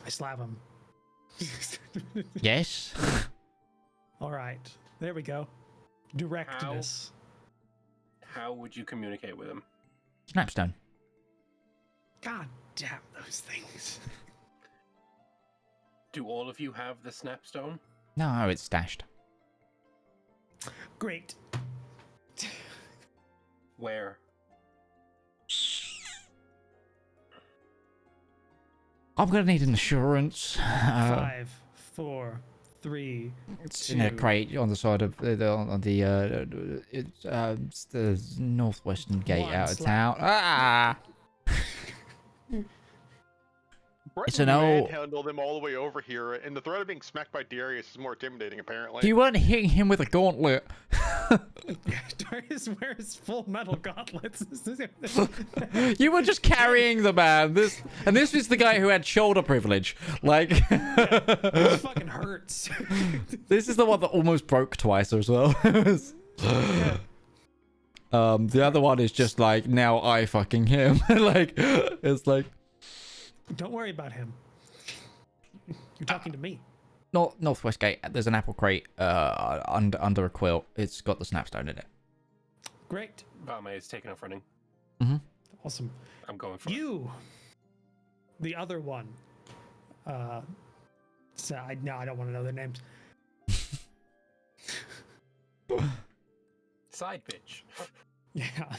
I slap him. Yes. All right. There we go. Directness. How would you communicate with him? Snapstone. God damn those things. Do all of you have the snapstone? No, it's stashed. Great. Where? I'm gonna need an assurance. 5, 4, 3. It's 2. in a crate on the side of it's the northwestern gate One out of slap. town. Ah! It's an Breton old. manhandled them all the way over here, and the threat of being smacked by Darius is more intimidating, apparently. You weren't hitting him with a gauntlet. Darius wears full metal gauntlets. You were just carrying the man. This is the guy who had shoulder privilege. Like, This fucking hurts. this is the one that almost broke twice as well. The other one is just like, now I fucking him. Like, it's like. Don't worry about him. You're talking to me. Northwest gate. There's an apple crate under a quilt. It's got the snapstone in it. Great. Valme is taking off running. Mm-hmm. Awesome. I'm going for you. The other one. So I don't want to know their names. Side pitch. Yeah.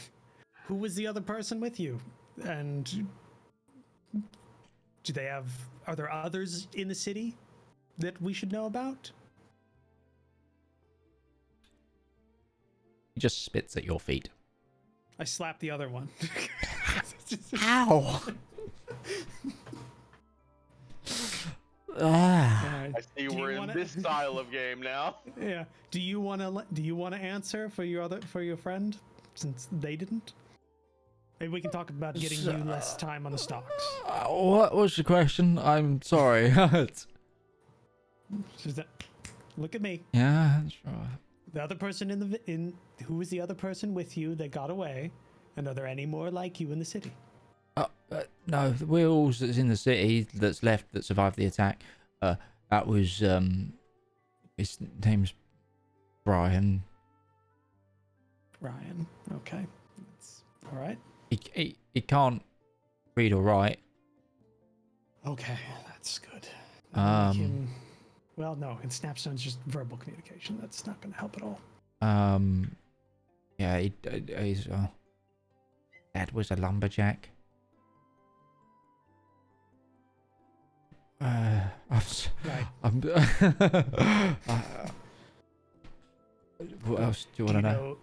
Who was the other person with you? And are there others in the city that we should know about? He just spits at your feet. I slapped the other one. Ow! Ah. I see we're in this style of game now. Yeah. Do you want to answer for your friend, since they didn't? Maybe we can talk about getting you less time on the stocks. What was the question? I'm sorry. Look at me. Yeah, that's right. The other person who was the other person with you that got away, and are there any more like you in the city? No, the Wills that's in the city that's left that survived the attack. That was his name's Brian. Brian. Okay. That's all right. He can't read or write. Okay, that's good. Well, no, in Snapstone's just verbal communication. That's not going to help at all. Yeah, his dad was a lumberjack. Right. What else do you want to know?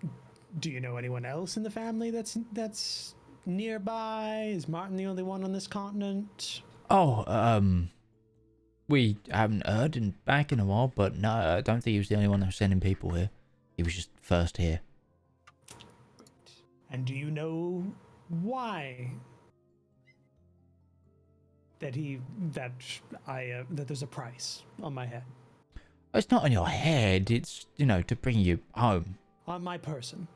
Do you know anyone else in the family that's nearby? Is Martin the only one on this continent? Oh, we haven't heard back in a while, but no, I don't think he was the only one that was sending people here. He was just first here. And do you know why that there's a price on my head? It's not on your head. It's, to bring you home. On my person.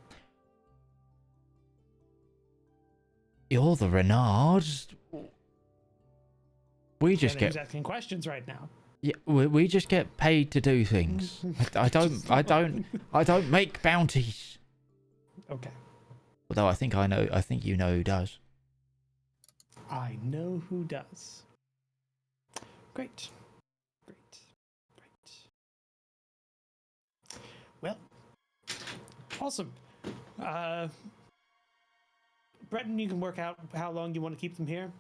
You're the Renards. We just Who's get. asking questions right now. Yeah, we just get paid to do things. I don't make bounties. Okay. Although I think you know who does. I know who does. Great. Well, awesome. Breton, you can work out how long you want to keep them here.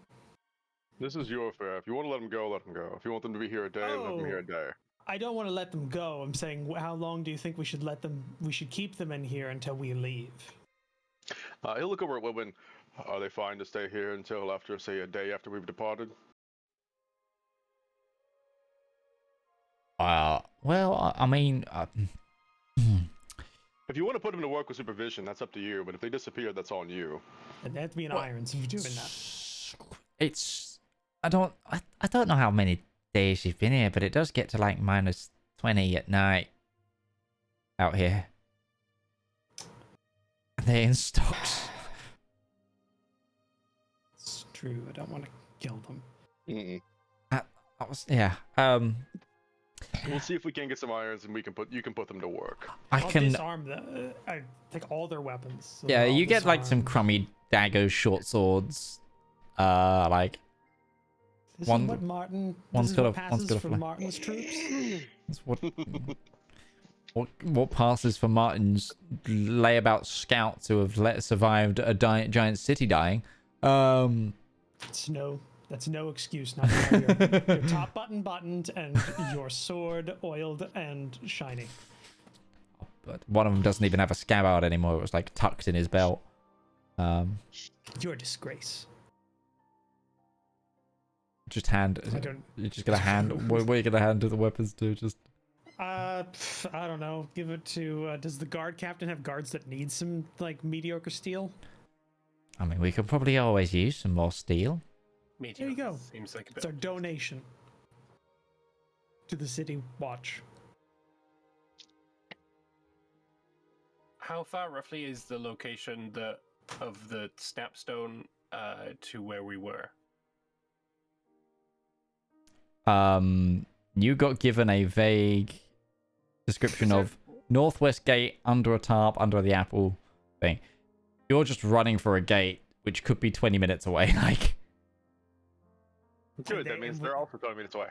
This is your affair. If you want to let them go, let them go. If you want them to be here a day, let them be here a day. I don't want to let them go. I'm saying, how long do you think we should keep them in here until we leave? He'll look over at Willoughby. Are they fine to stay here until after, say, a day after we've departed? Well, I mean, if you want to put them to work with supervision, that's up to you. But if they disappear, that's on you. And they have to be in irons if you're doing that. I don't know how many days you've been here, but it does get to like -20 at night out here. They're in stocks. It's true. I don't want to kill them. We'll see if we can get some irons, and you can put them to work. I'll disarm them. I take all their weapons. So yeah, you get like some crummy daggers, short swords, like. This is what Martin. This is what passes for Martin's troops. What passes for Martin's layabout scouts who have survived a giant city dying. That's no excuse not to have your top button buttoned and your sword oiled and shiny. But one of them doesn't even have a scabbard anymore. It was like tucked in his belt. You're a disgrace. Just hand. You're just gonna hand. What are you gonna hand to the weapons to? Just. I don't know. Give it to. Does the guard captain have guards that need some like mediocre steel? I mean, we could probably always use some more steel. There you go. Seems like it's our donation to the city watch. How far roughly is the location of the snapstone to where we were? You got given a vague description of northwest gate under a tarp under the apple thing. You're just running for a gate, which could be 20 minutes away. Like, good. That means they're also 20 minutes away.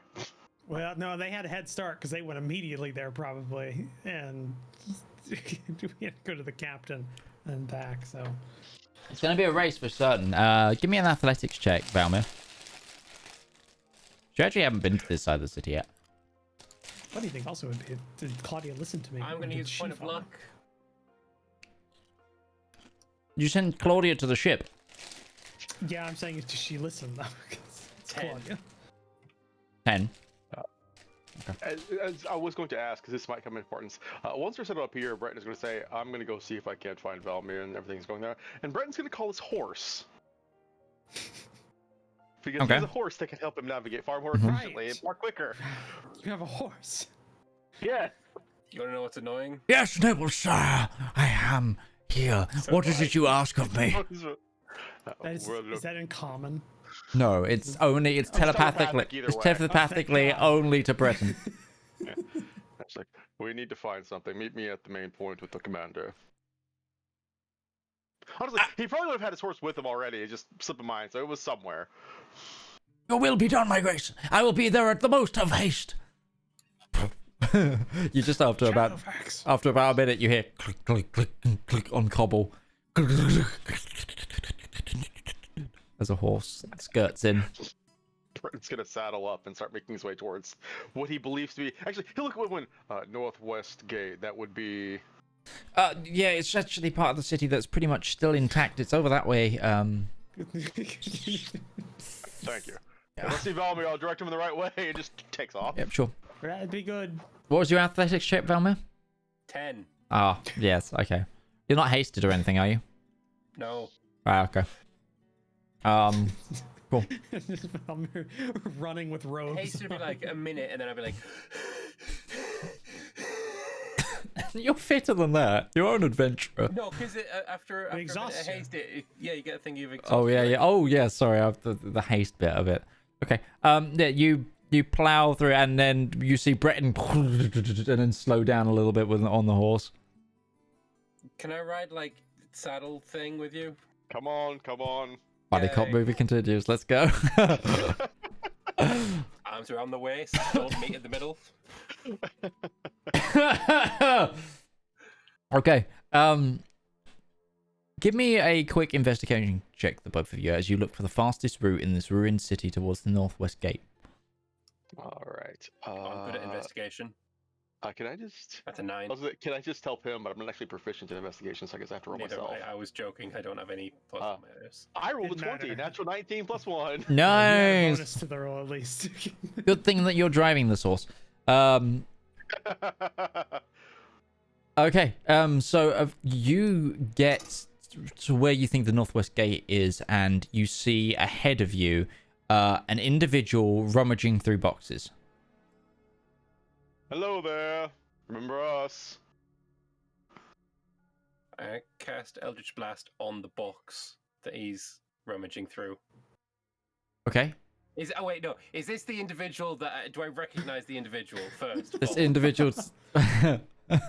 Well, no, they had a head start because they went immediately there probably, and we had to go to the captain and back. So it's gonna be a race for certain. Give me an athletics check, Valmir. You actually haven't been to this side of the city yet. What do you think also would be? Did Claudia listen to me? I'm going to use point of luck. You send Claudia to the ship. Yeah, I'm saying, does she listen though? It's 10. Claudia. 10. Okay. As I was going to ask, because this might come in importance. Once we're set up here, Breton is going to say, I'm going to go see if I can't find Valmir and everything's going there. And Breton's going to call his horse. Because he has a horse that can help him navigate far more efficiently and more quicker. You have a horse? Yeah. You want to know what's annoying? Yes, noble sire, I am here. What is it you ask of me? Is that in common? No, it's telepathically. It's telepathically only to Breton. Yeah. It's like, we need to find something. Meet me at the main point with the commander. Honestly, he probably would have had his horse with him already. It just slipped of mind, so it was somewhere. Your will be done, my grace. I will be there at the most of haste. You just after about a minute, you hear click, click, click, click on cobble. As a horse skirts in. Breton's gonna saddle up and start making his way towards what he believes to be. Actually, he'll look at one northwest gate. That would be. Yeah, it's actually part of the city that's pretty much still intact. It's over that way. Thank you. Yeah. Let's see Valmir. I'll direct him in the right way. It just takes off. Yep, sure. That'd be good. What was your athletics check, Valmir? 10. Ah, yes, okay. You're not hasted or anything, are you? No. Ah, okay. Cool. Valmir running with robes. Haste would be like a minute, and then I'd be like. You're fitter than that. You're an adventurer. No, because after a haste, you get a thing you've exhausted. Oh yeah. Oh yeah. Sorry, the haste bit of it. Okay. Yeah, you you plow through, and then you see Breton and then slow down a little bit on the horse. Can I ride like saddle thing with you? Come on, come on. Buddy cop movie continues. Let's go. Arms around the waist, don't meet in the middle. Okay. Give me a quick investigation check, the both of you, as you look for the fastest route in this ruined city towards the northwest gate. All right. I'm good at investigation. Can I just? That's a 9. Can I just help him? But I'm not actually proficient in investigation, so I guess I have to roll Neither myself. I was joking. I don't have any plus minus. I rolled a 20. Natural 19 plus 1. Nice. Bonus to the roll at least. Good thing that you're driving this horse. Okay. So you get to where you think the northwest gate is, and you see ahead of you an individual rummaging through boxes. Hello there. Remember us? I cast Eldritch Blast on the box that he's rummaging through. Okay. Is this the individual that do I recognize the individual first? This individual's. Look, we're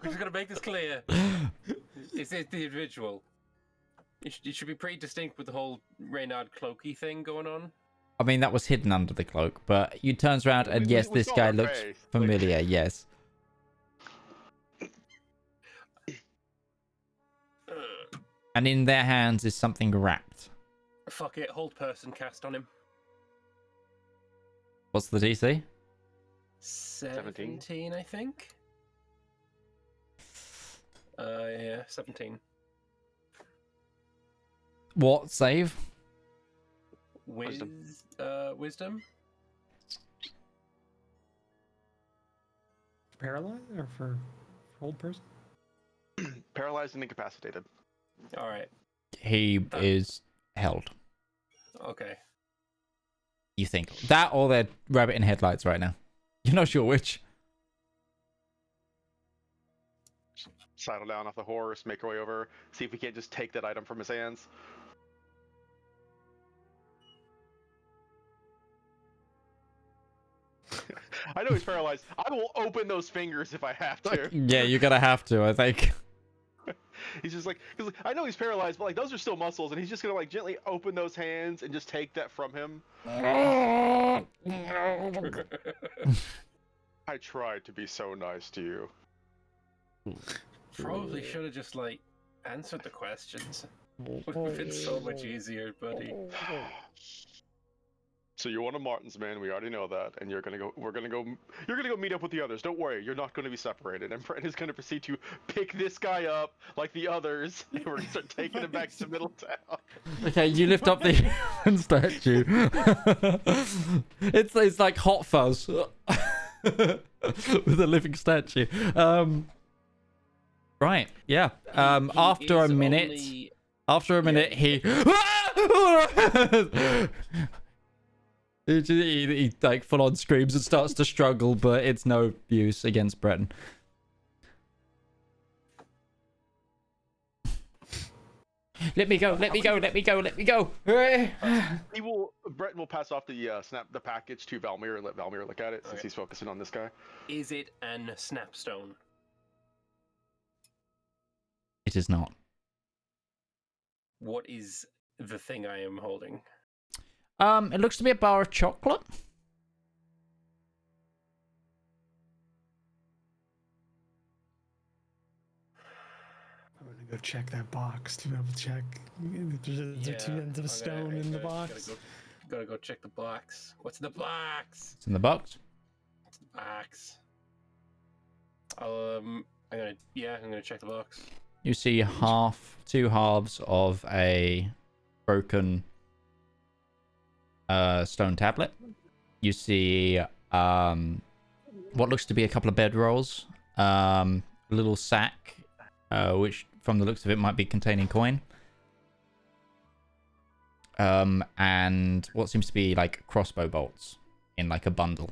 just gonna make this clear. Is this the individual? It should be pretty distinct with the whole Reynard cloaky thing going on. I mean, that was hidden under the cloak, but you turns around and yes, this guy looks familiar. Yes. And in their hands is something wrapped. Fuck it, hold person cast on him. What's the DC? 17, I think. Yeah, 17. What save? Wisdom. Paralyzed or for old person? Paralyzed and incapacitated. All right. He is held. Okay. You think that, or they're rabbit in headlights right now? You're not sure which. Saddle down off the horse, make our way over, see if we can't just take that item from his hands. I know he's paralyzed. I will open those fingers if I have to. Yeah, you're gonna have to, I think. He's just like, because I know he's paralyzed, but like those are still muscles, and he's just gonna like gently open those hands and just take that from him. I tried to be so nice to you. Probably should have just like answered the questions. Would have been so much easier, buddy. So you're one of Martin's men. We already know that, and you're gonna go. You're gonna go meet up with the others. Don't worry, you're not gonna be separated. And Brent is gonna proceed to pick this guy up like the others, and we're gonna start taking him back to Middletown. Okay, you lift up the human statue. It's like Hot Fuzz with a living statue. Right, yeah. After a minute, he. He like full on screams and starts to struggle, but it's no use against Breton. Let me go! Let me go! Let me go! Let me go! Breton will pass off the package to Valmir and let Valmir look at it since he's focusing on this guy. Is it an snapstone? It is not. What is the thing I am holding? It looks to be a bar of chocolate. I'm gonna go check that box to be able to check if there's two ends of a stone in the box. Gotta go check the box. What's in the box? It's in the box. What's in the box? I'm gonna check the box. You see two halves of a broken stone tablet. You see what looks to be a couple of bedrolls, a little sack, which from the looks of it might be containing coin, and what seems to be like crossbow bolts in like a bundle.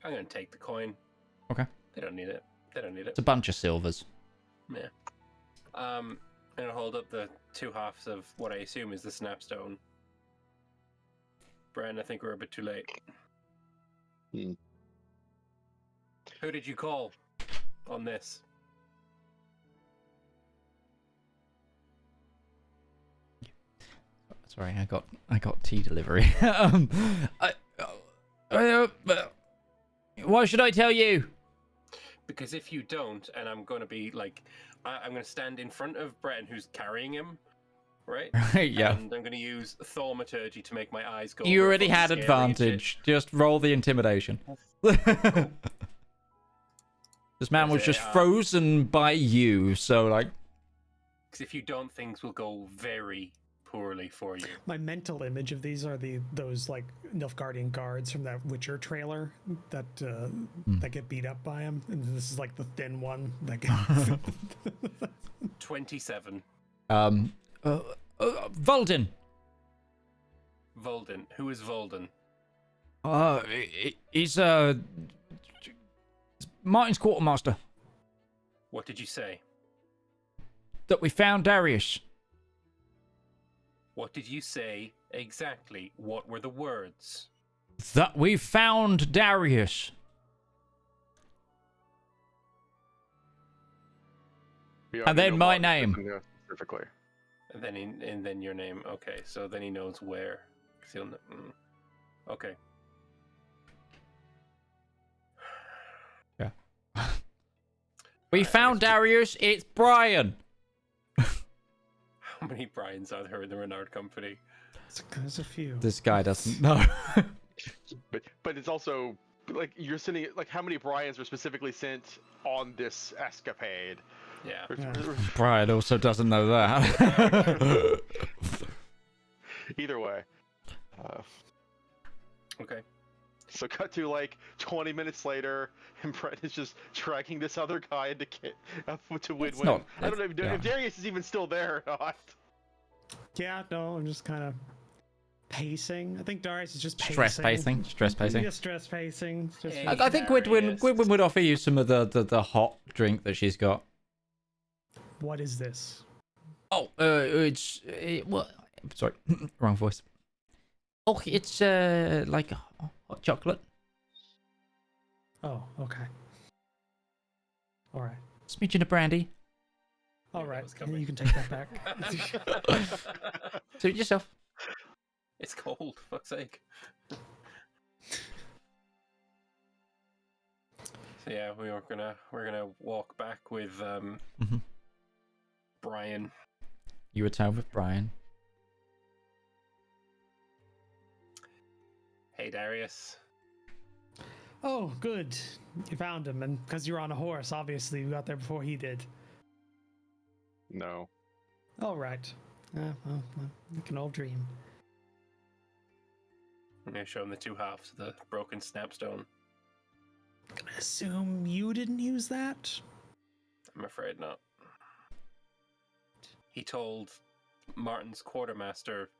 I'm gonna take the coin. Okay. They don't need it. It's a bunch of silvers. Yeah. I'm gonna hold up the two halves of what I assume is the snapstone. Bren, I think we're a bit too late. Hmm. Who did you call on this? Sorry, I got tea delivery. Why should I tell you? Because if you don't, and I'm going to be like, I'm going to stand in front of Breton, who's carrying him, right? Yeah. And I'm going to use thaumaturgy to make my eyes go. You over already from had scary advantage. Just roll the intimidation. This man was just frozen by you, so like. Because if you don't, things will go very poorly for you. My mental image of these are those like Nilfgaardian guards from that Witcher trailer that that get beat up by him, and this is like the thin one that gets 27. Volden. Volden. Who is Volden? He's Martin's quartermaster. What did you say? That we found Darius. What did you say exactly? What were the words? That we found Darius. And then my name. Specifically. And then your name. Okay, so then he knows where. 'Cause he'll Okay. Yeah. We found Darius. It's Brian. How many Brians are there in the Renard Company? There's a few. This guy doesn't know. but it's also like you're sending like how many Bryans were specifically sent on this escapade? Yeah. Brian also doesn't know that. Either way. Okay. So cut to like 20 minutes later, and Brett is just dragging this other guy into to win-win. I don't know if Darius is even still there or not. Yeah, no, I'm just kind of pacing. I think Darius is just pacing. Stress pacing. Yeah, stress pacing. I think Gwydwyn would offer you some of the hot drink that she's got. What is this? Oh, what? Sorry, wrong voice. Oh, it's like hot chocolate. Oh, okay. All right. Smidgen of brandy. All right, you can take that back. Suit yourself. It's cold, fuck's sake. So yeah, we're gonna walk back with Brian. You return with Brian. Hey Darius. Oh, good. You found him, and because you're on a horse, obviously you got there before he did. No. All right. Well, we can all dream. I'm gonna show him the two halves of the broken snapstone. I assume you didn't use that? I'm afraid not. He told Martin's quartermaster,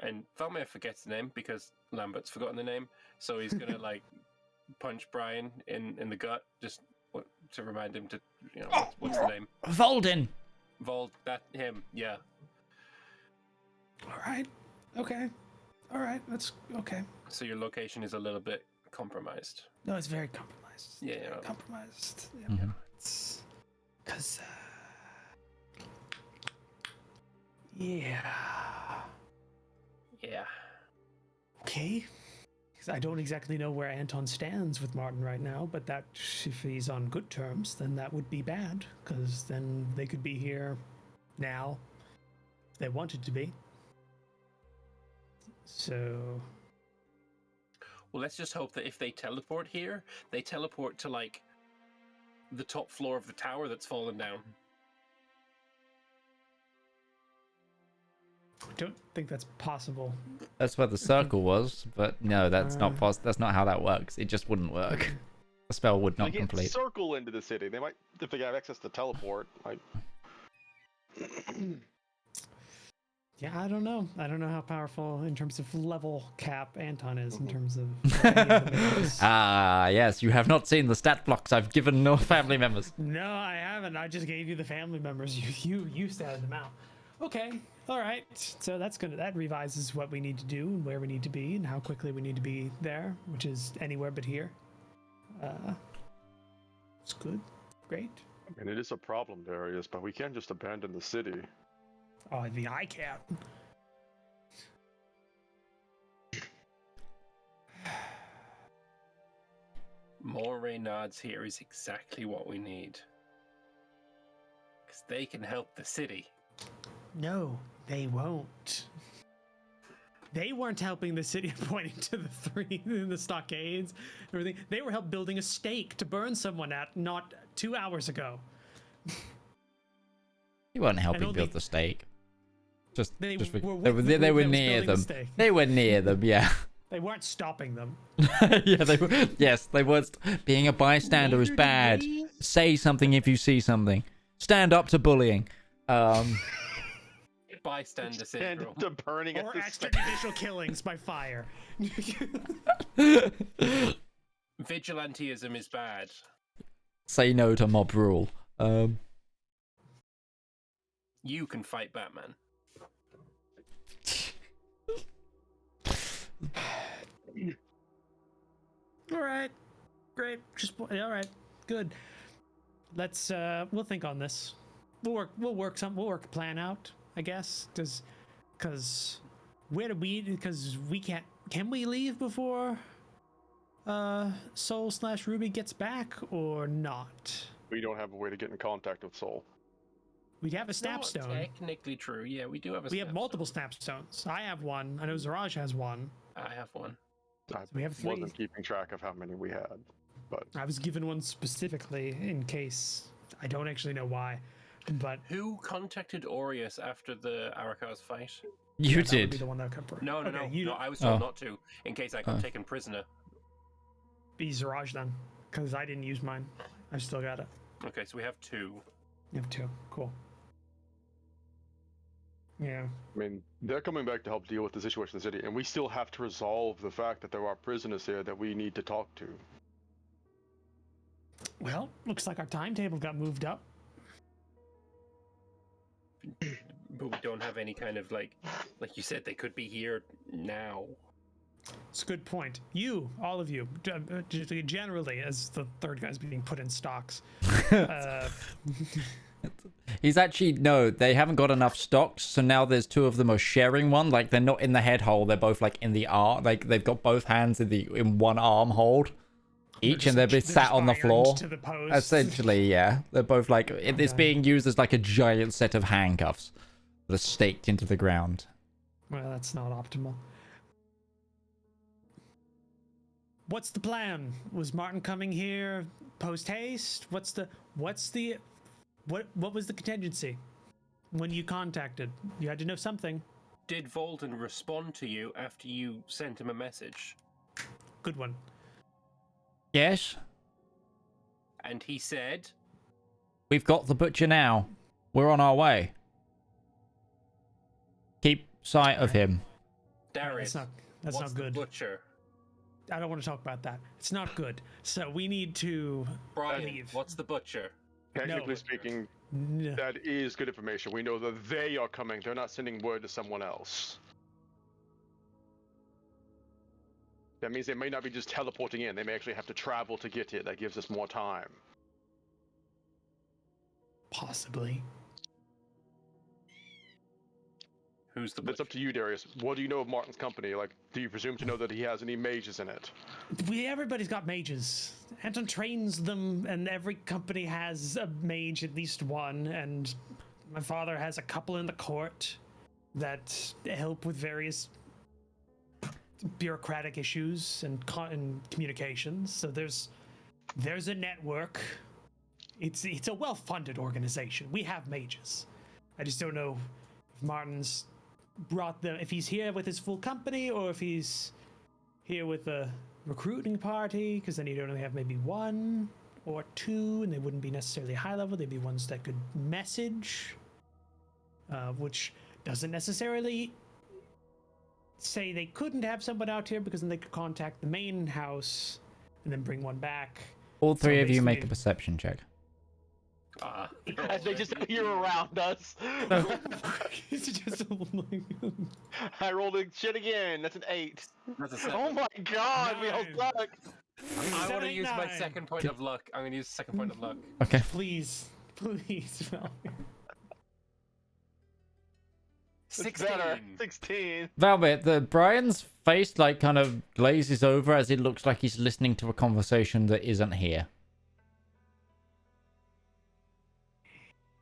and Thelma forgets the name because Lambert's forgotten the name, so he's gonna like punch Brian in the gut just to remind him to, you know, what's the name? Volden. Him, yeah. All right. Okay. All right. That's okay. So your location is a little bit compromised. No, it's very compromised. Yeah. Compromised. Yeah. Mm-hmm. It's because. Yeah. Yeah. Okay. Because I don't exactly know where Anton stands with Martin right now, but that if he's on good terms, then that would be bad, because then they could be here now if they wanted to be. So. Well, let's just hope that if they teleport here, they teleport to like the top floor of the tower that's fallen down. I don't think that's possible. That's where the circle was, but no, that's not That's not how that works. It just wouldn't work. The spell would not They can't complete. circle into the city. They might, if they have access to teleport. Like. Yeah, I don't know. I don't know how powerful in terms of level cap Anton is in terms of. Yes, you have not seen the stat blocks I've given no family members. No, I haven't. I just gave you the family members. You statted them out. Okay. All right. So that revises what we need to do and where we need to be and how quickly we need to be there, which is anywhere but here. It's good. Great. I mean, it is a problem, Darius, but we can't just abandon the city. Oh, I mean, I can't. More Reynards here is exactly what we need. Because they can help the city. No, they won't. They weren't helping the city pointing to the three in the stockades and everything. They were helping building a stake to burn someone at not 2 hours ago. You weren't helping only- build the stake. They they were were, with the they group were that was near building the them. stake. They were near them, yeah. They weren't stopping them. Yeah, they were. Yes, they were. Being a bystander is bad. Say something if you see something. Stand up to bullying. Bystander Stand syndrome. to burning at Or the extrajudicial killings by fire. Vigilantism is bad. Say no to mob rule. You can fight Batman. All right, great. All right, good. Let's we'll think on this. We'll work a plan out, I guess. Because we can't. Can we leave before Soul/Ruby gets back or not? We don't have a way to get in contact with Soul. We have a snapstone. Technically true. Yeah, we do have a We have multiple snapstones. I have one. I know Zaraj has one. I have one. We have 3. Wasn't keeping track of how many we had, but I was given one specifically in case. I don't actually know why, but Who contacted Aureus after the Arakaz fight? You that would be did. the one that could. No, you I was told Oh. not to, in case I got taken prisoner. be Zaraj then, because I didn't use mine. I still got it. Okay, so we have 2. You have 2. Cool. Yeah. I mean, they're coming back to help deal with the situation in the city, and we still have to resolve the fact that there are prisoners here that we need to talk to. Well, looks like our timetable got moved up. But we don't have any kind of like you said, they could be here now. It's a good point. You, all of you, generally, as the third guy's being put in stocks. He's actually no. They haven't got enough stocks, so now there's 2 of them are sharing one. Like they're not in the head hole. They're both like in the arm. Like they've got both hands in one arm hold, each, and they're both sat on the floor. To the post. Essentially, yeah. They're both like it's being used as like a giant set of handcuffs that are staked into the ground. Well, that's not optimal. What's the plan? Was Martin coming here post haste? What was the contingency when you contacted? You had to know something. Did Volden respond to you after you sent him a message? Good one. Yes, And he said, we've got the butcher now. We're on our way. Keep sight of him. Darius, That's what's not good. The butcher? I don't want to talk about that. It's not good. So we need to Brian, leave. what's the butcher? Technically speaking, that is good information. We know that they are coming. They're not sending word to someone else. That means they may not be just teleporting in. They may actually have to travel to get here. That gives us more time. Possibly. Who's the That's up to you, Darius. What do you know of Martin's company? Like, do you presume to know that he has any mages in it? Everybody's got mages. Anton trains them, and every company has a mage, at least one. And my father has a couple in the court that help with various bureaucratic issues and communications. So there's a network. It's a well-funded organization. We have mages. I just don't know if Martin's brought them, if he's here with his full company or if he's here with a recruiting party, because then you'd only have maybe 1 or 2, and they wouldn't be necessarily high level. They'd be ones that could message, which doesn't necessarily say they couldn't have someone out here, because then they could contact the main house and then bring one back. All 3 of you make a basically- perception check. As they just appear around us. It's just I rolled a shit again. That's an 8. That's a 7. Oh my god, we all 9. suck. I want to 7, use my 9. second point of luck. I'm going to use the second point of luck. Okay. Please, Val. 16. Better. 16. Valbit, Brian's face like kind of glazes over as it looks like he's listening to a conversation that isn't here.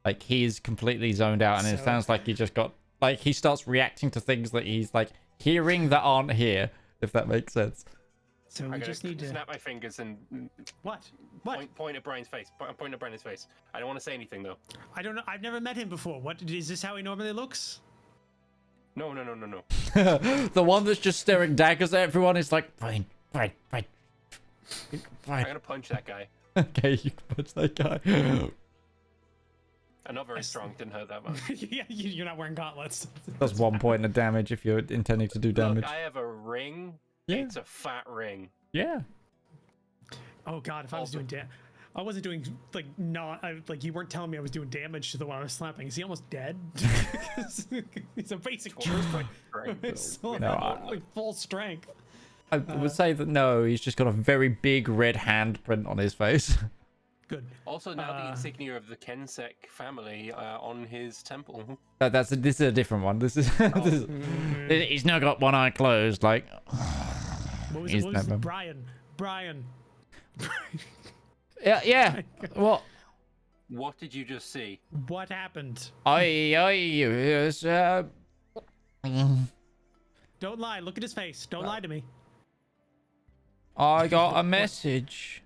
Like he's completely zoned out, and it sounds like he just got like he starts reacting to things that he's like hearing that aren't here. If that makes sense. So we just need to snap my fingers and what? Point at Brian's face. Point at Brian's face. I don't want to say anything though. I don't know. I've never met him before. What is this? How he normally looks? No. The one that's just staring daggers at everyone is like, fine. I'm gonna punch that guy. Okay, you can punch that guy. I'm not very strong. Didn't hurt that much. Yeah, you're not wearing gauntlets. That's 1 point of damage if you're intending to do damage. Look, I have a ring. Yeah. It's a fat ring. Yeah. Oh god, if I was doing I wasn't doing like you weren't telling me I was doing damage to the one I was slapping. Is he almost dead? It's a basic truth. It's like full strength. I would say that no, he's just got a very big red handprint on his face. Good. Also, now the insignia of the Kensek family on his temple. This is a different one. This is, he's now got one eye closed. Like, what was it? Brian. Yeah. What? What did you just see? What happened? Don't lie. Look at his face. Don't lie to me. I got a message.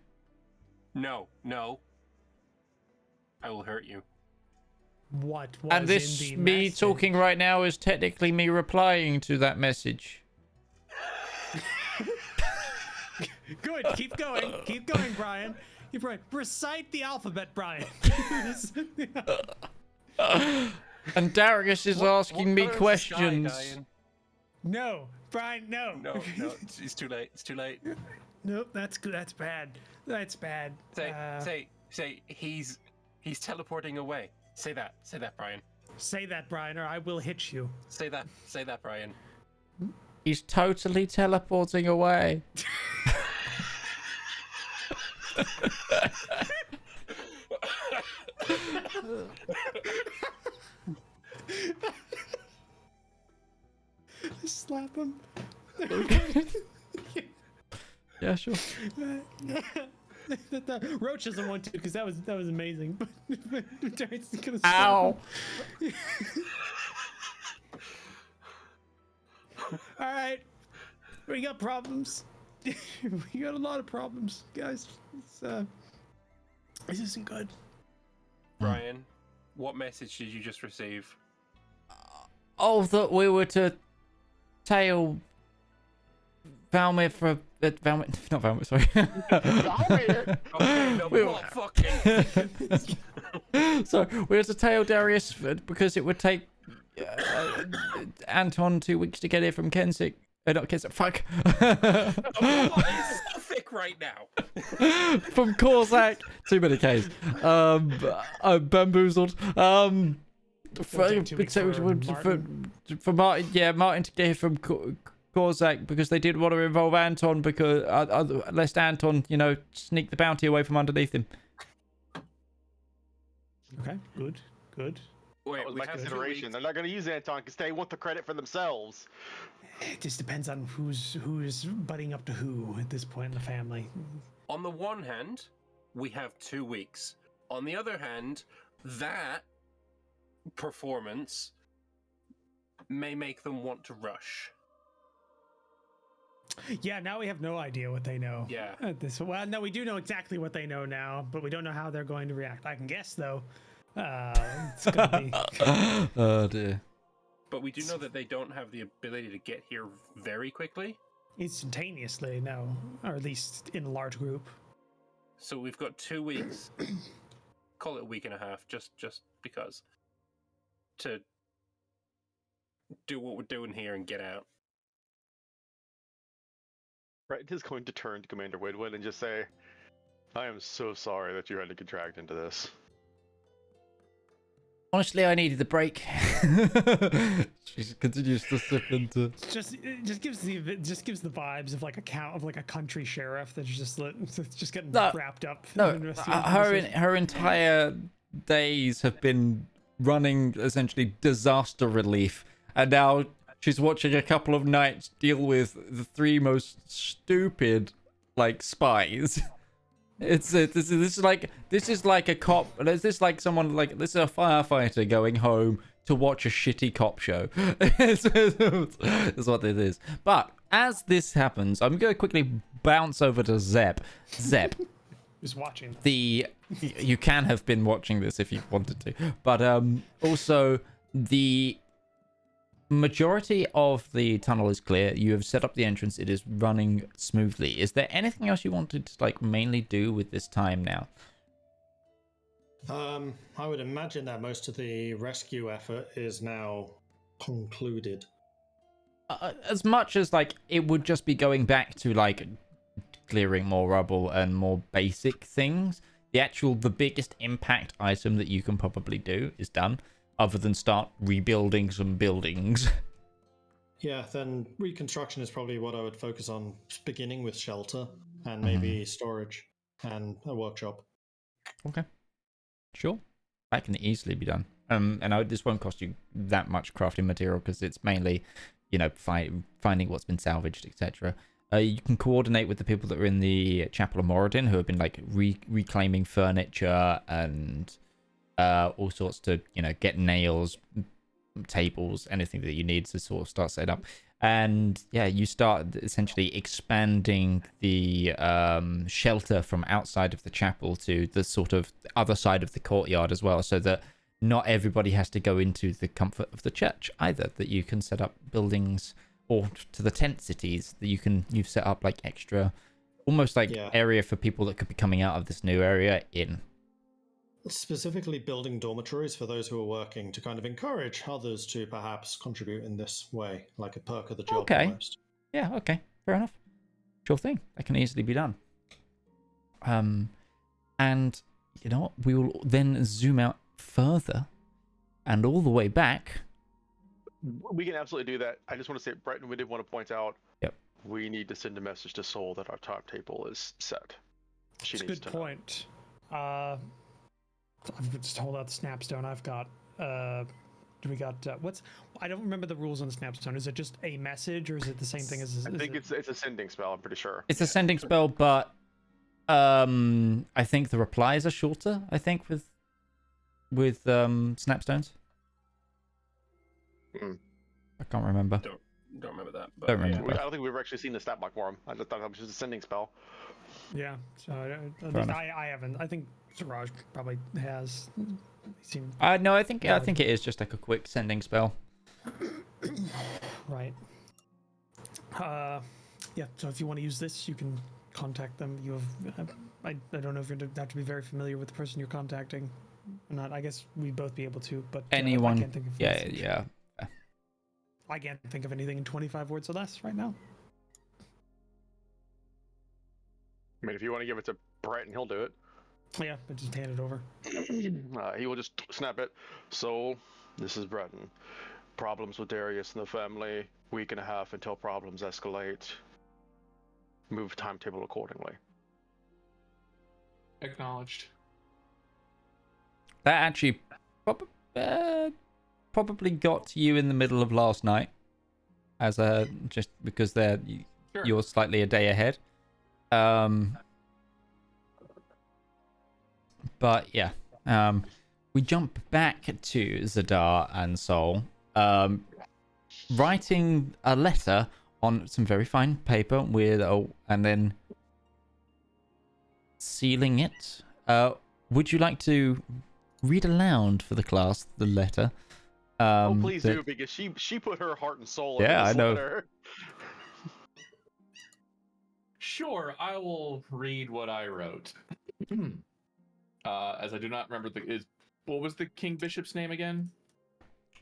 No. I will hurt you. What was and this in the me message? talking right now is technically me replying to that message. Good. Keep going, Brian. Recite the alphabet, Brian. And Darius is asking me questions. No, Brian, no. No, it's too late. It's too late. Nope, that's good. That's bad. That's bad. Say, he's teleporting away. Say that, Brian. Say that, Brian, or I will hit you. Say that, Brian. He's totally teleporting away. Slap him. Yeah, sure. Roach doesn't want to because that was amazing. Ow. All right, we got problems. We got a lot of problems, guys. This isn't good. Brian, what message did you just receive? Oh, that we were to tail Valmir for Valmir, not Valmir, sorry. Valmir. Okay, no, fucking. So we were to tail Darius because it would take Anton 2 weeks to get here from Kensik. Not Kensik. Fuck. I'm so thick right now. From Korzak. Too many K's. Bamboozled. For Martin, Martin to get here from Korzak because they didn't want to involve Anton because lest Anton, sneak the bounty away from underneath him. Okay, good. Wait, my consideration. They're not going to use Anton because they want the credit for themselves. It just depends on who's butting up to who at this point in the family. On the one hand, we have 2 weeks. On the other hand, that performance may make them want to rush. Yeah, now we have no idea what they know. Yeah. Well, no, we do know exactly what they know now, but we don't know how they're going to react. I can guess though. It's gonna be. Oh dear. But we do know that they don't have the ability to get here very quickly. Instantaneously, no. Or at least in a large group. So we've got 2 weeks. Call it a week and a half, just because. To do what we're doing here and get out. Brett is going to turn to Commander Widwood and just say, I am so sorry that you had to contract into this. Honestly, I needed the break. She continues to sip into. It just gives the vibes of like a country sheriff that's just getting wrapped up. No, in investigating her entire days have been running essentially disaster relief, and now she's watching a couple of knights deal with the three most stupid like spies. This is like a cop. This is like someone like this is a firefighter going home to watch a shitty cop show. That's what it is. But as this happens, I'm going to quickly bounce over to Zeb. Zeb, just watching. You can have been watching this if you wanted to, but also the majority of the tunnel is clear. You have set up the entrance. It is running smoothly. Is there anything else you wanted to like mainly do with this time now? I would imagine that most of the rescue effort is now concluded. As much as like it would just be going back to like clearing more rubble and more basic things, the biggest impact item that you can probably do is done, other than start rebuilding some buildings. Yeah, then reconstruction is probably what I would focus on, beginning with shelter and maybe storage and a workshop. Okay. Sure. That can easily be done. And this won't cost you that much crafting material because it's mainly, finding what's been salvaged, etc. You can coordinate with the people that are in the Chapel of Moradin who have been like reclaiming furniture and all sorts to, get nails, tables, anything that you need to sort of start setting up. And yeah, you start essentially expanding the shelter from outside of the chapel to the sort of other side of the courtyard as well, so that not everybody has to go into the comfort of the church either, that you can set up buildings, or to the tent cities that you've set up like extra, almost like area for people that could be coming out of this new area in. Specifically building dormitories for those who are working to kind of encourage others to perhaps contribute in this way, like a perk of the job almost. Yeah, okay. Fair enough. Sure thing. That can easily be done. And you know what? We will then zoom out further and all the way back. We can absolutely do that. I just want to say, Breton, we did want to point out, yep, we need to send a message to Soul that our top table is set. That's a good point. I've just hold out the snapstone. I've got. We got what's? I don't remember the rules on the snapstone. Is it just a message, or is it the same thing as? I think it's a sending spell. I'm pretty sure. It's a sending spell, but I think the replies are shorter. I think with snapstones. I can't remember. Don't remember that. But don't remember. I don't think we've ever actually seen the stat block for him. I just thought it was just a sending spell. Yeah, so I haven't. I think Siraj probably has. No, I think it is just like a quick sending spell. Right. Yeah. So if you want to use this, you can contact them. You have. I don't know if you have to be very familiar with the person you're contacting or not. I guess we'd both be able to, but anyone. I can't think of Yeah. I can't think of anything in 25 words or less right now. I mean, if you want to give it to Breton, he'll do it. Yeah, but just hand it over. He will just snap it. So, this is Breton. Problems with Darius and the family. Week and a half until problems escalate. Move timetable accordingly. Acknowledged. That actually probably got to you in the middle of last night, as just because you're slightly a day ahead. But yeah, we jump back to Zedaar and Sol, writing a letter on some very fine paper and then sealing it. Would you like to read aloud for the class the letter? Please do, because she put her heart and soul into this letter. Sure, I will read what I wrote. As I do not remember what was the King Bishop's name again?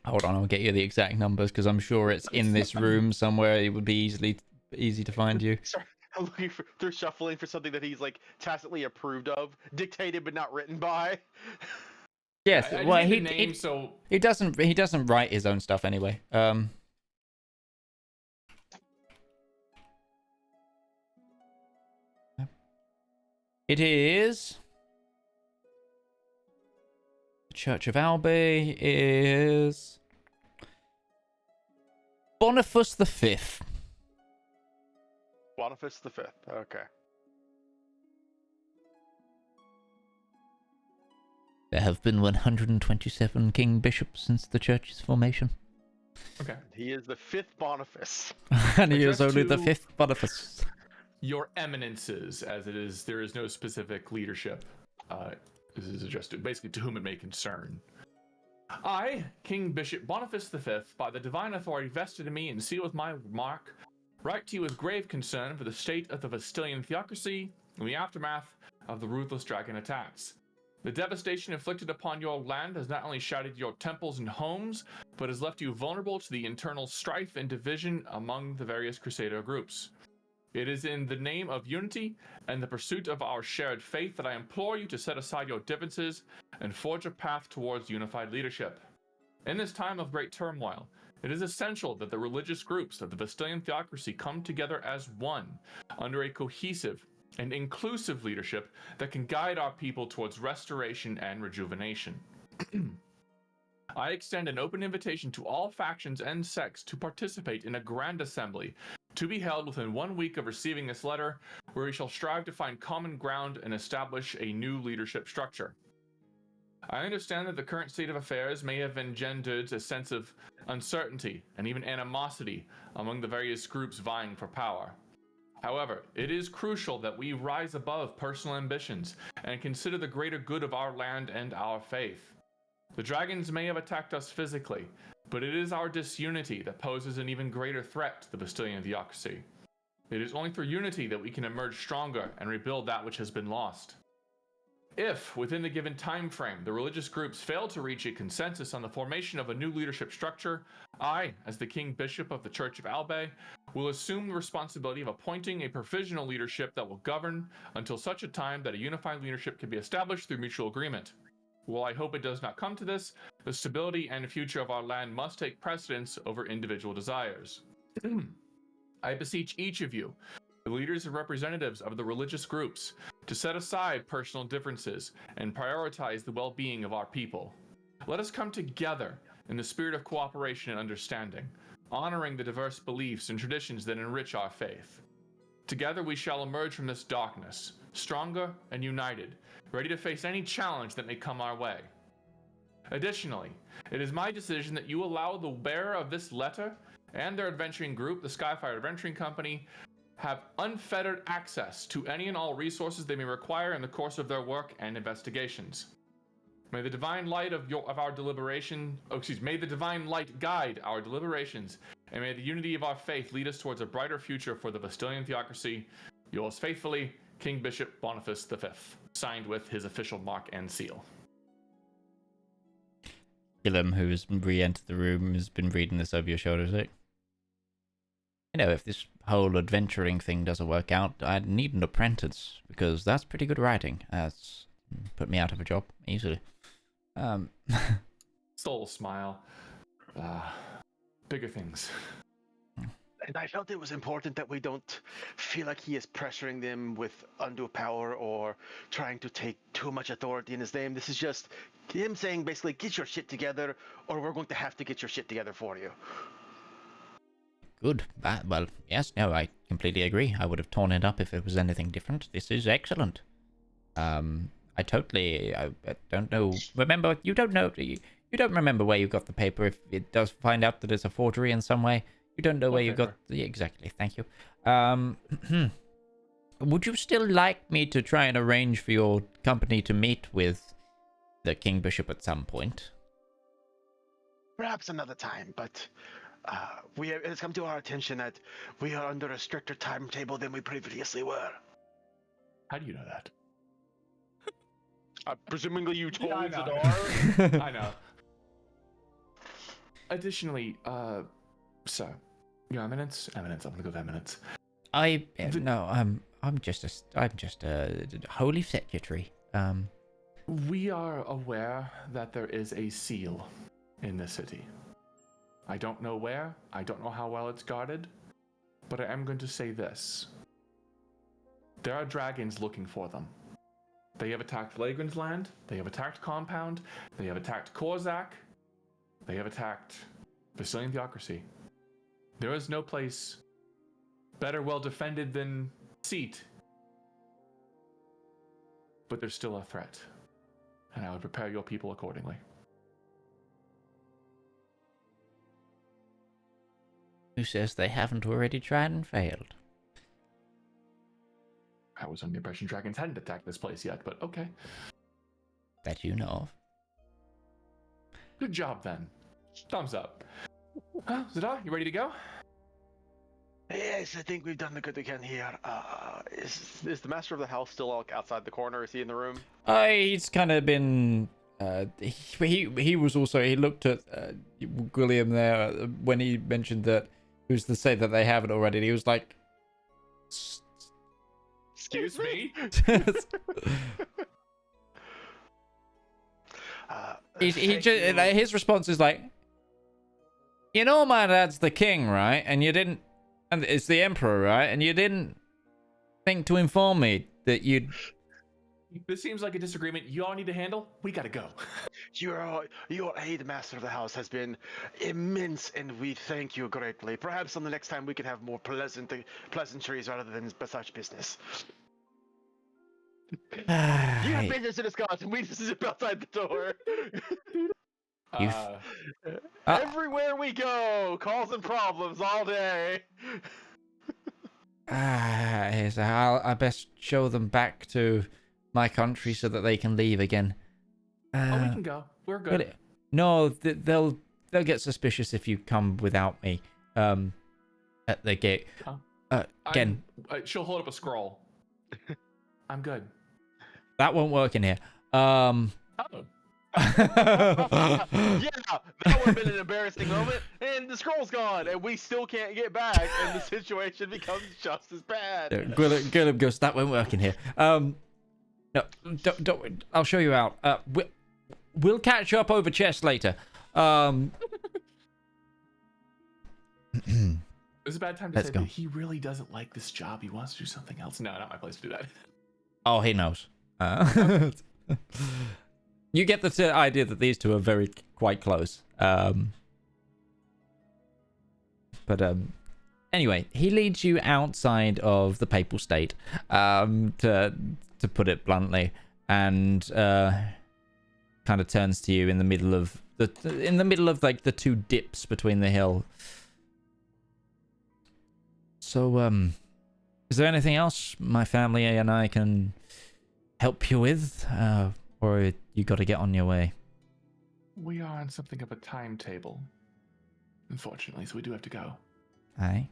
Hold on, I'll get you the exact numbers because I'm sure it's in this room somewhere. It would be easy to find you. Sorry, I'm looking through shuffling for something that he's like tacitly approved of, dictated but not written by. Yes, I just well, need the name, so he doesn't write his own stuff anyway. It is the Church of Albay is Boniface V. Boniface V. Okay. There have been 127 king bishops since the church's formation. Okay. He is the 5th Boniface. And he is Addressed only the to 5th Boniface. Your eminences, as it is, there is no specific leadership. This is addressed to basically to whom it may concern. I, King Bishop Boniface V, by the divine authority vested in me and sealed with my mark, write to you with grave concern for the state of the Wystongjir theocracy in the aftermath of the ruthless dragon attacks. The devastation inflicted upon your land has not only shattered your temples and homes, but has left you vulnerable to the internal strife and division among the various Crusader groups. It is in the name of unity and the pursuit of our shared faith that I implore you to set aside your differences and forge a path towards unified leadership. In this time of great turmoil, it is essential that the religious groups of the Wystongjir theocracy come together as one, under a cohesive and inclusive leadership that can guide our people towards restoration and rejuvenation. I extend an open invitation to all factions and sects to participate in a grand assembly to be held within 1 week of receiving this letter, where we shall strive to find common ground and establish a new leadership structure. I understand that the current state of affairs may have engendered a sense of uncertainty and even animosity among the various groups vying for power. However, it is crucial that we rise above personal ambitions and consider the greater good of our land and our faith. The dragons may have attacked us physically, but it is our disunity that poses an even greater threat to the Wystongjir theocracy. It is only through unity that we can emerge stronger and rebuild that which has been lost. If, within the given time frame, the religious groups fail to reach a consensus on the formation of a new leadership structure, I, as the King Bishop of the Church of Albay, will assume the responsibility of appointing a provisional leadership that will govern until such a time that a unified leadership can be established through mutual agreement. While I hope it does not come to this, the stability and future of our land must take precedence over individual desires. I beseech each of you, the leaders and representatives of the religious groups, to set aside personal differences and prioritize the well-being of our people. Let us come together in the spirit of cooperation and understanding, honoring the diverse beliefs and traditions that enrich our faith. Together we shall emerge from this darkness, stronger and united, ready to face any challenge that may come our way. Additionally, it is my decision that you allow the bearer of this letter and their adventuring group, the Skyfire Adventuring Company, have unfettered access to any and all resources they may require in the course of their work and investigations. May the divine light may the divine light guide our deliberations, and may the unity of our faith lead us towards a brighter future for the Wystongjir theocracy. Yours faithfully, King Bishop Boniface V, signed with his official mark and seal. Gillum, who has re-entered the room, has been reading this over your shoulder, is it? You know, if this whole adventuring thing doesn't work out, I'd need an apprentice, because that's pretty good writing. That's put me out of a job, easily. Soul smile. Bigger things. And I felt it was important that we don't feel like he is pressuring them with undue power or trying to take too much authority in his name. This is just him saying basically, get your shit together, or we're going to have to get your shit together for you. Good. Well, yes, no, I completely agree. I would have torn it up if it was anything different. This is excellent. I don't know. Remember, you don't remember where you got the paper if it does find out that it's a forgery in some way. You don't know where you got... Yeah, exactly, thank you. Would you still like me to try and arrange for your company to meet with the King Bishop at some point? Perhaps another time, but it has come to our attention that we are under a stricter timetable than we previously were. How do you know that? Presumably you told I know. Zedaar? I know. Additionally, sir, your eminence, I'm gonna go with eminence. I'm just a holy secretary. We are aware that there is a seal in the city. I don't know where, I don't know how well it's guarded, but I am going to say this. There are dragons looking for them. They have attacked Lagran's land, they have attacked Compound, they have attacked Korzak, they have attacked Bastilian Theocracy. There is no place better well defended than Seat. But there's still a threat. And I would prepare your people accordingly. Who says they haven't already tried and failed? I was under the impression dragons hadn't attacked this place yet, but okay. That you know of. Good job then. Thumbs up. Zedaar, you ready to go? Yes, I think we've done the good we can here. Is the master of the house still like outside the corner? Is he in the room? He's kind of been. He was also. He looked at William there when he mentioned that. Who's to say that they haven't already? And he was like, "Excuse me." His response is like, "You know, my dad's the king, right? And you didn't, and it's the emperor, right? And you didn't think to inform me that you'd." This seems like a disagreement you all need to handle. We gotta go. Your aid, master of the house, has been immense, and we thank you greatly. Perhaps on the next time we can have more pleasantries rather than such business. You have business in Wisconsin. We just zip outside the door. Everywhere we go, causing problems all day. I best show them back to my country so that they can leave again. We can go. We're good. No, they'll get suspicious if you come without me. At the gate. Again. She'll hold up a scroll. I'm good. That won't work in here. Yeah, that would have been an embarrassing moment, and the scroll's gone, and we still can't get back, and the situation becomes just as bad. Gwillem goes, that won't work in here. No, don't. I'll show you out. We'll catch up over chess later. It's a bad time to say that he really doesn't like this job. He wants to do something else. No, not my place to do that. Oh, he knows. You get the idea that these two are quite close. Anyway, he leads you outside of the Papal State, to put it bluntly, and kind of turns to you in the middle of like the two dips between the hill. So, is there anything else my family and I can help you with, or you got to get on your way? We are on something of a timetable, unfortunately, so we do have to go. Aye.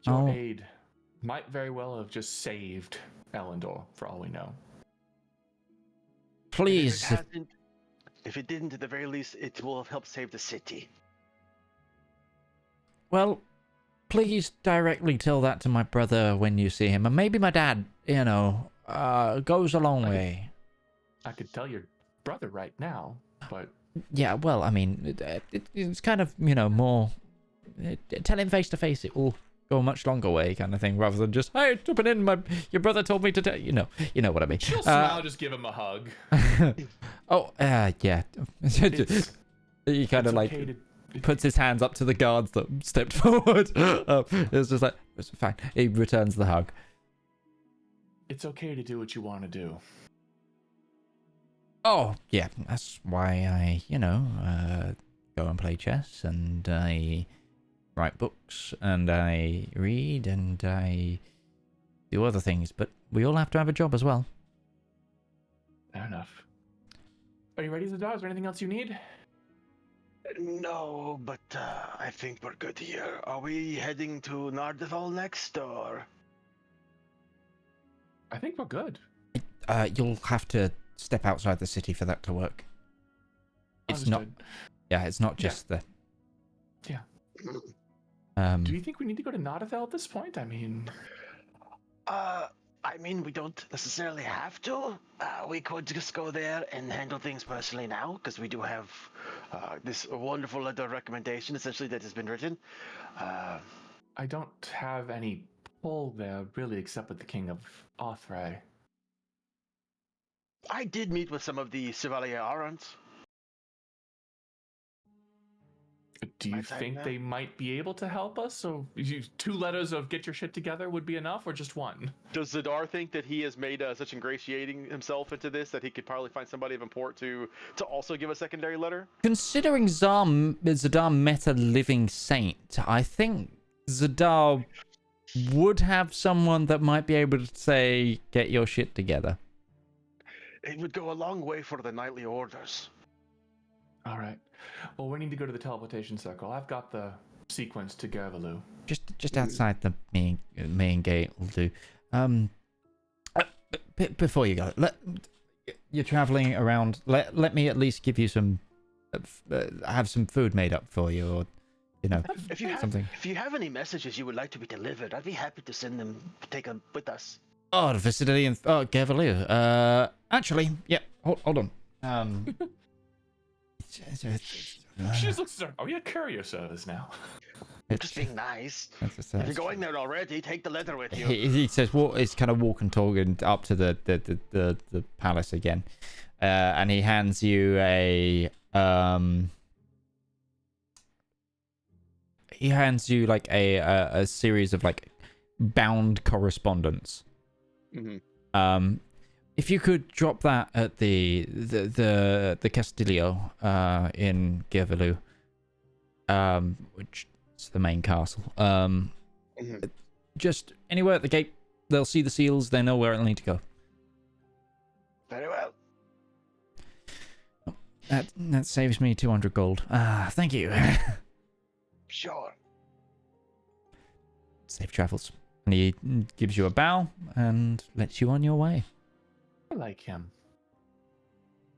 Your aid might very well have just saved Elendor, for all we know. Please. If it didn't, at the very least, it will have helped save the city. Well, please directly tell that to my brother when you see him, and maybe my dad. Goes a long way. I could tell your brother right now, but yeah, well, I mean, it's kind of more. Tell him face to face. It will go a much longer way, kind of thing, rather than just, hey, drop it in. Your brother told me to tell you know what I mean. She'll smile, just give him a hug. Yeah. He kind of like puts his hands up to the guards that stepped forward. It's just like, it's fine. He returns the hug. It's okay to do what you want to do. Oh, yeah, that's why I, go and play chess, and I write books, and I read, and I do other things, but we all have to have a job as well. Fair enough. Are you ready, Zedaar? Is there anything else you need? No, but I think we're good here. Are we heading to Nardathal next, or...? I think we're good. You'll have to step outside the city for that to work. It's Understood. it's not just the... Yeah. Do you think we need to go to Nardathal at this point? I mean... I mean, we don't necessarily have to. We could just go there and handle things personally now, because we do have this wonderful letter of recommendation, essentially, that has been written. I don't have any pull there, really, except with the King of Othray. I did meet with some of the Chevalier Arons. Do you think they might be able to help us? So 2 letters of get your shit together would be enough, or just 1? Does Zedaar think that he has made such ingratiating himself into this that he could probably find somebody of import to also give a secondary letter? Considering Zedaar met a living saint, I think Zedaar would have someone that might be able to say, get your shit together. It would go a long way for the knightly orders. All right. Well, we need to go to the teleportation circle. I've got the sequence to Gervalu. Just outside the main gate will do. Before you go, you're traveling around. Let me at least give you some, have some food made up for you, or something. If you have any messages you would like to be delivered, I'd be happy to send them, take them with us. Oh, the vicinity and Gervalu. Actually, yeah. Hold on. She just looks at her. Are we a courier service now? Just being nice. If you're going there already, take the letter with you. He says, "Well, it's kind of walking, talking up to the palace again," and he hands you a like a series of like bound correspondence. Mm-hmm. If you could drop that at the Castillo in Gervalu, which is the main castle. Just anywhere at the gate, they'll see the seals. They know where it'll need to go. Very well. That saves me 200 gold. Thank you. Sure. Safe travels. And he gives you a bow and lets you on your way. I like him.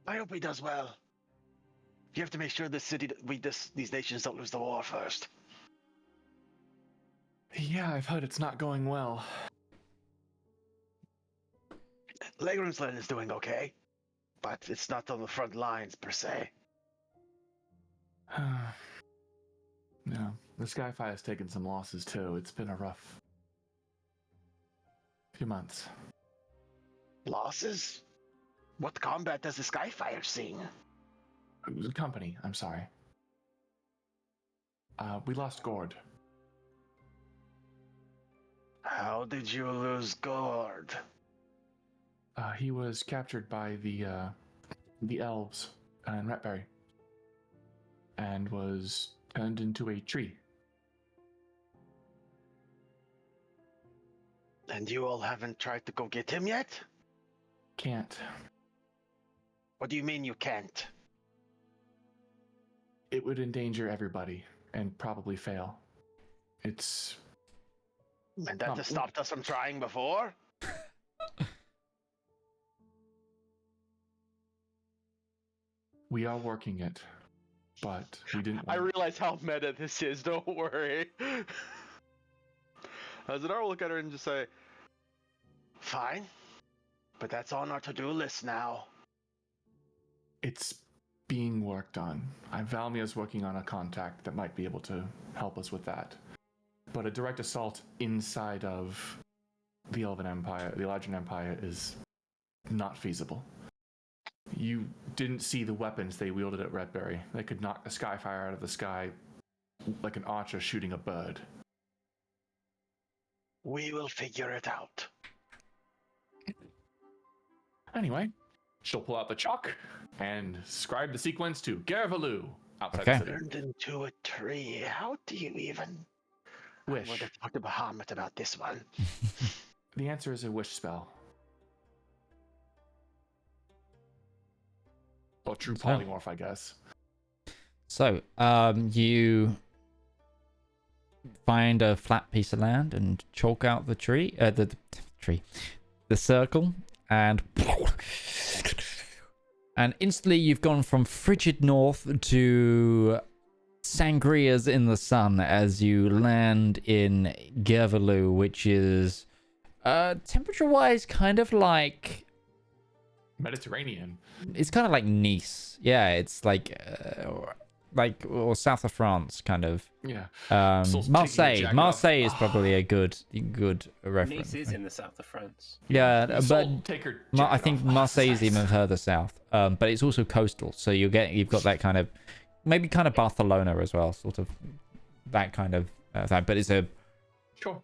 I hope he does well. You have to make sure this city, these nations don't lose the war first. Yeah, I've heard it's not going well. Legram's land is doing okay, but it's not on the front lines per se. No, the Skyfire has taken some losses too. It's been a rough few months. Losses? What combat does the Skyfire sing? It was a company, I'm sorry. We lost Gourd. How did you lose Gourd? He was captured by the elves in Ratberry and was turned into a tree. And you all haven't tried to go get him yet? Can't. What do you mean you can't? It would endanger everybody and probably fail. It's... And that has stopped us from trying before? We are working it, but we didn't... I realize how meta this is, don't worry. Zedaar will look at her and just say, fine, but that's on our to-do list now. It's being worked on. Valmia's working on a contact that might be able to help us with that. But a direct assault inside of the Elven Empire, the Eladrin Empire, is not feasible. You didn't see the weapons they wielded at Redberry. They could knock the Skyfire out of the sky like an archer shooting a bird. We will figure it out. Anyway, she'll pull out the chalk and scribe the sequence to Gervalu outside the city. Turned into a tree. How do you even... Wish. I would have talked to Bahamut about this one. The answer is a wish spell. Or true polymorph, I guess. So, you find a flat piece of land and chalk out the tree, the circle, and instantly you've gone from frigid north to sangrias in the sun as you land in Gervalu, which is Temperature-wise, kind of like Mediterranean. it's kind of like Nice. Yeah, it's like or south of France, kind of. Yeah. Marseille. Marseille is probably a good reference. Nice is in the south of France. Yeah, but I think off. Marseille is even further south. But it's also coastal, so you've got that kind of maybe kind of Barcelona as well, sort of that kind of thing. But it's a sure.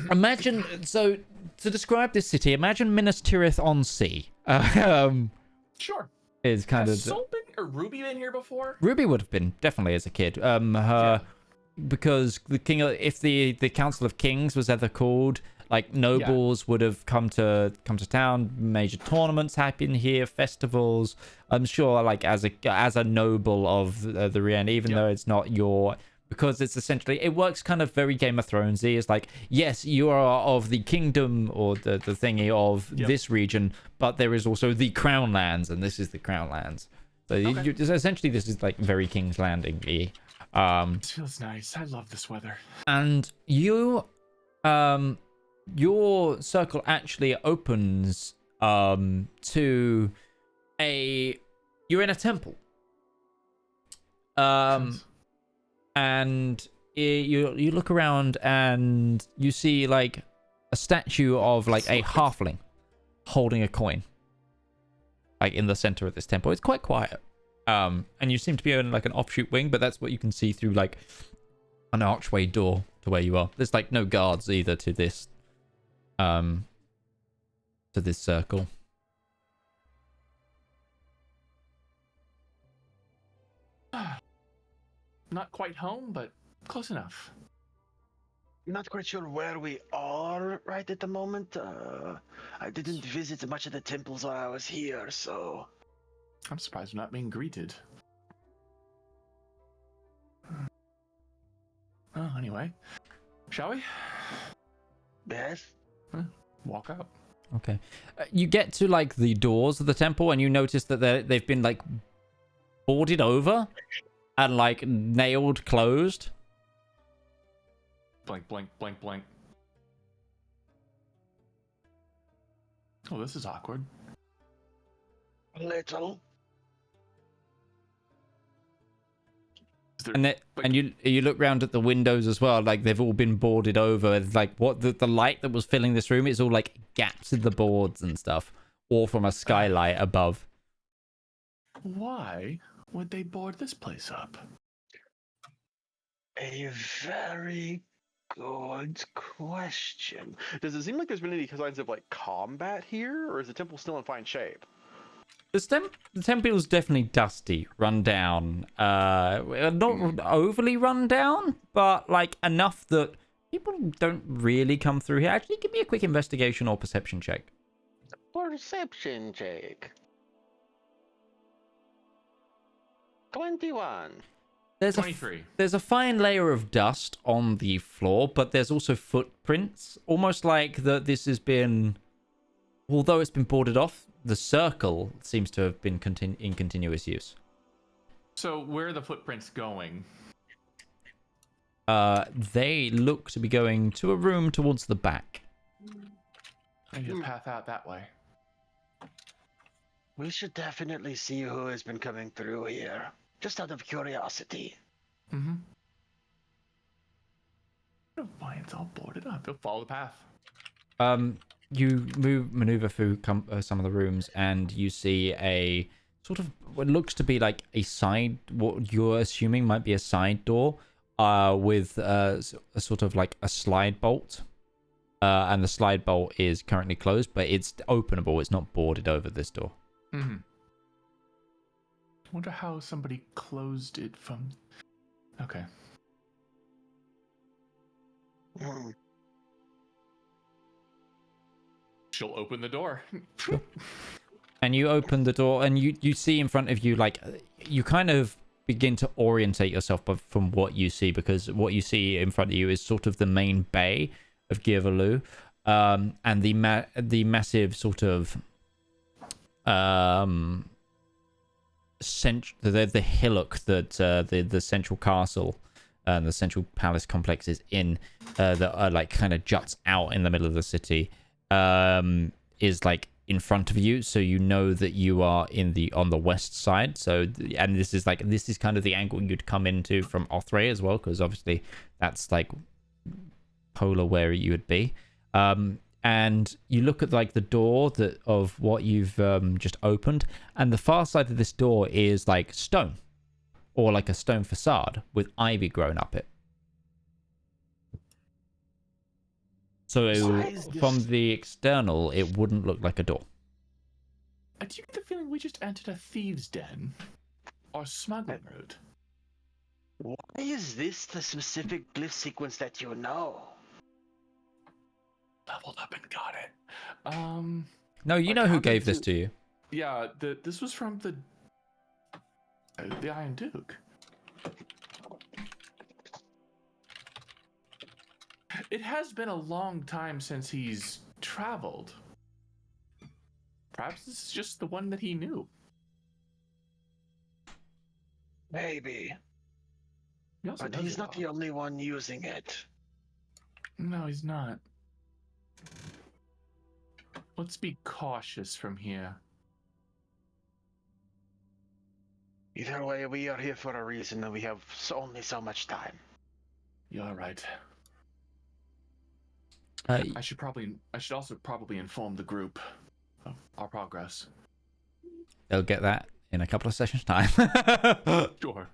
Imagine so to describe this city. Imagine Minas Tirith on sea. Sure. Is kind Has of Sol been or Ruby been here before? Ruby would have been definitely as a kid. Because the king, if the Council of Kings was ever called, like nobles would have come to town. Major tournaments happen here, festivals. I'm sure, like as a noble of the Rien, even though it's not your. Because it's essentially, it works kind of very Game of Thronesy. It's like, yes, you are of the kingdom or the thingy of this region, but there is also the Crown Lands, and this is the Crown Lands. So essentially, this is like very King's Landing-y. It feels nice. I love this weather. And you, your circle actually opens to you're in a temple. And you look around and you see like a statue of like a halfling holding a coin, like in the center of this temple. It's quite quiet, and you seem to be in like an offshoot wing, but that's what you can see through like an archway door to where you are. There's like no guards either to this circle. Not quite home, but close enough. Not quite sure where we are right at the moment. I didn't visit much of the temples while I was here, so... I'm surprised we're not being greeted. Oh, anyway. Shall we? Yes. Walk out. Okay. You get to like the doors of the temple and you notice that they've been like boarded over and like nailed closed. Blank, blank, blank, blank. Oh, this is awkward. A little. And you look round at the windows as well, like they've all been boarded over. It's like what the light that was filling this room is all like gaps in the boards and stuff, or from a skylight above. Why would they board this place up? A very good question. Does it seem like there's been any signs of like combat here, or is the temple still in fine shape? The temple's definitely dusty, run down. Not overly run down, but like enough that people don't really come through here. Actually, give me a quick investigation or perception check. Perception check. 21. There's 23. There's a fine layer of dust on the floor, but there's also footprints, almost like that this has been, although it's been boarded off, the circle seems to have been in continuous use. So where are the footprints going? They look to be going to a room towards the back. Maybe a path out that way. We should definitely see who has been coming through here, just out of curiosity. Mm-hmm. Why it's all boarded up? You'll follow the path. You maneuver through some of the rooms, and you see a sort of what looks to be like a side, what you're assuming might be a side door, with a sort of like a slide bolt. And the slide bolt is currently closed, but it's openable. It's not boarded over this door. Mm-hmm. Wonder how somebody closed it from... Okay. She'll open the door. And you open the door, and you see in front of you, like, you kind of begin to orientate yourself from what you see, because what you see in front of you is sort of the main bay of Girvalu, and the massive sort of the hillock that the central castle and the central palace complex is in that like kind of juts out in the middle of the city, is like in front of you, so you know that you are on the west side. So, and this is kind of the angle you'd come into from Othray as well, because obviously that's like polar where you would be. And you look at like the door of what you've just opened, and the far side of this door is like stone, or like a stone facade with ivy growing up it. So from the external, it wouldn't look like a door. I do get the feeling we just entered a thieves' den, or smuggling route. Why is this the specific glyph sequence that you know? Leveled up and got it. No, you know who gave this to you. Yeah, this was from the Iron Duke. It has been a long time since he's traveled. Perhaps this is just the one that he knew. Maybe. But he's not the only one using it. No, he's not. Let's be cautious from here. Either way, we are here for a reason, and we have only so much time. You're right. I should also probably inform the group of our progress. They'll get that in a couple of sessions' time. Sure.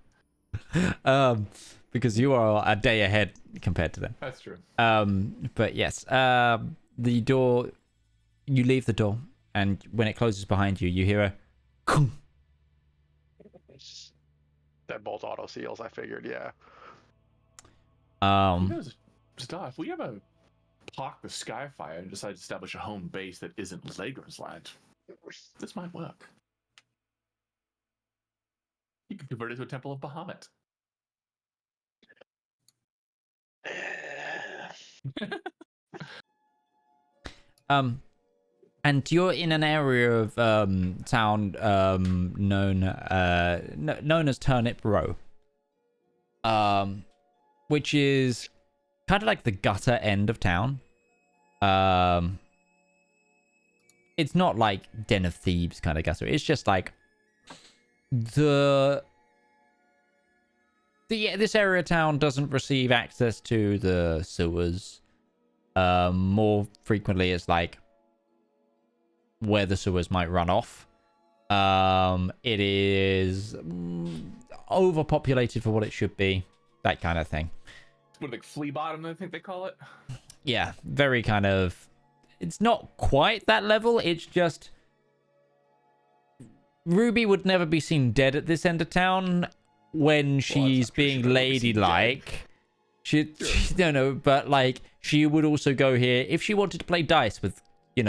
Because you are a day ahead compared to them. That's true. But yes, the door. You leave the door, and when it closes behind you, you hear a "kung." That bolt auto seals, I figured, yeah. Zedaar, if we ever park the Skyfire and decide to establish a home base that isn't Lager's land, this might work. You can convert it to a Temple of Bahamut. And you're in an area of town known as Turnip Row, which is kind of like the gutter end of town. It's not like Den of Thieves kind of gutter. It's just like this area of town doesn't receive access to the sewers. More frequently, it's like where the sewers might run off. It is overpopulated for what it should be, that kind of thing. What, like flea bottom, I think they call it? Yeah, very kind of... It's not quite that level, it's just... Ruby would never be seen dead at this end of town when she's being ladylike. But like, she would also go here if she wanted to play dice with,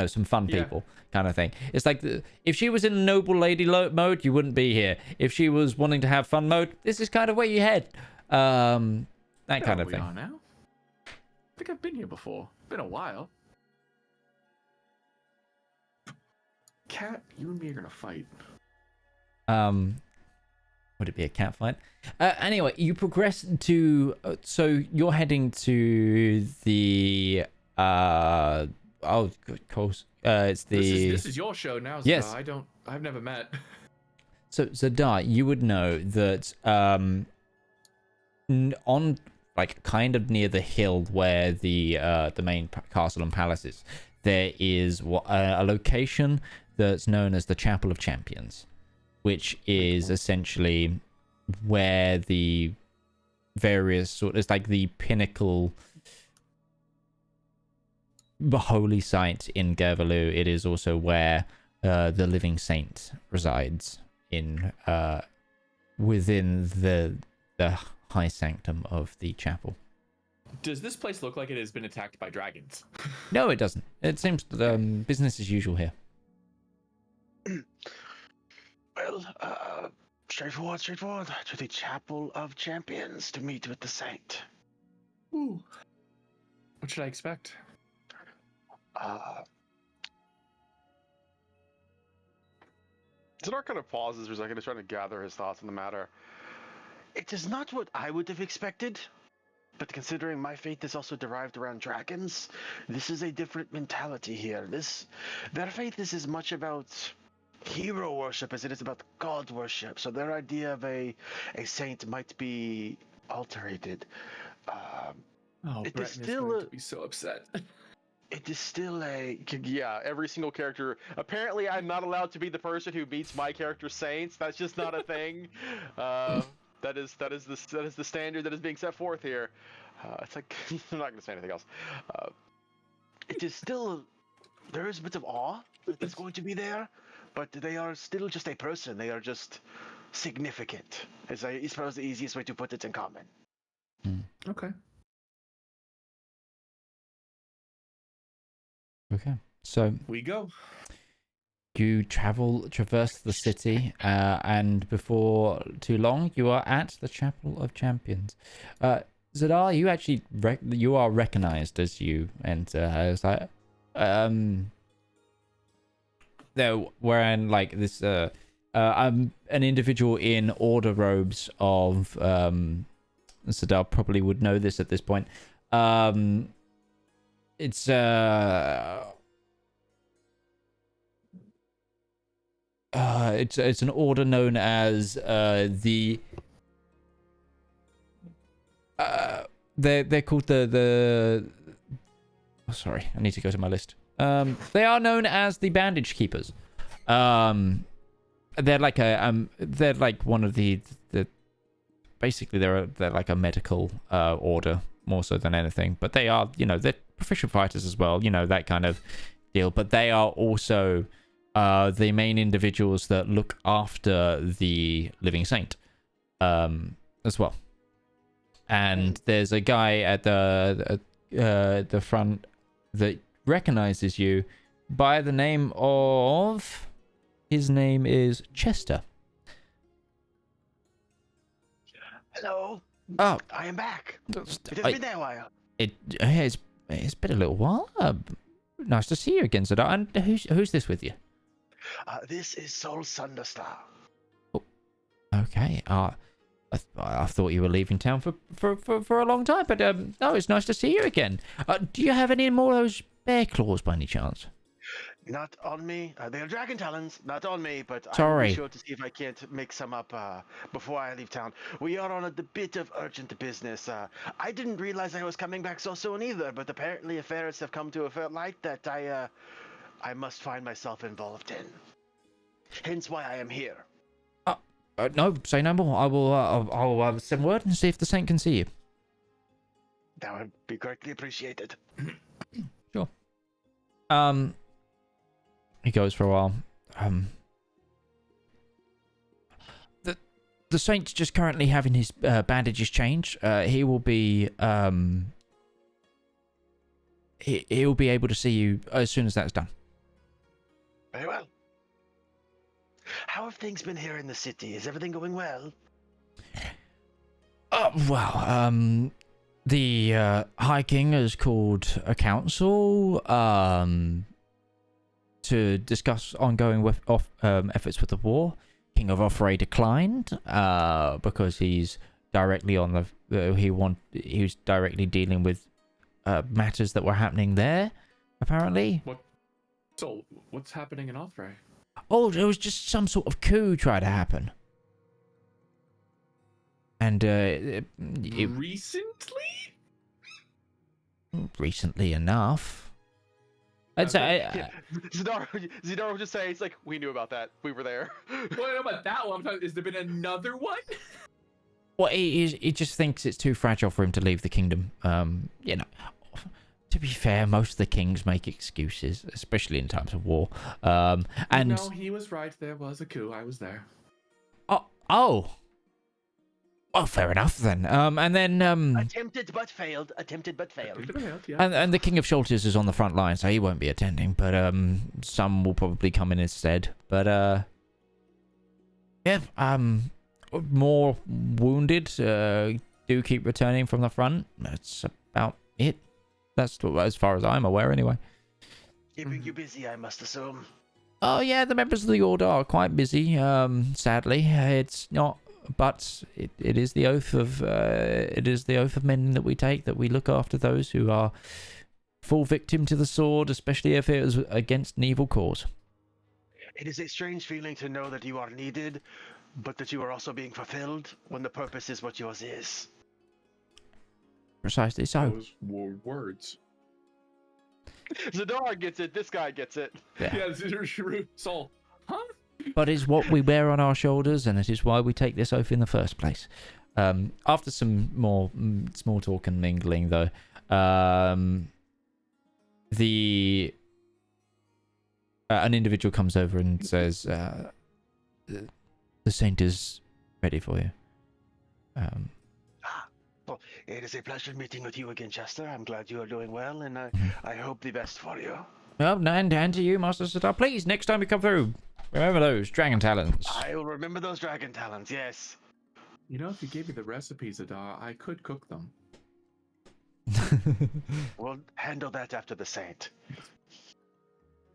some fun people. Kind of thing. It's like if she was in noble lady mode, you wouldn't be here. If she was wanting to have fun mode, this is kind of where you head. That kind of thing. Are now? I think I've been here before. Been a while. Cat, you and me are gonna fight. Would it be a cat fight? Anyway, you progress to. So you're heading to the. Oh, of course. It's the. This is your show now, Zedaar. Yes. I've never met. So Zedaar, you would know that on like kind of near the hill where the main castle and palace is, there is a location that's known as the Chapel of Champions, which is essentially where the various it's like the pinnacle. The holy site in Gervalu. It is also where the living saint resides in within the high sanctum of the chapel. Does this place look like it has been attacked by dragons? No, it doesn't. It seems business as usual here. Well, straightforward. To the Chapel of Champions to meet with the saint. Ooh. What should I expect? Zedaar kind of pauses for a second, he's trying to gather his thoughts on the matter. It is not what I would have expected, but considering my faith is also derived around dragons, this is a different mentality here. Their faith is as much about hero worship as it is about god worship. So their idea of a saint might be alterated. It is Breton is still going to be so upset. It is still Yeah, every single character. Apparently, I'm not allowed to be the person who meets my character's saints. That's just not a thing. That is the standard that is being set forth here. It's like I'm not going to say anything else. It is still there is a bit of awe that's going to be there, but they are still just a person. They are just significant. Is I suppose the easiest way to put it in common. Okay. Okay, so we go. You traverse the city, and before too long, you are at the Chapel of Champions. Zedaar, you actually you are recognized as you enter. As they're wearing like this. An individual in order robes of. Zedaar probably would know this at this point. It's it's an order known as they're called the oh, sorry, I need to go to my list. They are known as the Bandage Keepers. They're like they're like one of the basically they're like a medical order more so than anything, but they are, they're proficient fighters as well, that kind of deal, but they are also the main individuals that look after the living saint as well. And there's a guy at the front that recognizes you by the name of, his name is Chester. Hello. Oh, I am back. It has been there a while. It's been a little while. Nice to see you again, Zedaar. And who's this with you? This is Soul Sunderstar. Oh, okay. I thought you were leaving town for a long time, but it's nice to see you again. Do you have any more of those bear claws by any chance? Not on me. They are dragon talons. Not on me, but Sorry. I'll be sure to see if I can't make some up before I leave town. We are on a bit of urgent business. I didn't realize I was coming back so soon either, but apparently affairs have come to a light that I must find myself involved in. Hence why I am here. No, say no more. I'll send word and see if the saint can see you. That would be greatly appreciated. Sure. He goes for a while. The saint's just currently having his bandages changed. He will be he'll be able to see you as soon as that's done. Very well. How have things been here in the city? Is everything going well? The High King has called a council to discuss ongoing efforts with the war. King of Offray declined because he's directly on he was directly dealing with matters that were happening there, apparently. So what's happening in Offray? Oh, there was just some sort of coup try to happen. And recently enough. I'd say Zedaar would just say, it's like, we knew about that. We were there. Well, I know about that one. Has there been another one? Well, he just thinks it's too fragile for him to leave the kingdom. To be fair, most of the kings make excuses, especially in times of war. And no, he was right. There was a coup. I was there. Oh. Well, fair enough then. And then attempted but failed. Yeah. And the King of Shoulders is on the front line, so he won't be attending. But some will probably come in instead. But more wounded do keep returning from the front. That's about it. That's as far as I'm aware, anyway. Keeping you busy, I must assume. Oh yeah, the members of the order are quite busy. Sadly, it's not but it is the oath of men that we take, that we look after those who are fall victim to the sword, especially if it was against an evil cause. It is a strange feeling to know that you are needed, but that you are also being fulfilled when the purpose is what yours is. Precisely so. Those were words. Zedaar gets it. This guy gets it. Yeah, Soul. Huh? But it's what we wear on our shoulders, and it is why we take this oath in the first place. After some more small talk and mingling, though, an individual comes over and says, "The saint is ready for you." Well, it is a pleasure meeting with you again, Chester. I'm glad you are doing well, and I hope the best for you. Well, and to you, Master Zedaar. Please, next time you come through, remember those dragon talents. I will remember those dragon talents, yes. You know, if you gave me the recipes, Zedaar, I could cook them. We'll handle that after the saint.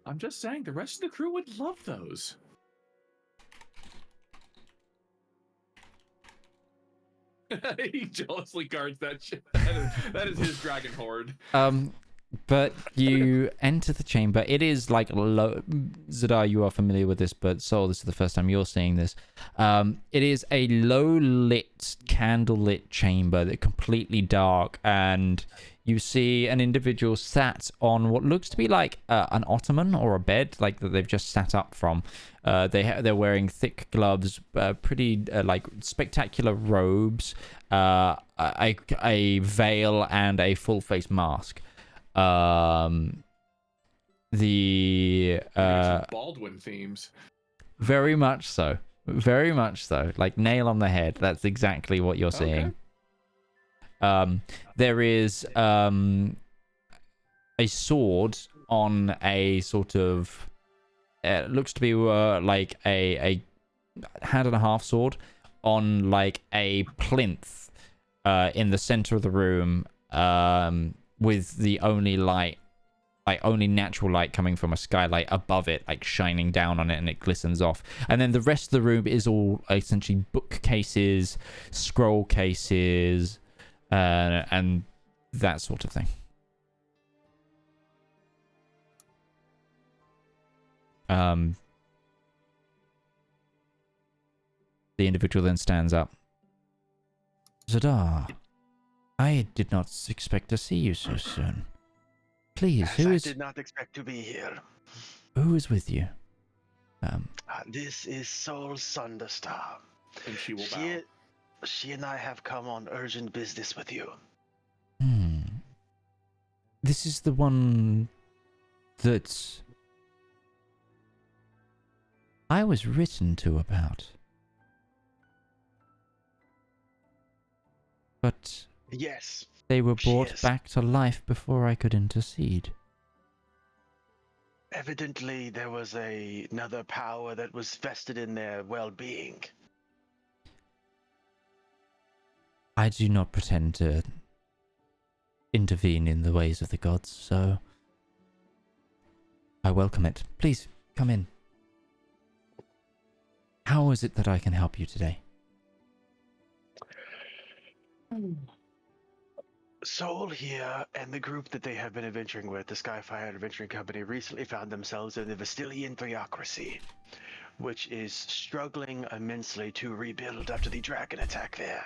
I'm just saying, the rest of the crew would love those. He jealously guards that shit. That is his dragon horde. But you enter the chamber. It is like low. Zedaar, you are familiar with this, but Soul, this is the first time you're seeing this. It is a low-lit, candle-lit chamber that completely dark, and you see an individual sat on what looks to be like an ottoman or a bed, like that they've just sat up from. They're wearing thick gloves, pretty like spectacular robes, a veil, and a full-face mask. Baldwin themes. Very much so. Like nail on the head. That's exactly what you're seeing. There is a sword on a sort of looks to be like a hand and a half sword on like a plinth in the center of the room, with the only light, like only natural light coming from a skylight above it, like shining down on it, and it glistens off. And then the rest of the room is all essentially bookcases, scroll cases, and that sort of thing. The individual then stands up. Zedaar, I did not expect to see you so soon. Please, I did not expect to be here. Who is with you? This is Soul Sunderstar. And she will bow. She and I have come on urgent business with you. This is the one that I was written to about. But yes, they were brought back to life before I could intercede. Evidently, there was another power that was vested in their well-being. I do not pretend to intervene in the ways of the gods, so I welcome it. Please, come in. How is it that I can help you today? Soul here and the group that they have been adventuring with, the Skyfire Adventuring Company, recently found themselves in the Wystongjir theocracy, which is struggling immensely to rebuild after the dragon attack there.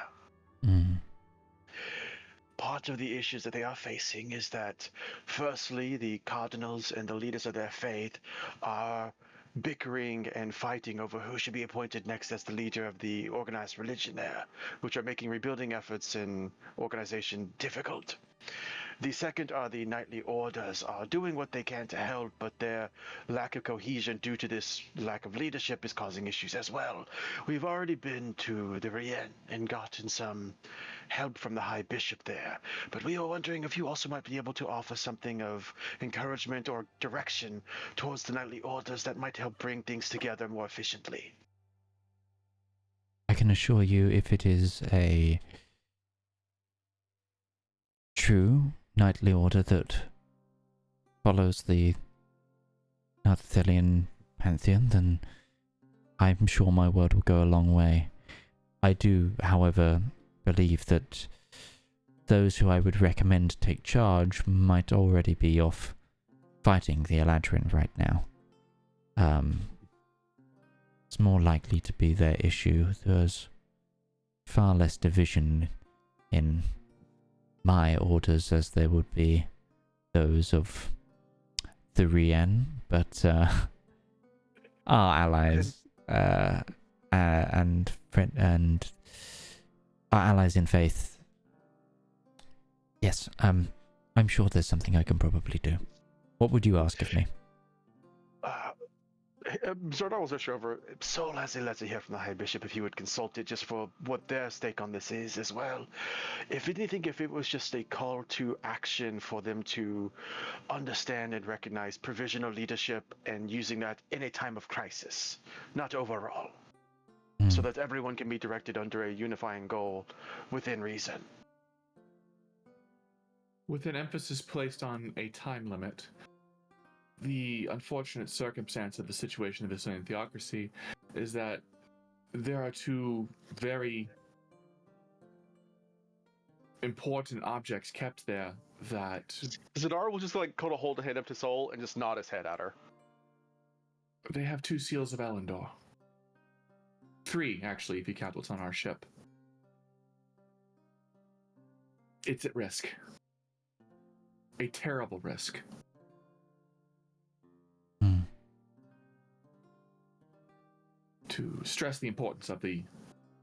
Part of the issues that they are facing is that, firstly, the cardinals and the leaders of their faith are bickering and fighting over who should be appointed next as the leader of the organized religion there, which are making rebuilding efforts and organization difficult. The second are the knightly orders are doing what they can to help, but their lack of cohesion due to this lack of leadership is causing issues as well. We've already been to the Rien and gotten some help from the High Bishop there, but we are wondering if you also might be able to offer something of encouragement or direction towards the knightly orders that might help bring things together more efficiently. I can assure you, if it is a true knightly order that follows the Arthurian pantheon, then I'm sure my word will go a long way. I do, however, believe that those who I would recommend take charge might already be off fighting the Eladrin right now. It's more likely to be their issue. There's far less division in my orders as there would be those of the Rien, but our allies and our allies in faith. Yes, I'm sure there's something I can probably do. What would you ask of me? Zedaar will search over. So let's hear from the High Bishop if he would consult it just for what their stake on this is as well. If anything, if it was just a call to action for them to understand and recognize provisional leadership and using that in a time of crisis, not overall, so that everyone can be directed under a unifying goal within reason. With an emphasis placed on a time limit, the unfortunate circumstance of the situation of the Syrian theocracy is that there are two very important objects kept there that... Zedaar will just like kind of hold a hand up to Soul and just nod his head at her. They have 2 seals of Elendor. 3, actually, if you count what's on our ship. It's at risk. A terrible risk. To stress the importance of the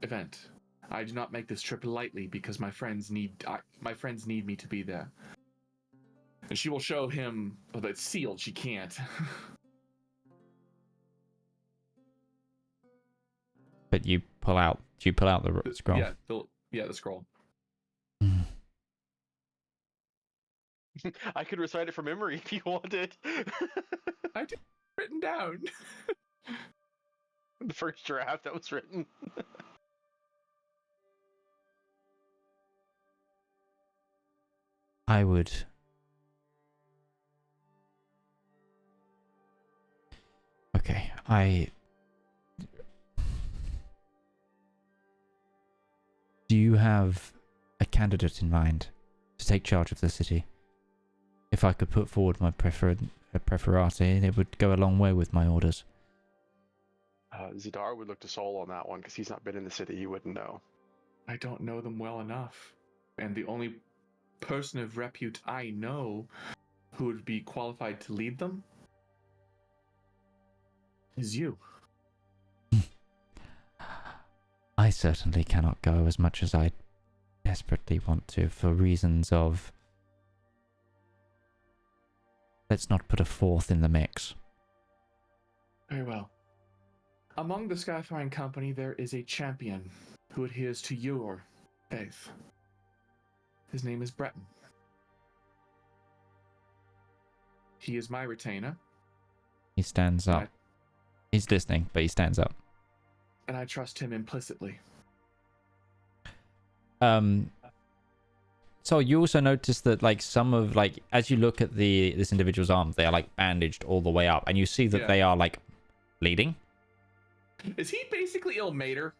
event, I do not make this trip lightly because my friends need me to be there. And she will show him, well, it's sealed, she can't. But you pull out the scroll. Yeah, the scroll. I could recite it from memory if you wanted. I did written down. The first draft that was written. I would... Okay, Do you have a candidate in mind to take charge of the city? If I could put forward my preferati, it would go a long way with my orders. Zedaar would look to Soul on that one because he's not been in the city. He wouldn't know. I don't know them well enough. And the only person of repute I know who would be qualified to lead them is you. I certainly cannot go as much as I desperately want to for reasons of... Let's not put a 4th in the mix. Very well. Among the Skyfaring Company, there is a champion who adheres to your faith. His name is Breton. He is my retainer. He stands up. He's listening, but he stands up. And I trust him implicitly. So you also notice that, like, some of, like, as you look at this individual's arms, they are, like, bandaged all the way up, and you see that they are, like, bleeding. Is he basically Ilmater?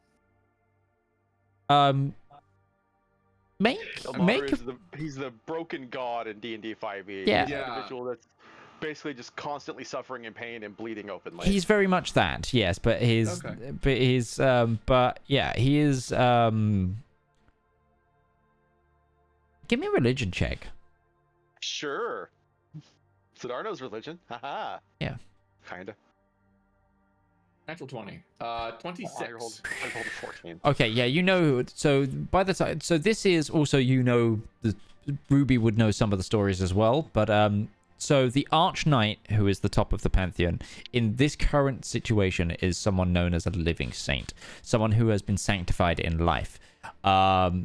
He's the broken god in D&D 5e. Yeah. He's an individual that's basically just constantly suffering in pain and bleeding openly. He's very much that, yes, but he is. Give me a religion check. Sure. Zedaar knows religion. Haha. Yeah. Kinda. Natural 20. 26. I rolled 14. Okay, yeah, you know. So by the time, so this is also, you know, Ruby would know some of the stories as well, but so the Arch Knight, who is the top of the Pantheon, in this current situation is someone known as a living saint, someone who has been sanctified in life.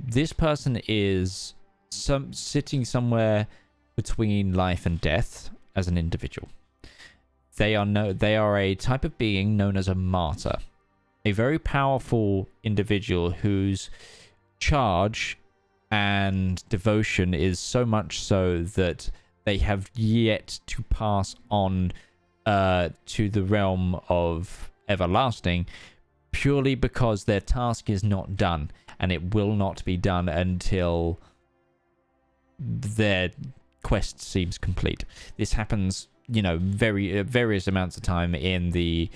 This person is sitting somewhere between life and death as an individual. They are a type of being known as a martyr, a very powerful individual whose charge and devotion is so much so that they have yet to pass on to the realm of everlasting, purely because their task is not done, and it will not be done until their quest seems complete. This happens, various amounts of time in the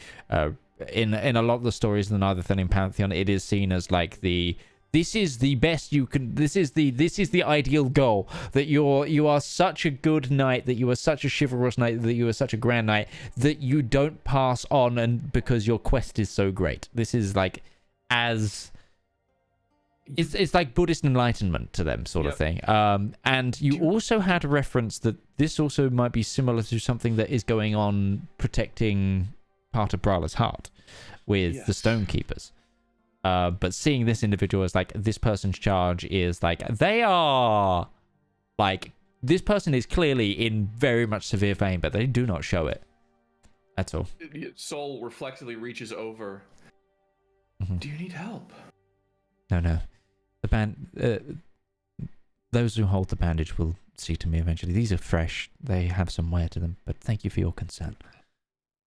in a lot of the stories in the Neitherthelian Pantheon. It is seen as like this is the best you can. This is the ideal goal. That you are such a good knight. That you are such a chivalrous knight. That you are such a grand knight. That you don't pass on, and because your quest is so great. This is like it's like Buddhist enlightenment to them, sort of thing. And you also had a reference that this also might be similar to something that is going on protecting part of Brala's heart with the Stonekeepers. But seeing this individual as like this person's charge is like they are like this person is clearly in very much severe pain, but they do not show it at all. Soul reflexively reaches over. Do you need help? No. The those who hold the bandage will see to me eventually. These are fresh. They have some wear to them, but thank you for your concern.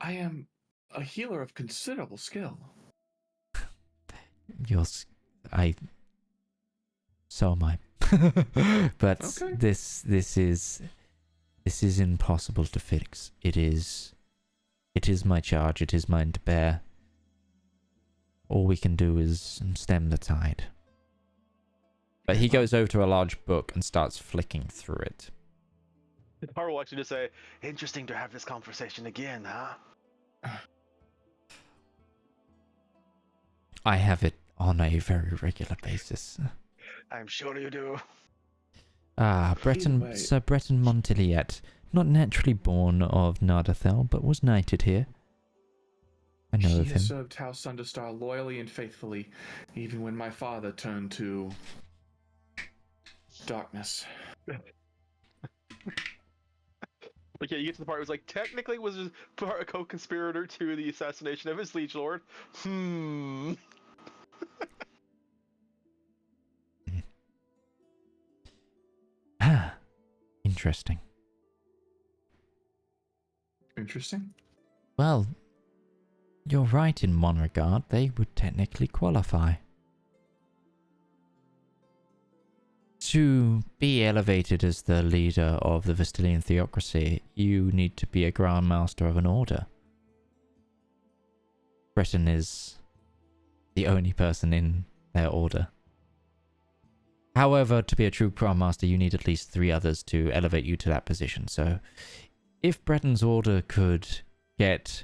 I am a healer of considerable skill. So am I. But this is impossible to fix. It is my charge. It is mine to bear. All we can do is stem the tide. But he goes over to a large book and starts flicking through it. Zedaar will actually just say, "Interesting to have this conversation again, huh?" I have it on a very regular basis. I'm sure you do. Breton, Sir Breton Montiliet, not naturally born of Nardathel, but was knighted here. I know of him. He has served House Sunderstar loyally and faithfully, even when my father turned to darkness. But yeah, you get to the part where it's like, technically was part a co-conspirator to the assassination of his liege lord. Interesting. Interesting? Well, you're right in one regard. They would technically qualify. To be elevated as the leader of the Vistalian theocracy, you need to be a Grand Master of an order. Breton is the only person in their order. However, to be a true Grand Master, you need at least 3 others to elevate you to that position. So, if Breton's order could get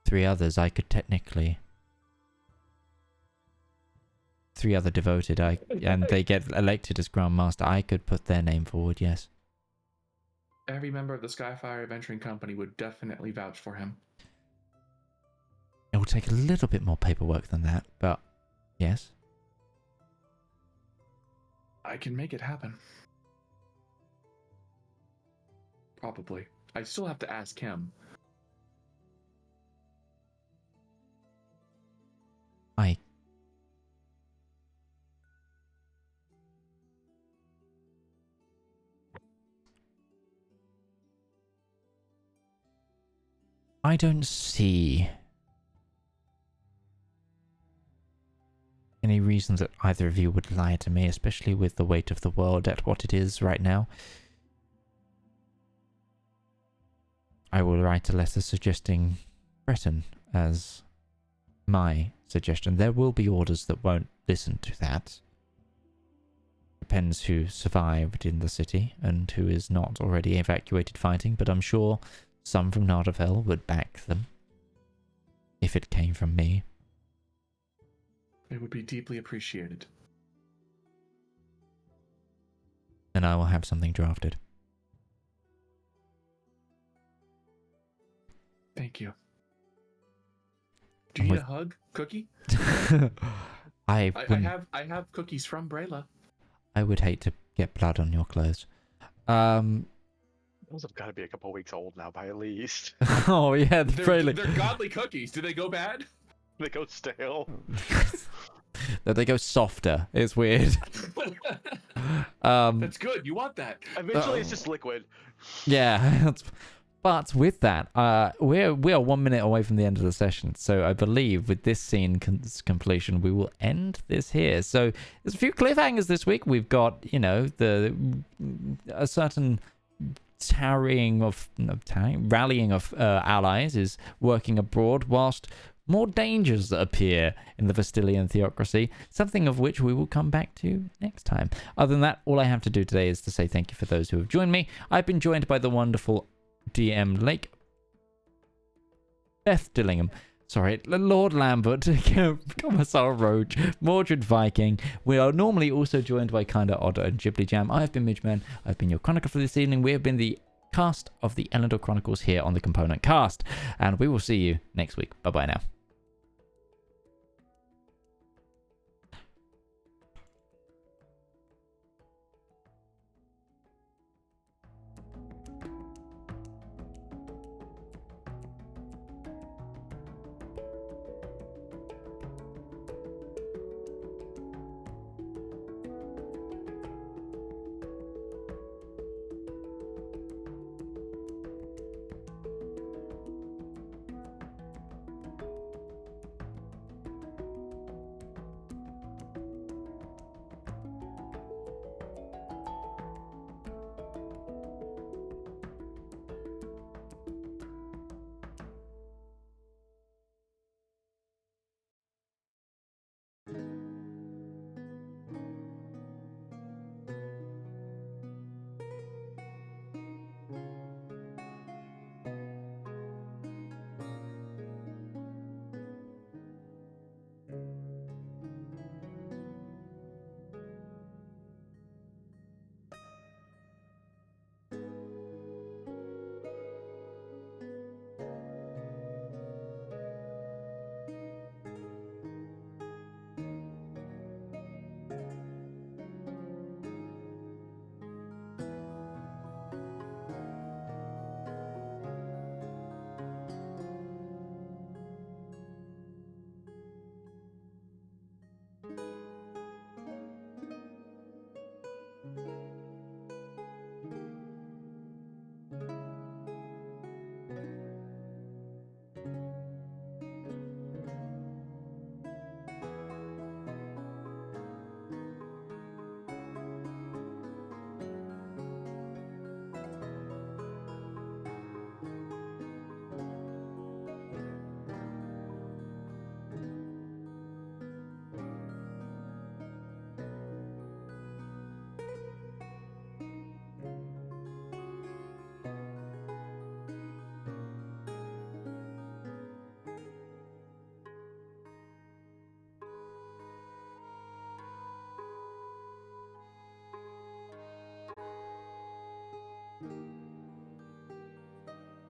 3 others, I could technically... 3 other devoted, and they get elected as Grand Master, I could put their name forward, yes. Every member of the Skyfire Adventuring Company would definitely vouch for him. It will take a little bit more paperwork than that, but yes. I can make it happen. Probably. I still have to ask him. I don't see any reason that either of you would lie to me, especially with the weight of the world at what it is right now. I will write a letter suggesting Breton as my suggestion. There will be orders that won't listen to that. Depends who survived in the city and who is not already evacuated fighting, but I'm sure some from Nardathel would back them if it came from me. It would be deeply appreciated. And I will have something drafted. Thank you. Do you need a hug, Cookie? I have cookies from Brayla. I would hate to get blood on your clothes. Those have got to be a couple weeks old now, by at least. Oh yeah, they're godly cookies. Do they go bad? They go stale. That they go softer. It's weird. That's good. You want that. Eventually, it's just liquid. Yeah. But with that, we are 1 minute away from the end of the session. So I believe with this scene completion, we will end this here. So there's a few cliffhangers this week. We've got, a certain rallying of allies is working abroad, whilst more dangers appear in the Vestilian theocracy, something of which we will come back to next time. Other than that, all I have to do today is to say thank you for those who have joined me. I've been joined by the wonderful DM Lake, Beth Dillingham, Lord Lambert, Commissar Roach, Mordred Viking. We are normally also joined by Kinda Odd and Ghibli Jam. I have been Midgeman. I've been your Chronicle for this evening. We have been the cast of the Elendor Chronicles here on the Component Cast, and we will see you next week. Bye bye now.